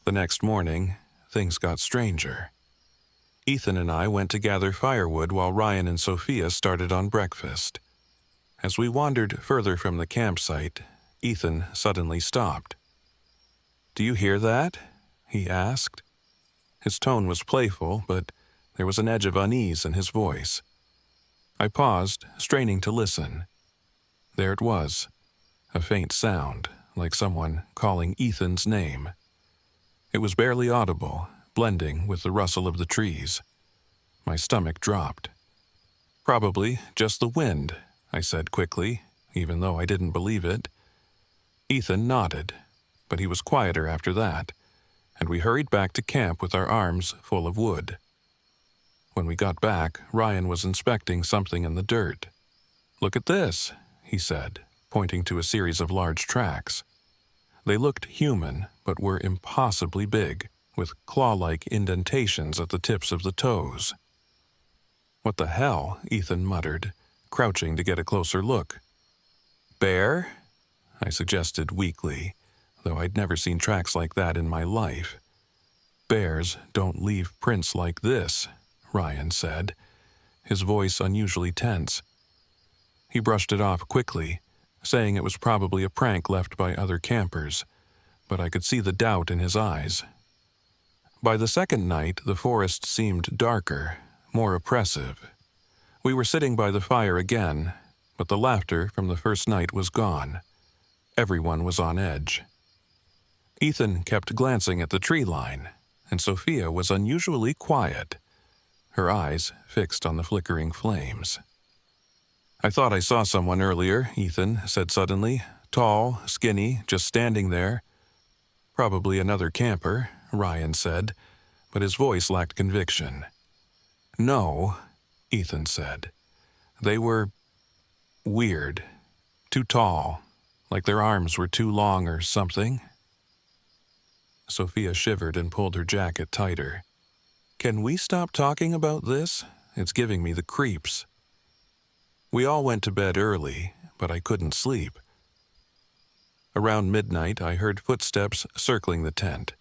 The next morning, things got stranger. Ethan and I went to gather firewood while Ryan and Sophia started on breakfast. As we wandered further from the campsite, Ethan suddenly stopped. "Do you hear that?" he asked. His tone was playful, but there was an edge of unease in his voice. I paused, straining to listen. There it was, a faint sound, like someone calling Ethan's name. It was barely audible, blending with the rustle of the trees. My stomach dropped. "Probably just the wind," I said quickly, even though I didn't believe it. Ethan nodded, but he was quieter after that, and we hurried back to camp with our arms full of wood. When we got back, Ryan was inspecting something in the dirt. "Look at this," he said, pointing to a series of large tracks. They looked human, but were impossibly big, with claw-like indentations at the tips of the toes. "What the hell?" Ethan muttered, crouching to get a closer look. "Bear?" I suggested weakly, though I'd never seen tracks like that in my life. "Bears don't leave prints like this," Ryan said, his voice unusually tense. He brushed it off quickly, saying it was probably a prank left by other campers, but I could see the doubt in his eyes. By the second night, the forest seemed darker, more oppressive. We were sitting by the fire again, but the laughter from the first night was gone. Everyone was on edge. Ethan kept glancing at the tree line, and Sophia was unusually quiet, her eyes fixed on the flickering flames. "I thought I saw someone earlier," Ethan said suddenly, tall, skinny, just standing there. "Probably another camper," Ryan said, but his voice lacked conviction. "No," Ethan said. "They were weird, too tall, like their arms were too long or something." Sophia shivered and pulled her jacket tighter. "Can we stop talking about this? It's giving me the creeps." We all went to bed early, but I couldn't sleep. Around midnight, I heard footsteps circling the tent.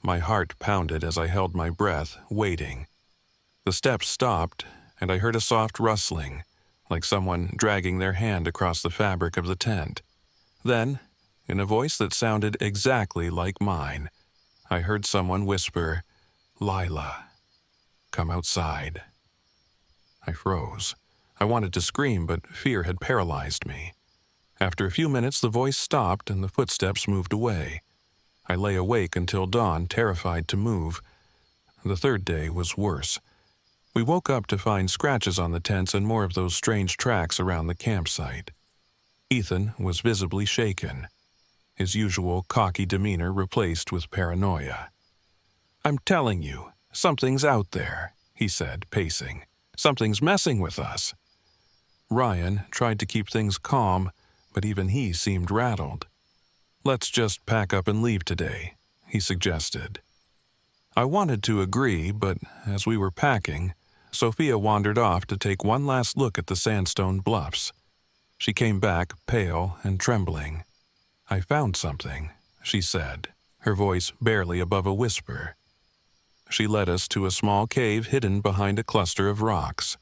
My heart pounded as I held my breath, waiting. The steps stopped, and I heard a soft rustling, like someone dragging their hand across the fabric of the tent. Then, in a voice that sounded exactly like mine, I heard someone whisper, "Lila, come outside." I froze. I wanted to scream, but fear had paralyzed me. After a few minutes, the voice stopped and the footsteps moved away. I lay awake until dawn, terrified to move. The third day was worse. We woke up to find scratches on the tents and more of those strange tracks around the campsite. Ethan was visibly shaken, his usual cocky demeanor replaced with paranoia. "I'm telling you, something's out there," he said, pacing. "Something's messing with us." Ryan tried to keep things calm, but even he seemed rattled. "Let's just pack up and leave today," he suggested. I wanted to agree, but as we were packing, Sophia wandered off to take one last look at the sandstone bluffs. She came back, pale and trembling. "I found something," she said, her voice barely above a whisper. She led us to a small cave hidden behind a cluster of rocks.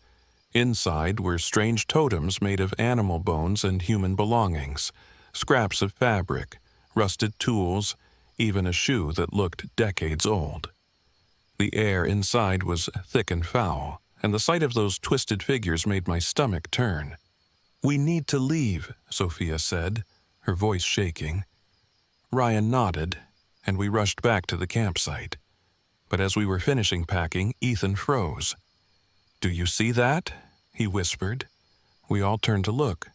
Inside were strange totems made of animal bones and human belongings, scraps of fabric, rusted tools, even a shoe that looked decades old. The air inside was thick and foul, and the sight of those twisted figures made my stomach turn. "We need to leave," Sophia said, her voice shaking. Ryan nodded, and we rushed back to the campsite. But as we were finishing packing, Ethan froze. "Do you see that?" he whispered. We all turned to look.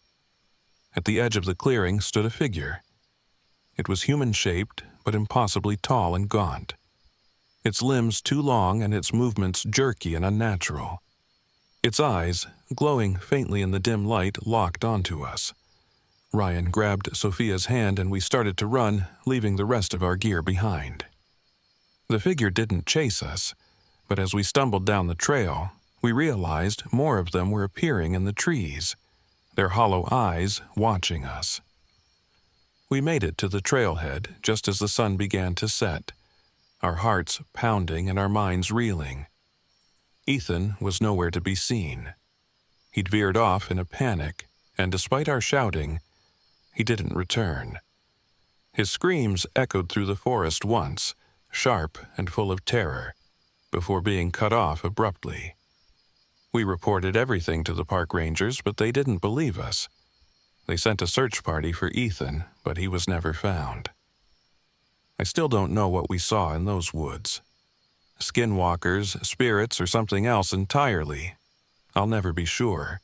At the edge of the clearing stood a figure. It was human-shaped, but impossibly tall and gaunt. Its limbs too long and its movements jerky and unnatural. Its eyes, glowing faintly in the dim light, locked onto us. Ryan grabbed Sophia's hand and we started to run, leaving the rest of our gear behind. The figure didn't chase us, but as we stumbled down the trail, we realized more of them were appearing in the trees, their hollow eyes watching us. We made it to the trailhead just as the sun began to set, our hearts pounding and our minds reeling. Ethan was nowhere to be seen. He'd veered off in a panic, and despite our shouting, he didn't return. His screams echoed through the forest once, sharp and full of terror, before being cut off abruptly. We reported everything to the park rangers, but they didn't believe us. They sent a search party for Ethan, but he was never found. I still don't know what we saw in those woods. Skinwalkers, spirits, or something else entirely. I'll never be sure.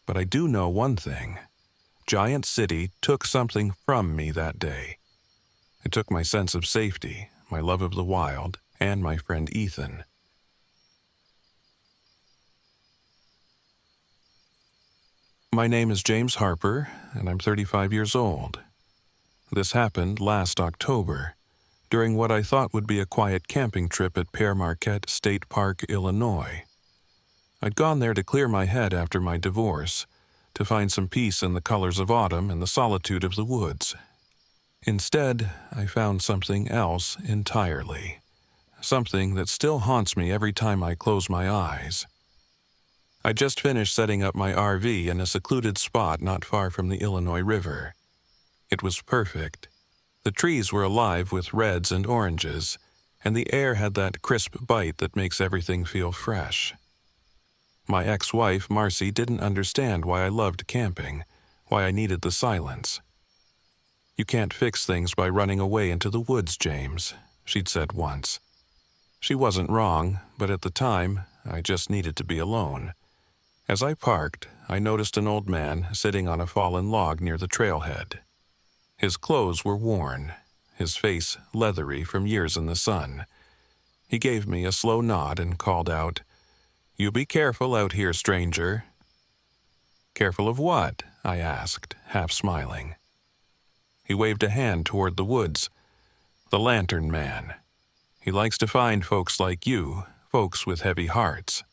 But I do know one thing. Giant City took something from me that day. It took my sense of safety, my love of the wild, and my friend Ethan. My name is James Harper, and I'm 35 years old. This happened last October, during what I thought would be a quiet camping trip at Pere Marquette State Park, Illinois. I'd gone there to clear my head after my divorce, to find some peace in the colors of autumn and the solitude of the woods. Instead, I found something else entirely, something that still haunts me every time I close my eyes. I just finished setting up my RV in a secluded spot not far from the Ilinois River. It was perfect. The trees were alive with reds and oranges, and the air had that crisp bite that makes everything feel fresh. My ex-wife, Marcy, didn't understand why I loved camping, why I needed the silence. "You can't fix things by running away into the woods, James," she'd said once. She wasn't wrong, but at the time, I just needed to be alone. As I parked, I noticed an old man sitting on a fallen log near the trailhead. His clothes were worn, his face leathery from years in the sun. He gave me a slow nod and called out, "You be careful out here, stranger." "Careful of what?" I asked, half smiling. He waved a hand toward the woods. "The Lantern Man. He likes to find folks like you, folks with heavy hearts."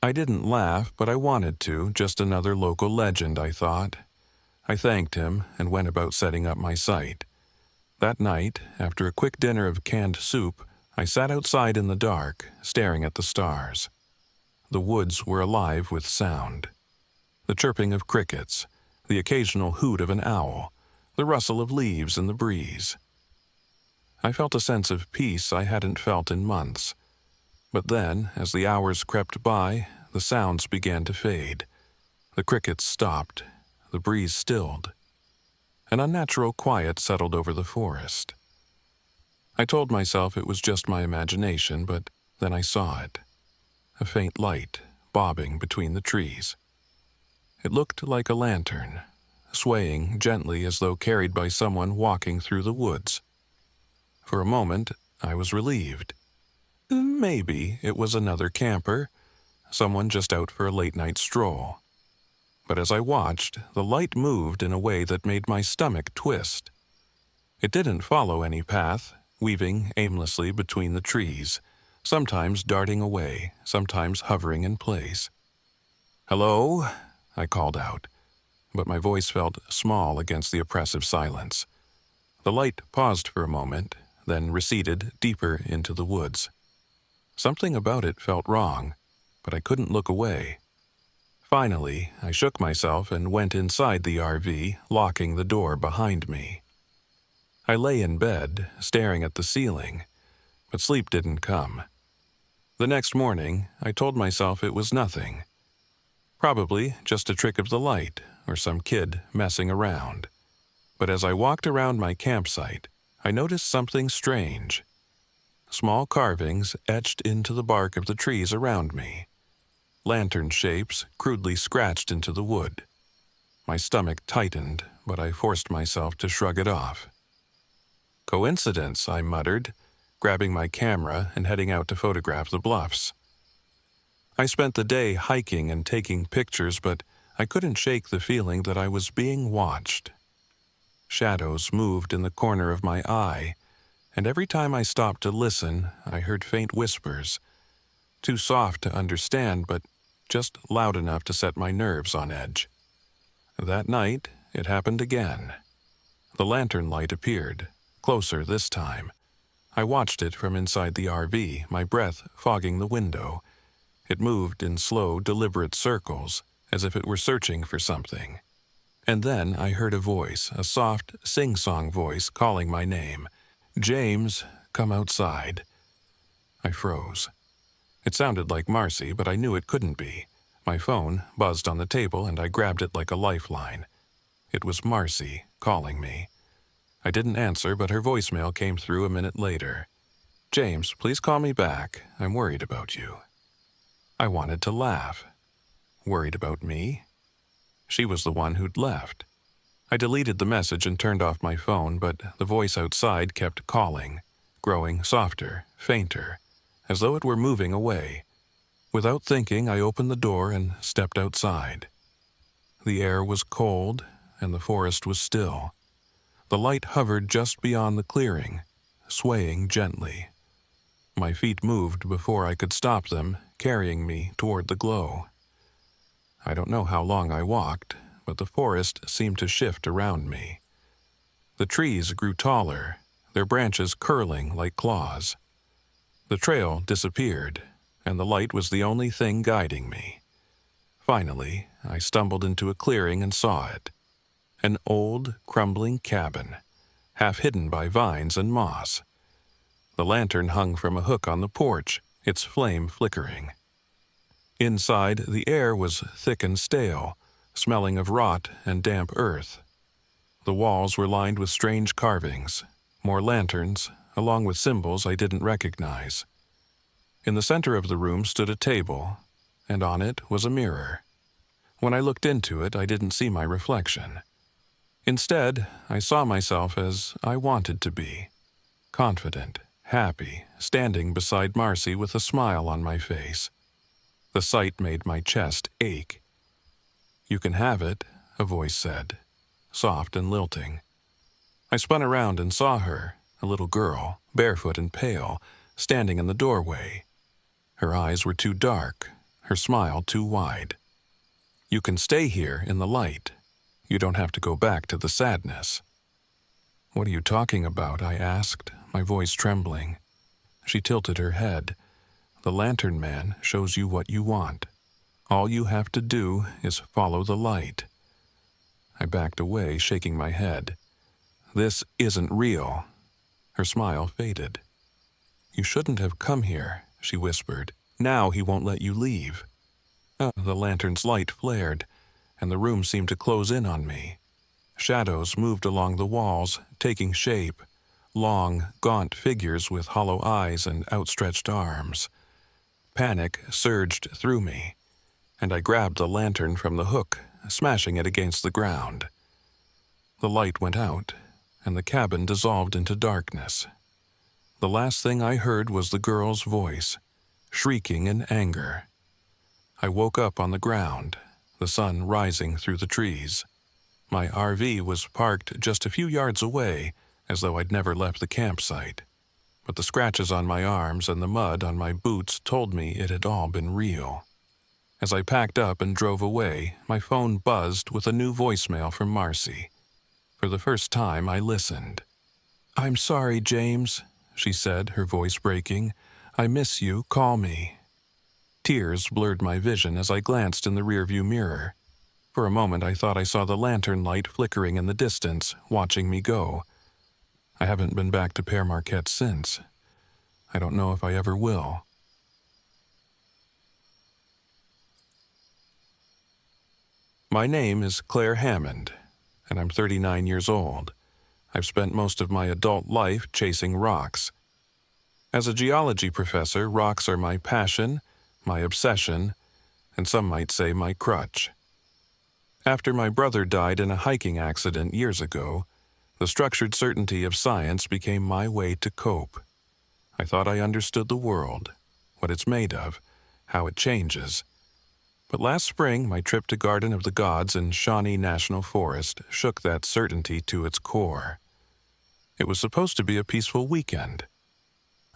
I didn't laugh, but I wanted to, just another local legend, I thought. I thanked him and went about setting up my site. That night, after a quick dinner of canned soup, I sat outside in the dark, staring at the stars. The woods were alive with sound. The chirping of crickets, the occasional hoot of an owl, the rustle of leaves in the breeze. I felt a sense of peace I hadn't felt in months. But then, as the hours crept by, the sounds began to fade. The crickets stopped, the breeze stilled. An unnatural quiet settled over the forest. I told myself it was just my imagination, but then I saw it. A faint light bobbing between the trees. It looked like a lantern, swaying gently as though carried by someone walking through the woods. For a moment, I was relieved. Maybe it was another camper, someone just out for a late-night stroll. But as I watched, the light moved in a way that made my stomach twist. It didn't follow any path, weaving aimlessly between the trees, sometimes darting away, sometimes hovering in place. "Hello?" I called out, but my voice felt small against the oppressive silence. The light paused for a moment, then receded deeper into the woods. Something about it felt wrong, but I couldn't look away. Finally, I shook myself and went inside the RV, locking the door behind me. I lay in bed, staring at the ceiling, but sleep didn't come. The next morning, I told myself it was nothing. Probably just a trick of the light or some kid messing around. But as I walked around my campsite, I noticed something strange. Small carvings etched into the bark of the trees around me. Lantern shapes crudely scratched into the wood. My stomach tightened, but I forced myself to shrug it off. "Coincidence," I muttered, grabbing my camera and heading out to photograph the bluffs. I spent the day hiking and taking pictures, but I couldn't shake the feeling that I was being watched. Shadows moved in the corner of my eye, and every time I stopped to listen, I heard faint whispers. Too soft to understand, but just loud enough to set my nerves on edge. That night, it happened again. The lantern light appeared, closer this time. I watched it from inside the RV, my breath fogging the window. It moved in slow, deliberate circles, as if it were searching for something. And then I heard a voice, a soft, sing-song voice calling my name. "James, come outside." I froze. It sounded like Marcy, but I knew it couldn't be. My phone buzzed on the table and I grabbed it like a lifeline. It was Marcy calling me. I didn't answer, but her voicemail came through a minute later. "James, please call me back. I'm worried about you." I wanted to laugh. Worried about me? She was the one who'd left. I deleted the message and turned off my phone, but the voice outside kept calling, growing softer, fainter, as though it were moving away. Without thinking, I opened the door and stepped outside. The air was cold, and the forest was still. The light hovered just beyond the clearing, swaying gently. My feet moved before I could stop them, carrying me toward the glow. I don't know how long I walked, but the forest seemed to shift around me. The trees grew taller, their branches curling like claws. The trail disappeared, and the light was the only thing guiding me. Finally, I stumbled into a clearing and saw it. An old, crumbling cabin, half hidden by vines and moss. The lantern hung from a hook on the porch, its flame flickering. Inside, the air was thick and stale, smelling of rot and damp earth. The walls were lined with strange carvings, more lanterns, along with symbols I didn't recognize. In the center of the room stood a table, and on it was a mirror. When I looked into it, I didn't see my reflection. Instead, I saw myself as I wanted to be, confident, happy, standing beside Marcy with a smile on my face. The sight made my chest ache. "You can have it," a voice said, soft and lilting. I spun around and saw her, a little girl, barefoot and pale, standing in the doorway. Her eyes were too dark, her smile too wide. "You can stay here in the light. You don't have to go back to the sadness." "What are you talking about?" I asked, my voice trembling. She tilted her head. "The lantern man shows you what you want." All you have to do is follow the light." I backed away, shaking my head. "This isn't real." Her smile faded. "You shouldn't have come here," she whispered. "Now he won't let you leave." The lantern's light flared, and the room seemed to close in on me. Shadows moved along the walls, taking shape. Long, gaunt figures with hollow eyes and outstretched arms. Panic surged through me, and I grabbed the lantern from the hook, smashing it against the ground. The light went out, and the cabin dissolved into darkness. The last thing I heard was the girl's voice, shrieking in anger. I woke up on the ground, the sun rising through the trees. My RV was parked just a few yards away, as though I'd never left the campsite. But the scratches on my arms and the mud on my boots told me it had all been real. As I packed up and drove away, my phone buzzed with a new voicemail from Marcy. For the first time, I listened. "I'm sorry, James," she said, her voice breaking. "I miss you. Call me." Tears blurred my vision as I glanced in the rearview mirror. For a moment, I thought I saw the lantern light flickering in the distance, watching me go. I haven't been back to Père Marquette since. I don't know if I ever will. My name is Claire Hammond, and I'm 39 years old. I've spent most of my adult life chasing rocks. As a geology professor, rocks are my passion, my obsession, and some might say my crutch. After my brother died in a hiking accident years ago, the structured certainty of science became my way to cope. I thought I understood the world, what it's made of, how it changes. But last spring, my trip to Garden of the Gods in Shawnee National Forest shook that certainty to its core. It was supposed to be a peaceful weekend.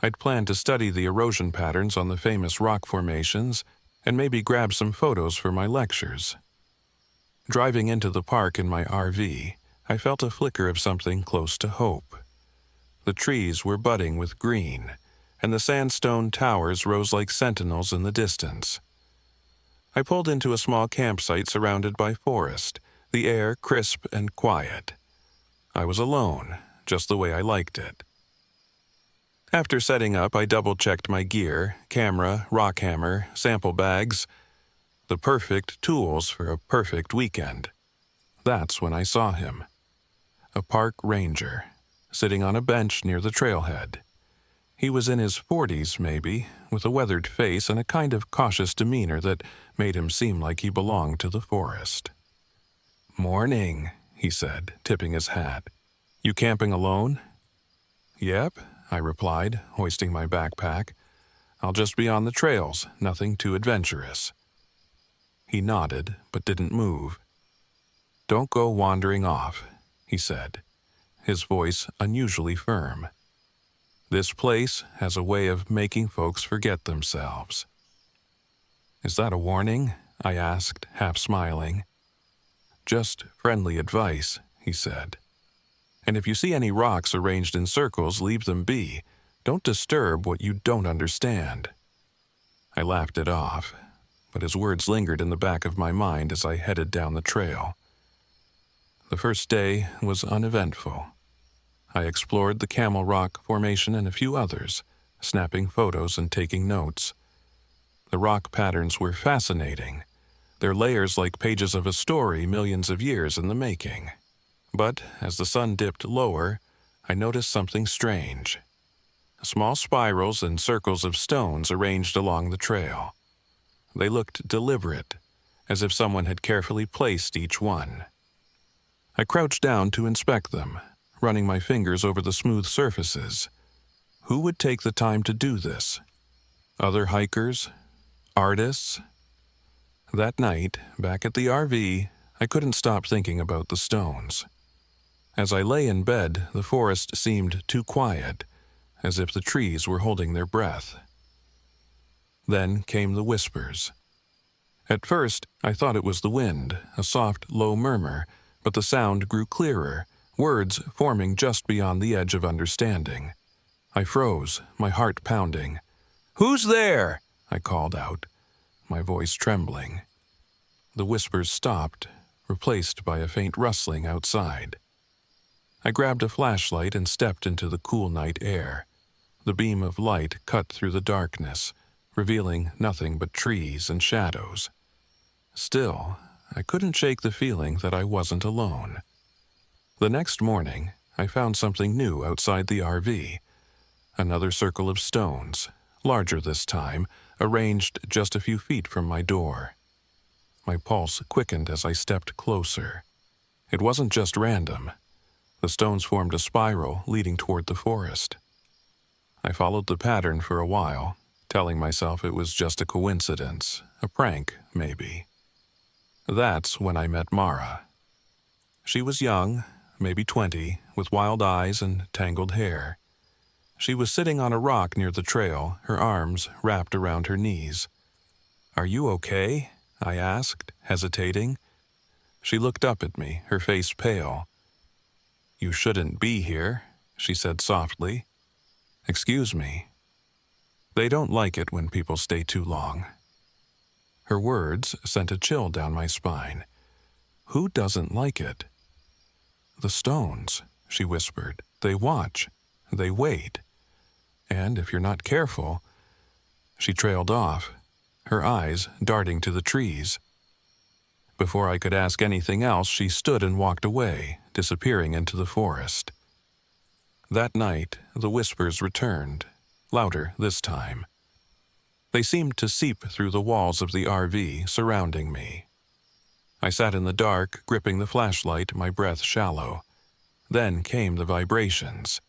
I'd planned to study the erosion patterns on the famous rock formations and maybe grab some photos for my lectures. Driving into the park in my RV, I felt a flicker of something close to hope. The trees were budding with green, and the sandstone towers rose like sentinels in the distance. I pulled into a small campsite surrounded by forest, the air crisp and quiet. I was alone, just the way I liked it. After setting up, I double-checked my gear, camera, rock hammer, sample bags, the perfect tools for a perfect weekend. That's when I saw him. A park ranger, sitting on a bench near the trailhead. He was in his 40s, maybe, with a weathered face and a kind of cautious demeanor that made him seem like he belonged to the forest. "Morning," he said, tipping his hat. "You camping alone?" "Yep," I replied, hoisting my backpack. "I'll just be on the trails, nothing too adventurous." He nodded, but didn't move. "Don't go wandering off," he said, his voice unusually firm. "This place has a way of making folks forget themselves." "Is that a warning?" I asked, half smiling. "Just friendly advice," he said. "And if you see any rocks arranged in circles, leave them be. Don't disturb what you don't understand." I laughed it off, but his words lingered in the back of my mind as I headed down the trail. The first day was uneventful. I explored the Camel Rock Formation and a few others, snapping photos and taking notes. The rock patterns were fascinating, their layers like pages of a story millions of years in the making. But as the sun dipped lower, I noticed something strange. Small spirals and circles of stones arranged along the trail. They looked deliberate, as if someone had carefully placed each one. I crouched down to inspect them, running my fingers over the smooth surfaces. Who would take the time to do this? Other hikers? Artists? That night, back at the RV, I couldn't stop thinking about the stones. As I lay in bed, the forest seemed too quiet, as if the trees were holding their breath. Then came the whispers. At first, I thought it was the wind, a soft, low murmur, but the sound grew clearer, words forming just beyond the edge of understanding. I froze, my heart pounding. "Who's there?" I called out. my voice trembling. The whispers stopped, replaced by a faint rustling outside. I grabbed a flashlight and stepped into the cool night air. The beam of light cut through the darkness, revealing nothing but trees and shadows. Still, I couldn't shake the feeling that I wasn't alone. The next morning, I found something new outside the RV. Another circle of stones, larger this time, arranged just a few feet from my door. My pulse quickened as I stepped closer. It wasn't just random. The stones formed a spiral leading toward the forest. I followed the pattern for a while, telling myself it was just a coincidence, a prank, maybe. That's when I met Mara. She was young, maybe 20, with wild eyes and tangled hair. She was sitting on a rock near the trail, her arms wrapped around her knees. "Are you okay?" I asked, hesitating. She looked up at me, her face pale. "You shouldn't be here," she said softly. "Excuse me." They don't like it when people stay too long. Her words sent a chill down my spine. Who doesn't like it? "The stones," she whispered. "They watch. They wait. And if you're not careful—" She trailed off, her eyes darting to the trees. Before I could ask anything else, she stood and walked away, disappearing into the forest. That night, the whispers returned, louder this time. They seemed to seep through the walls of the RV surrounding me. I sat in the dark, gripping the flashlight, my breath shallow. Then came the vibrations.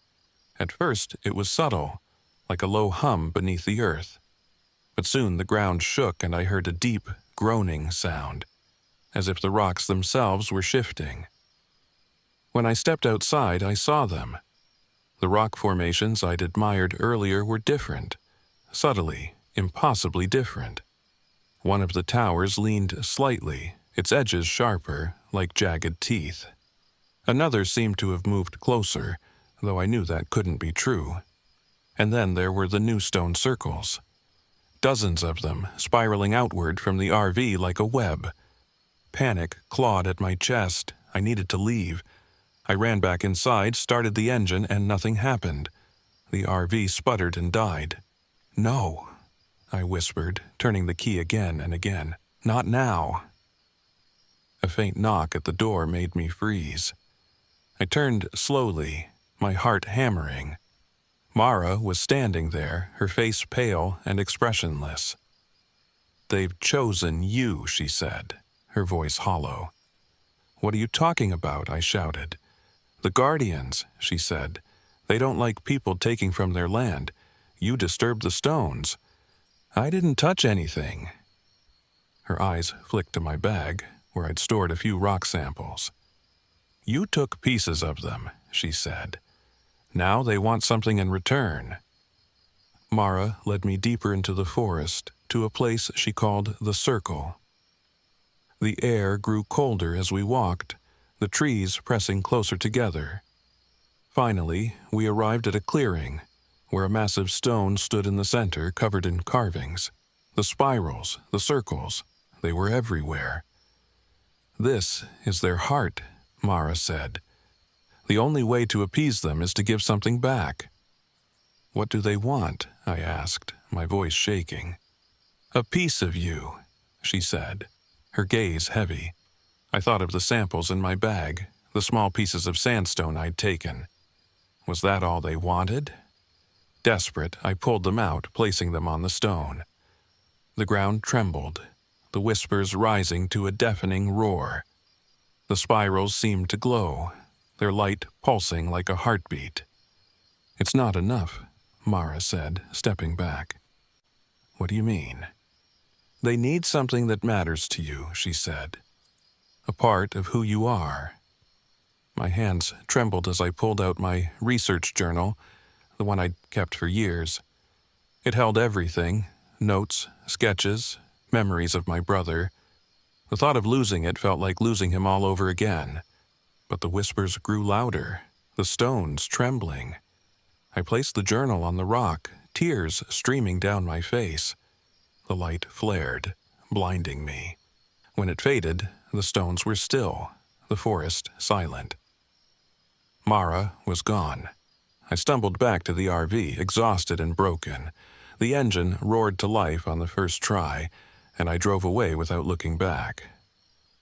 At first, it was subtle, like a low hum beneath the earth. But soon the ground shook and I heard a deep, groaning sound, as if the rocks themselves were shifting. When I stepped outside, I saw them. The rock formations I'd admired earlier were different, subtly, impossibly different. One of the towers leaned slightly, its edges sharper, like jagged teeth. Another seemed to have moved closer, though I knew that couldn't be true. And then there were the new stone circles. Dozens of them, spiraling outward from the RV like a web. Panic clawed at my chest. I needed to leave. I ran back inside, started the engine, and nothing happened. The RV sputtered and died. "No," I whispered, turning the key again and again. "Not now." A faint knock at the door made me freeze. I turned slowly, my heart hammering. Mara was standing there, her face pale and expressionless. "They've chosen you," she said, her voice hollow. "What are you talking about?" I shouted. "The Guardians," she said. "They don't like people taking from their land. You disturbed the stones." "I didn't touch anything." Her eyes flicked to my bag, where I'd stored a few rock samples. "You took pieces of them," she said. "Now they want something in return." Mara led me deeper into the forest, to a place she called the Circle. The air grew colder as we walked, the trees pressing closer together. Finally, we arrived at a clearing, where a massive stone stood in the center, covered in carvings. The spirals, the circles, they were everywhere. "This is their heart," Mara said. "The only way to appease them is to give something back." "What do they want?" I asked, my voice shaking. "A piece of you," she said, her gaze heavy. I thought of the samples in my bag, the small pieces of sandstone I'd taken. Was that all they wanted? Desperate, I pulled them out, placing them on the stone. The ground trembled, the whispers rising to a deafening roar. The spirals seemed to glow, their light pulsing like a heartbeat. "It's not enough," Mara said, stepping back. "What do you mean?" "They need something that matters to you," she said. "A part of who you are." My hands trembled as I pulled out my research journal, the one I'd kept for years. It held everything: notes, sketches, memories of my brother. The thought of losing it felt like losing him all over again. But the whispers grew louder, the stones trembling. I placed the journal on the rock, tears streaming down my face. The light flared, blinding me. When it faded, the stones were still, the forest silent. Mara was gone. I stumbled back to the RV, exhausted and broken. The engine roared to life on the first try, and I drove away without looking back.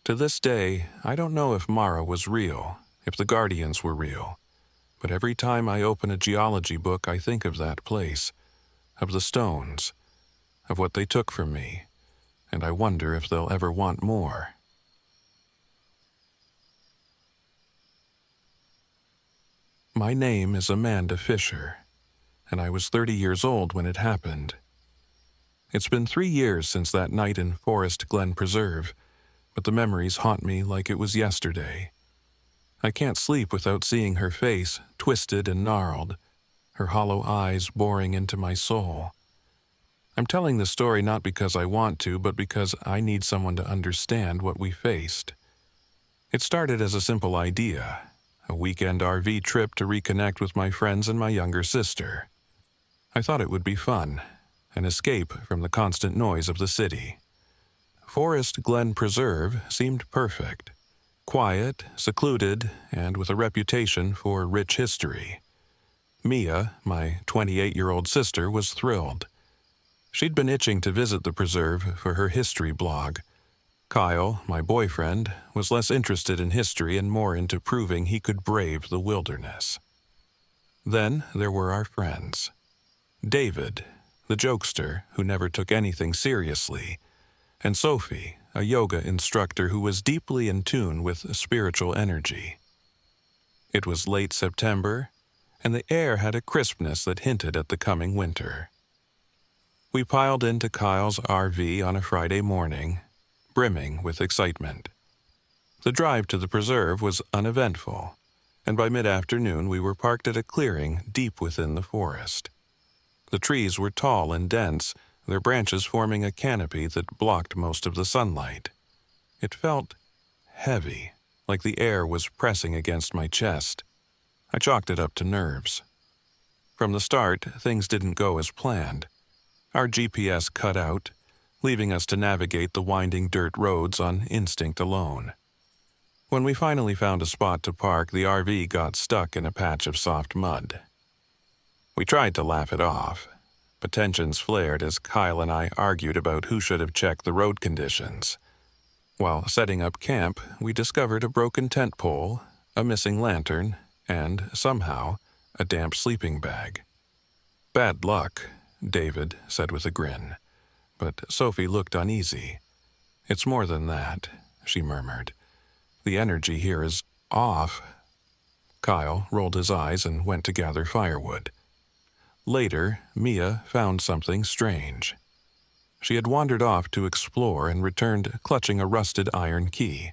To this day, I don't know if Mara was real, if the Guardians were real, but every time I open a geology book, I think of that place, of the stones, of what they took from me, and I wonder if they'll ever want more. My name is Amanda Fisher, and I was 30 years old when it happened. It's been 3 years since that night in Forest Glen Preserve, but the memories haunt me like it was yesterday. I can't sleep without seeing her face, twisted and gnarled, her hollow eyes boring into my soul. I'm telling this story not because I want to, but because I need someone to understand what we faced. It started as a simple idea, a weekend RV trip to reconnect with my friends and my younger sister. I thought it would be fun, an escape from the constant noise of the city. Forest Glen Preserve seemed perfect, quiet, secluded, and with a reputation for rich history. Mia, my 28-year-old sister, was thrilled. She'd been itching to visit the preserve for her history blog. Kyle, my boyfriend, was less interested in history and more into proving he could brave the wilderness. Then there were our friends. David, the jokester who never took anything seriously, and Sophie, a yoga instructor who was deeply in tune with spiritual energy. It was late September, and the air had a crispness that hinted at the coming winter. We piled into Kyle's RV on a Friday morning, brimming with excitement. The drive to the preserve was uneventful, and by mid-afternoon we were parked at a clearing deep within the forest. The trees were tall and dense, their branches forming a canopy that blocked most of the sunlight. It felt heavy, like the air was pressing against my chest. I chalked it up to nerves. From the start, things didn't go as planned. Our GPS cut out, leaving us to navigate the winding dirt roads on instinct alone. When we finally found a spot to park, the RV got stuck in a patch of soft mud. We tried to laugh it off, but tensions flared as Kyle and I argued about who should have checked the road conditions. While setting up camp, we discovered a broken tent pole, a missing lantern, and, somehow, a damp sleeping bag. "Bad luck," David said with a grin, but Sophie looked uneasy. "It's more than that," she murmured. "The energy here is off." Kyle rolled his eyes and went to gather firewood. Later, Mia found something strange. She had wandered off to explore and returned clutching a rusted iron key.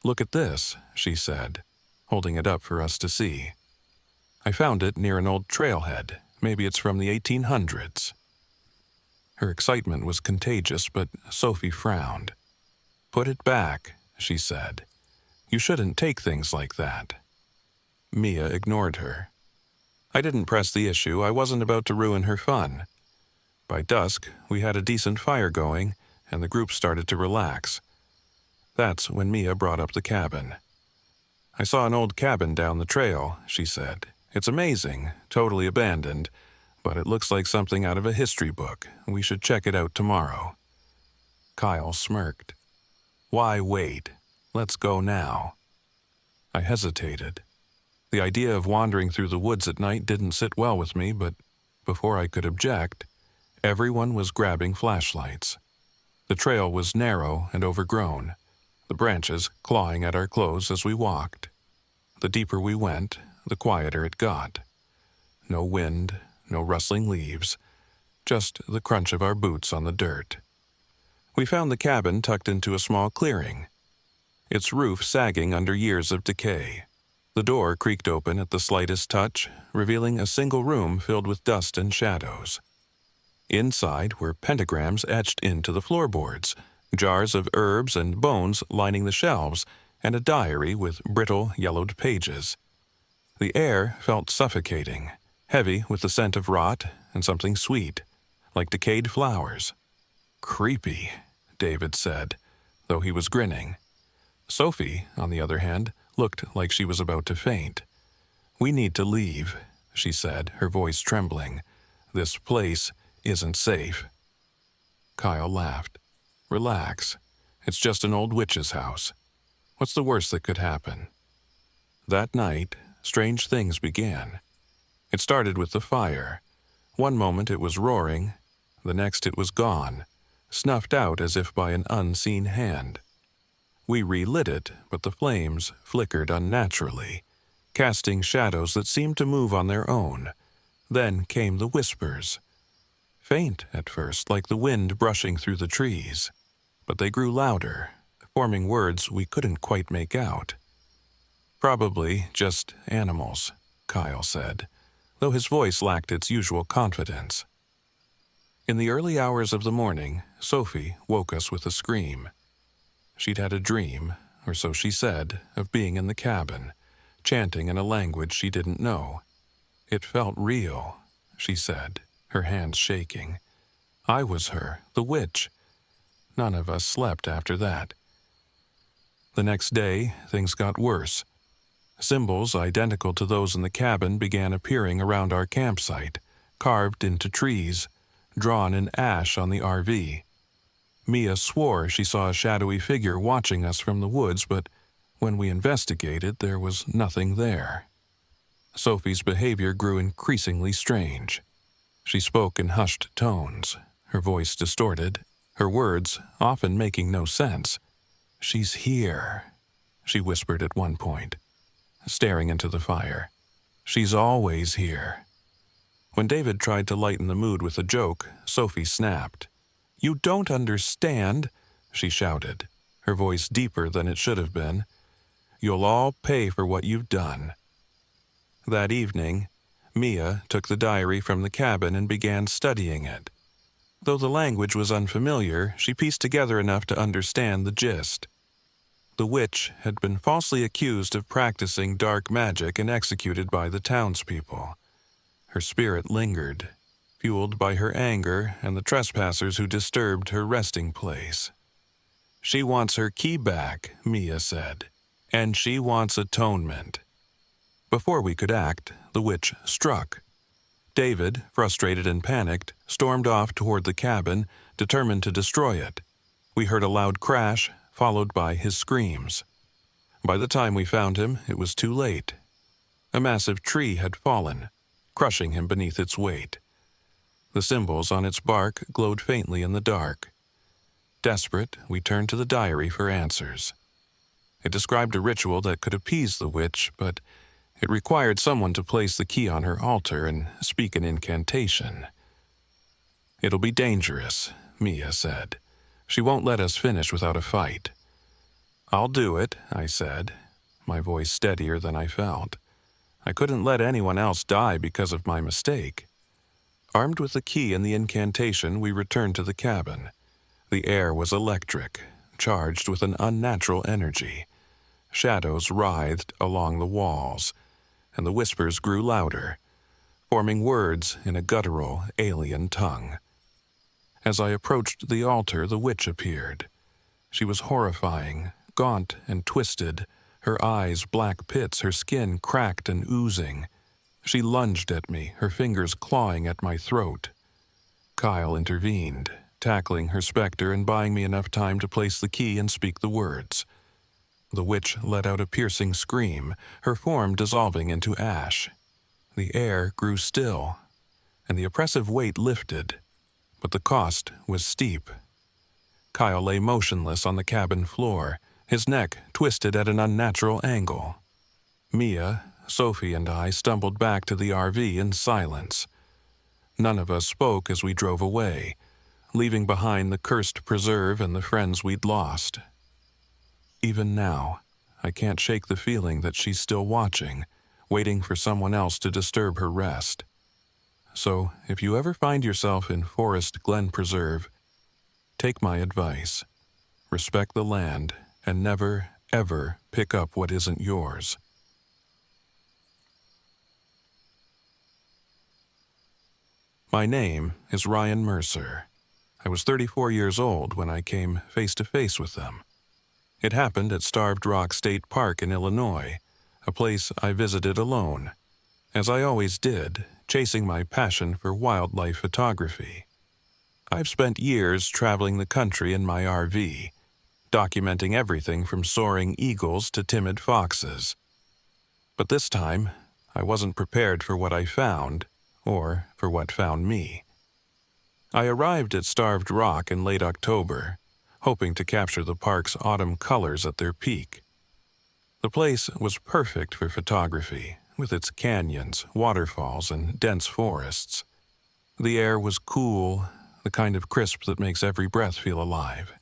"Look at this," she said, holding it up for us to see. "I found it near an old trailhead. Maybe it's from the 1800s. Her excitement was contagious, but Sophie frowned. "Put it back," she said. "You shouldn't take things like that." Mia ignored her. I didn't press the issue. I wasn't about to ruin her fun. By dusk, we had a decent fire going, and the group started to relax. That's when Mia brought up the cabin. "I saw an old cabin down the trail," she said. "It's amazing, totally abandoned, but it looks like something out of a history book. We should check it out tomorrow." Kyle smirked. "Why wait? Let's go now." I hesitated. The idea of wandering through the woods at night didn't sit well with me, but before I could object, everyone was grabbing flashlights. The trail was narrow and overgrown, the branches clawing at our clothes as we walked. The deeper we went, the quieter it got. No wind, no rustling leaves, just the crunch of our boots on the dirt. We found the cabin tucked into a small clearing, its roof sagging under years of decay. The door creaked open at the slightest touch, revealing a single room filled with dust and shadows. Inside were pentagrams etched into the floorboards, jars of herbs and bones lining the shelves, and a diary with brittle, yellowed pages. The air felt suffocating, heavy with the scent of rot and something sweet, like decayed flowers. "Creepy," David said, though he was grinning. Sophie, on the other hand, looked like she was about to faint. "We need to leave," she said, her voice trembling. "This place isn't safe." Kyle laughed. "Relax. It's just an old witch's house. What's the worst that could happen?" That night, strange things began. It started with the fire. One moment it was roaring, the next it was gone, snuffed out as if by an unseen hand. We relit it, but the flames flickered unnaturally, casting shadows that seemed to move on their own. Then came the whispers. Faint at first, like the wind brushing through the trees, but they grew louder, forming words we couldn't quite make out. "Probably just animals," Kyle said, though his voice lacked its usual confidence. In the early hours of the morning, Sophie woke us with a scream. She'd had a dream, or so she said, of being in the cabin, chanting in a language she didn't know. "It felt real," she said, her hands shaking. "I was her, the witch." None of us slept after that. The next day, things got worse. Symbols identical to those in the cabin began appearing around our campsite, carved into trees, drawn in ash on the RV. Mia swore she saw a shadowy figure watching us from the woods, but when we investigated, there was nothing there. Sophie's behavior grew increasingly strange. She spoke in hushed tones, her voice distorted, her words often making no sense. "She's here," she whispered at one point, staring into the fire. "She's always here." When David tried to lighten the mood with a joke, Sophie snapped. "You don't understand," she shouted, her voice deeper than it should have been. "You'll all pay for what you've done." That evening, Mia took the diary from the cabin and began studying it. Though the language was unfamiliar, she pieced together enough to understand the gist. The witch had been falsely accused of practicing dark magic and executed by the townspeople. Her spirit lingered, fueled by her anger and the trespassers who disturbed her resting place. "She wants her key back," Mia said, "and she wants atonement." Before we could act, the witch struck. David, frustrated and panicked, stormed off toward the cabin, determined to destroy it. We heard a loud crash, followed by his screams. By the time we found him, it was too late. A massive tree had fallen, crushing him beneath its weight. The symbols on its bark glowed faintly in the dark. Desperate, we turned to the diary for answers. It described a ritual that could appease the witch, but it required someone to place the key on her altar and speak an incantation. "It'll be dangerous," Mia said. "She won't let us finish without a fight." "I'll do it," I said, my voice steadier than I felt. I couldn't let anyone else die because of my mistake. Armed with the key and the incantation, we returned to the cabin. The air was electric, charged with an unnatural energy. Shadows writhed along the walls, and the whispers grew louder, forming words in a guttural, alien tongue. As I approached the altar, the witch appeared. She was horrifying, gaunt and twisted, her eyes black pits, her skin cracked and oozing. She lunged at me, her fingers clawing at my throat. Kyle intervened, tackling her specter and buying me enough time to place the key and speak the words. The witch let out a piercing scream, her form dissolving into ash. The air grew still, and the oppressive weight lifted, but the cost was steep. Kyle lay motionless on the cabin floor, his neck twisted at an unnatural angle. Mia, Sophie, and I stumbled back to the RV in silence. None of us spoke as we drove away, leaving behind the cursed preserve and the friends we'd lost. Even now, I can't shake the feeling that she's still watching, waiting for someone else to disturb her rest. So, if you ever find yourself in Forest Glen Preserve, take my advice. Respect the land and never, ever pick up what isn't yours. My name is Ryan Mercer. I was 34 years old when I came face to face with them. It happened at Starved Rock State Park in Illinois, a place I visited alone, as I always did, chasing my passion for wildlife photography. I've spent years traveling the country in my RV, documenting everything from soaring eagles to timid foxes. But this time, I wasn't prepared for what I found, or for what found me. I arrived at Starved Rock in late October, hoping to capture the park's autumn colors at their peak. The place was perfect for photography, with its canyons, waterfalls, and dense forests. The air was cool, the kind of crisp that makes every breath feel alive.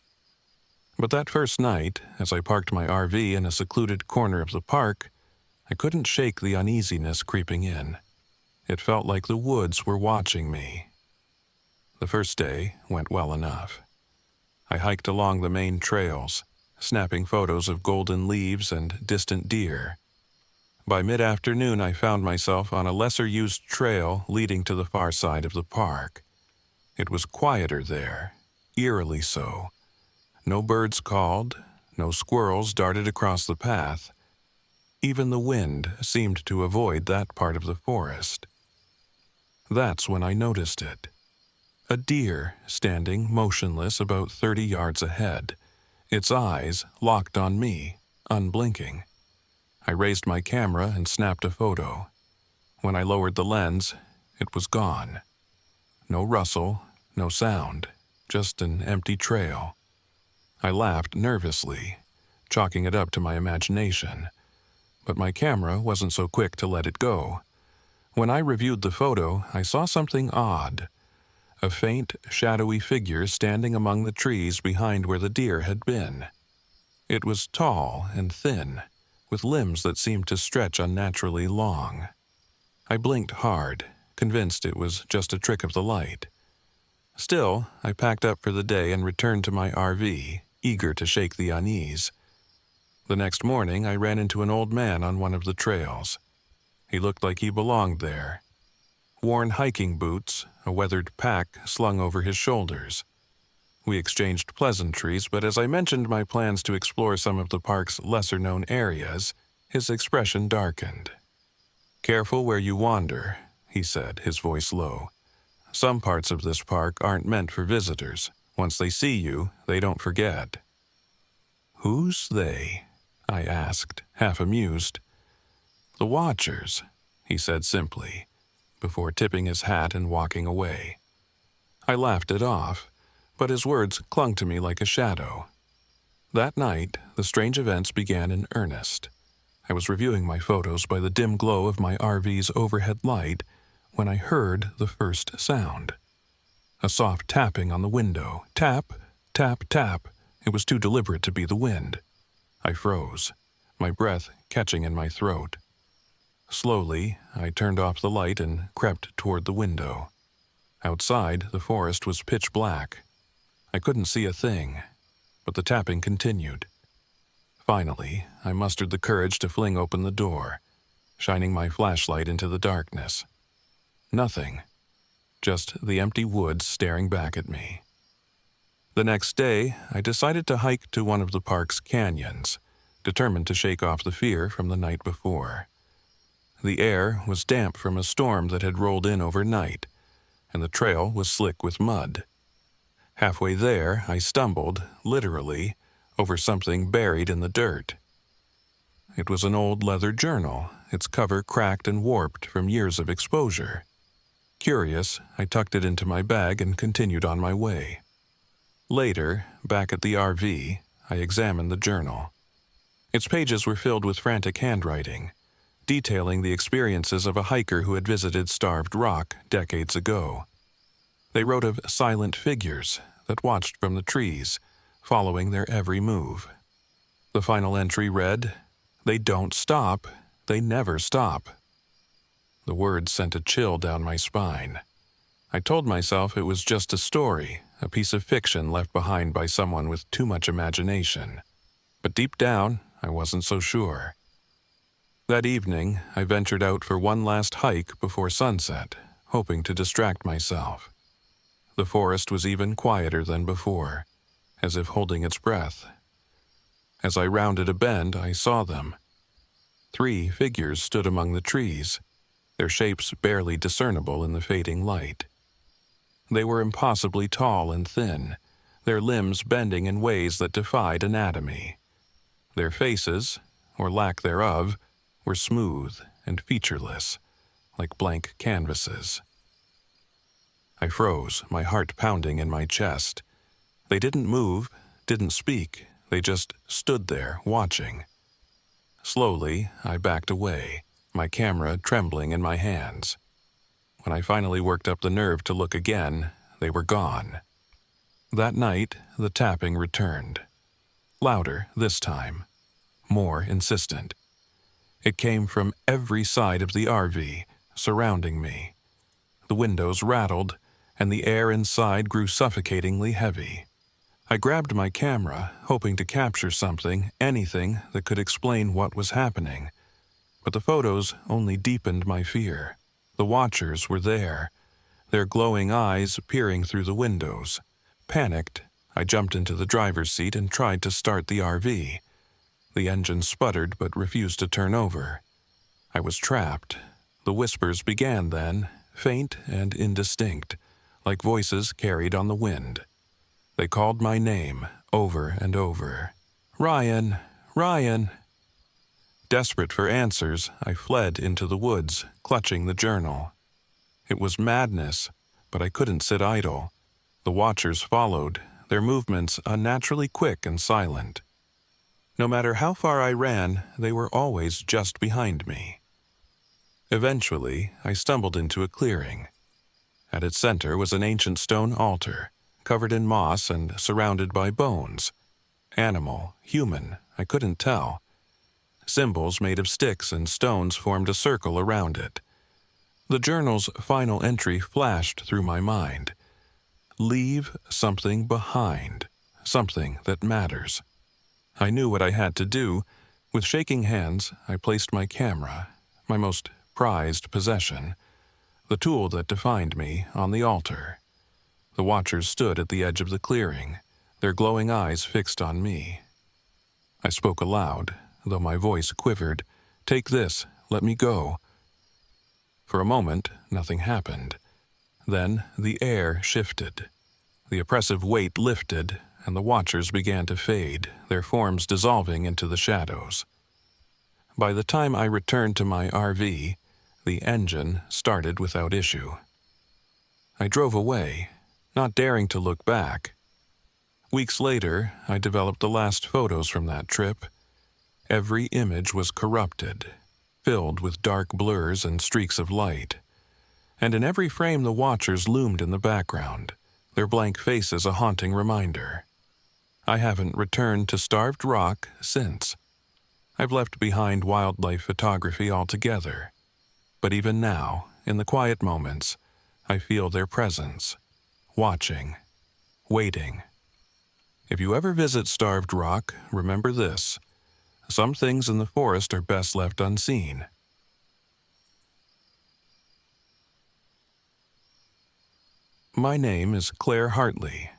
But that first night, as I parked my RV in a secluded corner of the park, I couldn't shake the uneasiness creeping in. It felt like the woods were watching me. The first day went well enough. I hiked along the main trails, snapping photos of golden leaves and distant deer. By mid-afternoon, I found myself on a lesser-used trail leading to the far side of the park. It was quieter there, eerily so. No birds called, no squirrels darted across the path. Even the wind seemed to avoid that part of the forest. That's when I noticed it. A deer standing motionless about 30 yards ahead, its eyes locked on me, unblinking. I raised my camera and snapped a photo. When I lowered the lens, it was gone. No rustle, no sound, just an empty trail. I laughed nervously, chalking it up to my imagination. But my camera wasn't so quick to let it go. When I reviewed the photo, I saw something odd. A faint, shadowy figure standing among the trees behind where the deer had been. It was tall and thin, with limbs that seemed to stretch unnaturally long. I blinked hard, convinced it was just a trick of the light. Still, I packed up for the day and returned to my RV, eager to shake the unease. The next morning, I ran into an old man on one of the trails. He looked like he belonged there. Worn hiking boots, a weathered pack slung over his shoulders. We exchanged pleasantries, but as I mentioned my plans to explore some of the park's lesser-known areas, his expression darkened. "Careful where you wander," he said, his voice low. "Some parts of this park aren't meant for visitors. Once they see you, they don't forget." "Who's they?" I asked, half amused. "The Watchers," he said simply, before tipping his hat and walking away. I laughed it off, but his words clung to me like a shadow. That night, the strange events began in earnest. I was reviewing my photos by the dim glow of my RV's overhead light when I heard the first sound. A soft tapping on the window. Tap, tap, tap. It was too deliberate to be the wind. I froze, my breath catching in my throat. Slowly, I turned off the light and crept toward the window. Outside, the forest was pitch black. I couldn't see a thing, but the tapping continued. Finally, I mustered the courage to fling open the door, shining my flashlight into the darkness. Nothing. Just the empty woods staring back at me. The next day, I decided to hike to one of the park's canyons, determined to shake off the fear from the night before. The air was damp from a storm that had rolled in overnight, and the trail was slick with mud. Halfway there, I stumbled, literally, over something buried in the dirt. It was an old leather journal, its cover cracked and warped from years of exposure. Curious, I tucked it into my bag and continued on my way. Later, back at the RV, I examined the journal. Its pages were filled with frantic handwriting, detailing the experiences of a hiker who had visited Starved Rock decades ago. They wrote of silent figures that watched from the trees, following their every move. The final entry read, "They don't stop, they never stop." The words sent a chill down my spine. I told myself it was just a story, a piece of fiction left behind by someone with too much imagination. But deep down, I wasn't so sure. That evening, I ventured out for one last hike before sunset, hoping to distract myself. The forest was even quieter than before, as if holding its breath. As I rounded a bend, I saw them. 3 figures stood among the trees, their shapes barely discernible in the fading light. They were impossibly tall and thin, their limbs bending in ways that defied anatomy. Their faces, or lack thereof, were smooth and featureless, like blank canvases. I froze, my heart pounding in my chest. They didn't move, didn't speak, they just stood there, watching. Slowly, I backed away, my camera trembling in my hands. When I finally worked up the nerve to look again, they were gone. That night, the tapping returned. Louder this time, more insistent. It came from every side of the RV, surrounding me. The windows rattled, and the air inside grew suffocatingly heavy. I grabbed my camera, hoping to capture something, anything that could explain what was happening. But the photos only deepened my fear. The watchers were there, their glowing eyes peering through the windows. Panicked, I jumped into the driver's seat and tried to start the RV. The engine sputtered but refused to turn over. I was trapped. The whispers began then, faint and indistinct, like voices carried on the wind. They called my name over and over. "Ryan! Ryan!" Desperate for answers, I fled into the woods, clutching the journal. It was madness, but I couldn't sit idle. The watchers followed, their movements unnaturally quick and silent. No matter how far I ran, they were always just behind me. Eventually, I stumbled into a clearing. At its center was an ancient stone altar, covered in moss and surrounded by bones. Animal, human, I couldn't tell. Symbols made of sticks and stones formed a circle around it. The journal's final entry flashed through my mind. Leave something behind, something that matters. I knew what I had to do. With shaking hands, I placed my camera, my most prized possession, the tool that defined me, on the altar. The watchers stood at the edge of the clearing, their glowing eyes fixed on me. I spoke aloud, though my voice quivered. "Take this, let me go." For a moment, nothing happened. Then the air shifted. The oppressive weight lifted, and the watchers began to fade, their forms dissolving into the shadows. By the time I returned to my RV, the engine started without issue. I drove away, not daring to look back. Weeks later, I developed the last photos from that trip. Every image was corrupted, filled with dark blurs and streaks of light. And in every frame the watchers loomed in the background, their blank faces a haunting reminder. I haven't returned to Starved Rock since. I've left behind wildlife photography altogether. But even now, in the quiet moments, I feel their presence, watching, waiting. If you ever visit Starved Rock, remember this: some things in the forest are best left unseen. My name is Claire Hartley.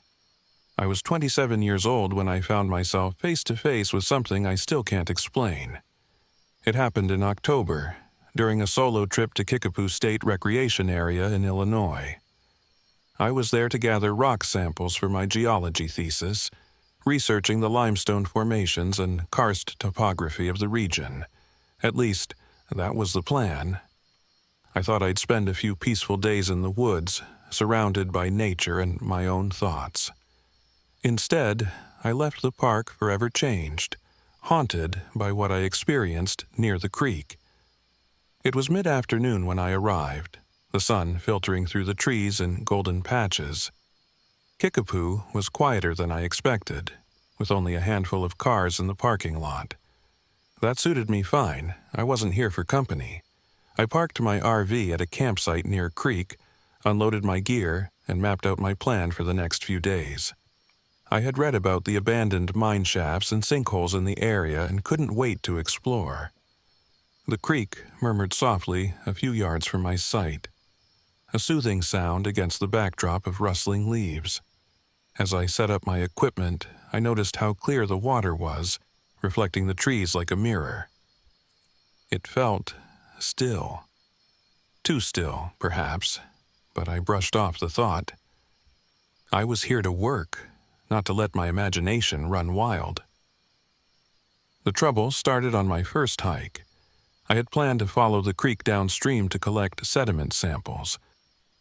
I was 27 years old when I found myself face to face with something I still can't explain. It happened in October, during a solo trip to Kickapoo State Recreation Area in Illinois. I was there to gather rock samples for my geology thesis, researching the limestone formations and karst topography of the region. At least, that was the plan. I thought I'd spend a few peaceful days in the woods, surrounded by nature and my own thoughts. Instead, I left the park forever changed, haunted by what I experienced near the creek. It was mid-afternoon when I arrived, the sun filtering through the trees in golden patches. Kickapoo was quieter than I expected, with only a handful of cars in the parking lot. That suited me fine. I wasn't here for company. I parked my RV at a campsite near a creek, unloaded my gear, and mapped out my plan for the next few days. I had read about the abandoned mine shafts and sinkholes in the area and couldn't wait to explore. The creek murmured softly a few yards from my sight. a soothing sound against the backdrop of rustling leaves. As I set up my equipment, I noticed how clear the water was, reflecting the trees like a mirror. It felt still. Too still, perhaps, but I brushed off the thought. I was here to work, not to let my imagination run wild. The trouble started on my first hike. I had planned to follow the creek downstream to collect sediment samples.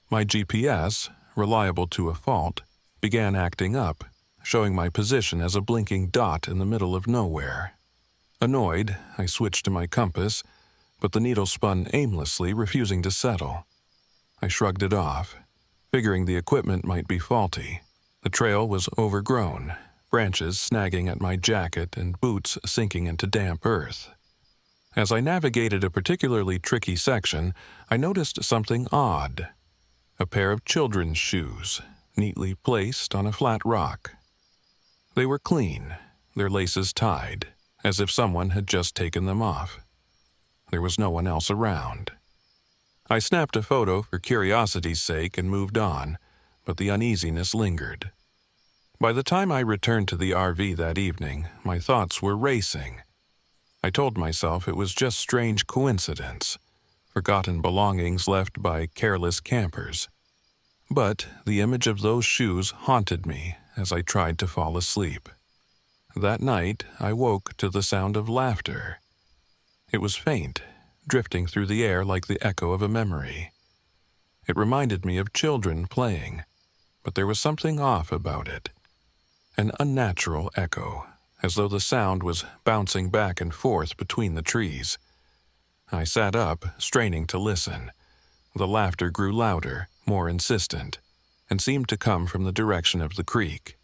My GPS, reliable to a fault, began acting up, showing my position as a blinking dot in the middle of nowhere. Annoyed, I switched to my compass, but the needle spun aimlessly, refusing to settle. I shrugged it off, figuring the equipment might be faulty. The trail was overgrown, branches snagging at my jacket and boots sinking into damp earth. As I navigated a particularly tricky section, I noticed something odd. A pair of children's shoes, neatly placed on a flat rock. They were clean, their laces tied, as if someone had just taken them off. There was no one else around. I snapped a photo for curiosity's sake and moved on, but the uneasiness lingered. By the time I returned to the RV that evening, my thoughts were racing. I told myself it was just strange coincidence, forgotten belongings left by careless campers. But the image of those shoes haunted me as I tried to fall asleep. That night, I woke to the sound of laughter. It was faint, drifting through the air like the echo of a memory. It reminded me of children playing, but there was something off about it. An unnatural echo, as though the sound was bouncing back and forth between the trees. I sat up, straining to listen. The laughter grew louder, more insistent, and seemed to come from the direction of the creek.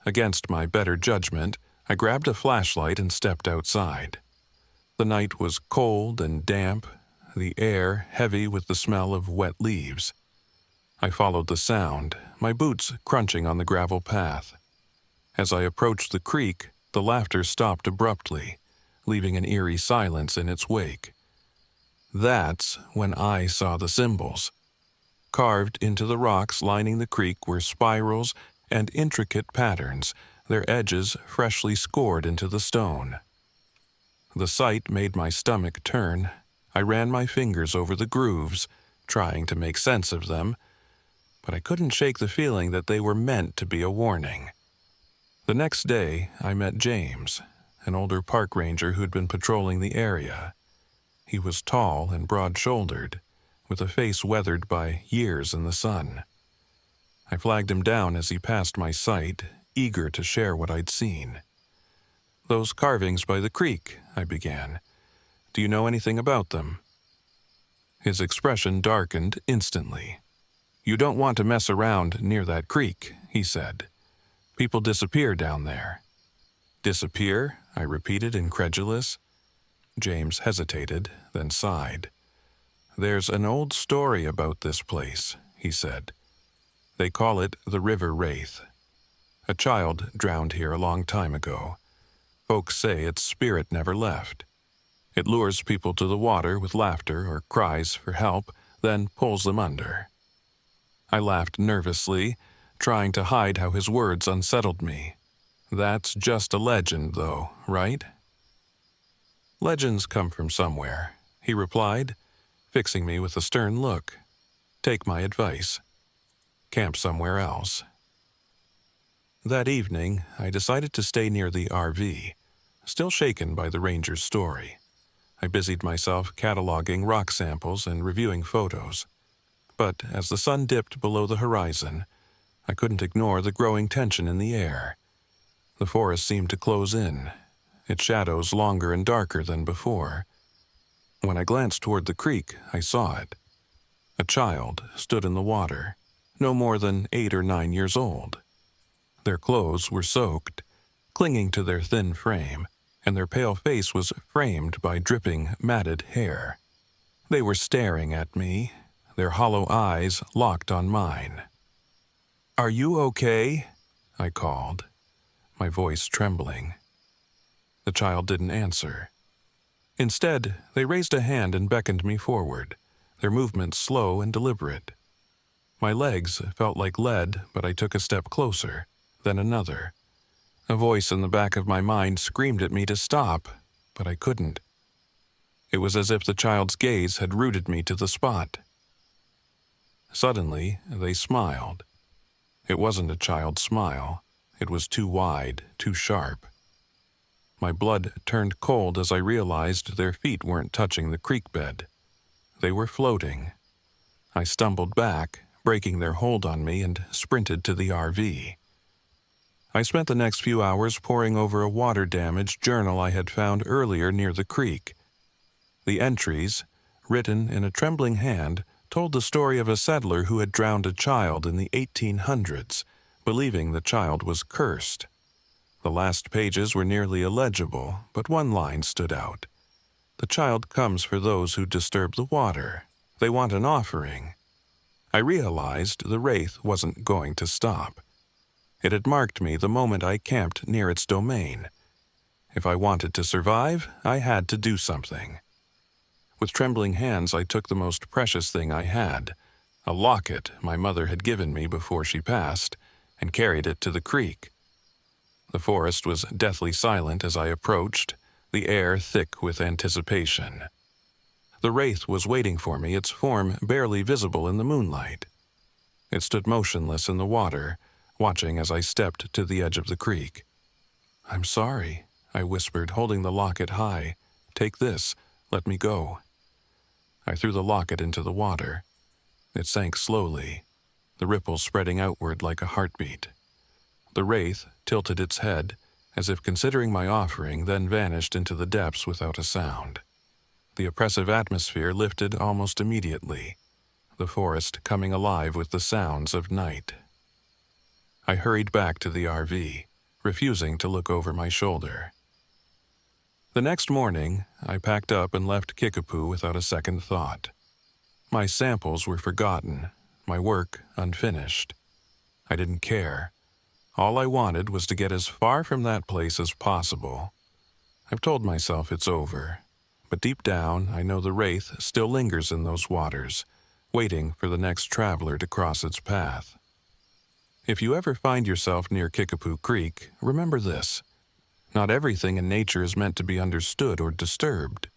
Against my better judgment, I grabbed a flashlight and stepped outside. The night was cold and damp, the air heavy with the smell of wet leaves. I followed the sound, my boots crunching on the gravel path. As I approached the creek, the laughter stopped abruptly, leaving an eerie silence in its wake. That's when I saw the symbols. Carved into the rocks lining the creek were spirals and intricate patterns, their edges freshly scored into the stone. The sight made my stomach turn. I ran my fingers over the grooves, trying to make sense of them, but I couldn't shake the feeling that they were meant to be a warning. The next day, I met James, an older park ranger who'd been patrolling the area. He was tall and broad-shouldered, with a face weathered by years in the sun. I flagged him down as he passed my sight, eager to share what I'd seen. "Those carvings by the creek," I began. "Do you know anything about them?" His expression darkened instantly. "You don't want to mess around near that creek," he said. "People disappear down there." "Disappear?" I repeated, incredulous. James hesitated, then sighed. "There's an old story about this place," he said. "They call it the River Wraith. A child drowned here a long time ago. Folks say its spirit never left. It lures people to the water with laughter or cries for help, then pulls them under." I laughed nervously, trying to hide how his words unsettled me. "That's just a legend, though, right?" "Legends come from somewhere," he replied, fixing me with a stern look. "Take my advice. Camp somewhere else." That evening, I decided to stay near the RV, still shaken by the ranger's story. I busied myself cataloging rock samples and reviewing photos. But as the sun dipped below the horizon, I couldn't ignore the growing tension in the air. The forest seemed to close in, its shadows longer and darker than before. When I glanced toward the creek, I saw it. A child stood in the water, no more than 8 or 9 years old. Their clothes were soaked, clinging to their thin frame, and their pale face was framed by dripping, matted hair. They were staring at me, their hollow eyes locked on mine. "Are you okay?" I called, my voice trembling. The child didn't answer. Instead, they raised a hand and beckoned me forward, their movements slow and deliberate. My legs felt like lead, but I took a step closer, then another. A voice in the back of my mind screamed at me to stop, but I couldn't. It was as if the child's gaze had rooted me to the spot. Suddenly, they smiled. It wasn't a child's smile. It was too wide, too sharp. My blood turned cold as I realized their feet weren't touching the creek bed. They were floating. I stumbled back, breaking their hold on me, and sprinted to the RV. I spent the next few hours poring over a water-damage journal I had found earlier near the creek. The entries, written in a trembling hand, told the story of a settler who had drowned a child in the 1800s, believing the child was cursed. The last pages were nearly illegible, but one line stood out. The child comes for those who disturb the water. They want an offering. I realized the wraith wasn't going to stop. It had marked me the moment I camped near its domain. If I wanted to survive, I had to do something. With trembling hands, I took the most precious thing I had, a locket my mother had given me before she passed, and carried it to the creek. The forest was deathly silent as I approached, the air thick with anticipation. The wraith was waiting for me, its form barely visible in the moonlight. It stood motionless in the water, watching as I stepped to the edge of the creek. "I'm sorry," I whispered, holding the locket high. "Take this. Let me go." I threw the locket into the water. It sank slowly, the ripples spreading outward like a heartbeat. The wraith tilted its head, as if considering my offering, then vanished into the depths without a sound. The oppressive atmosphere lifted almost immediately, the forest coming alive with the sounds of night. I hurried back to the RV, refusing to look over my shoulder. The next morning, I packed up and left Kickapoo without a second thought. My samples were forgotten, my work unfinished. I didn't care. All I wanted was to get as far from that place as possible. I've told myself it's over, but deep down I know the wraith still lingers in those waters, waiting for the next traveler to cross its path. If you ever find yourself near Kickapoo Creek, remember this. Not everything in nature is meant to be understood or disturbed.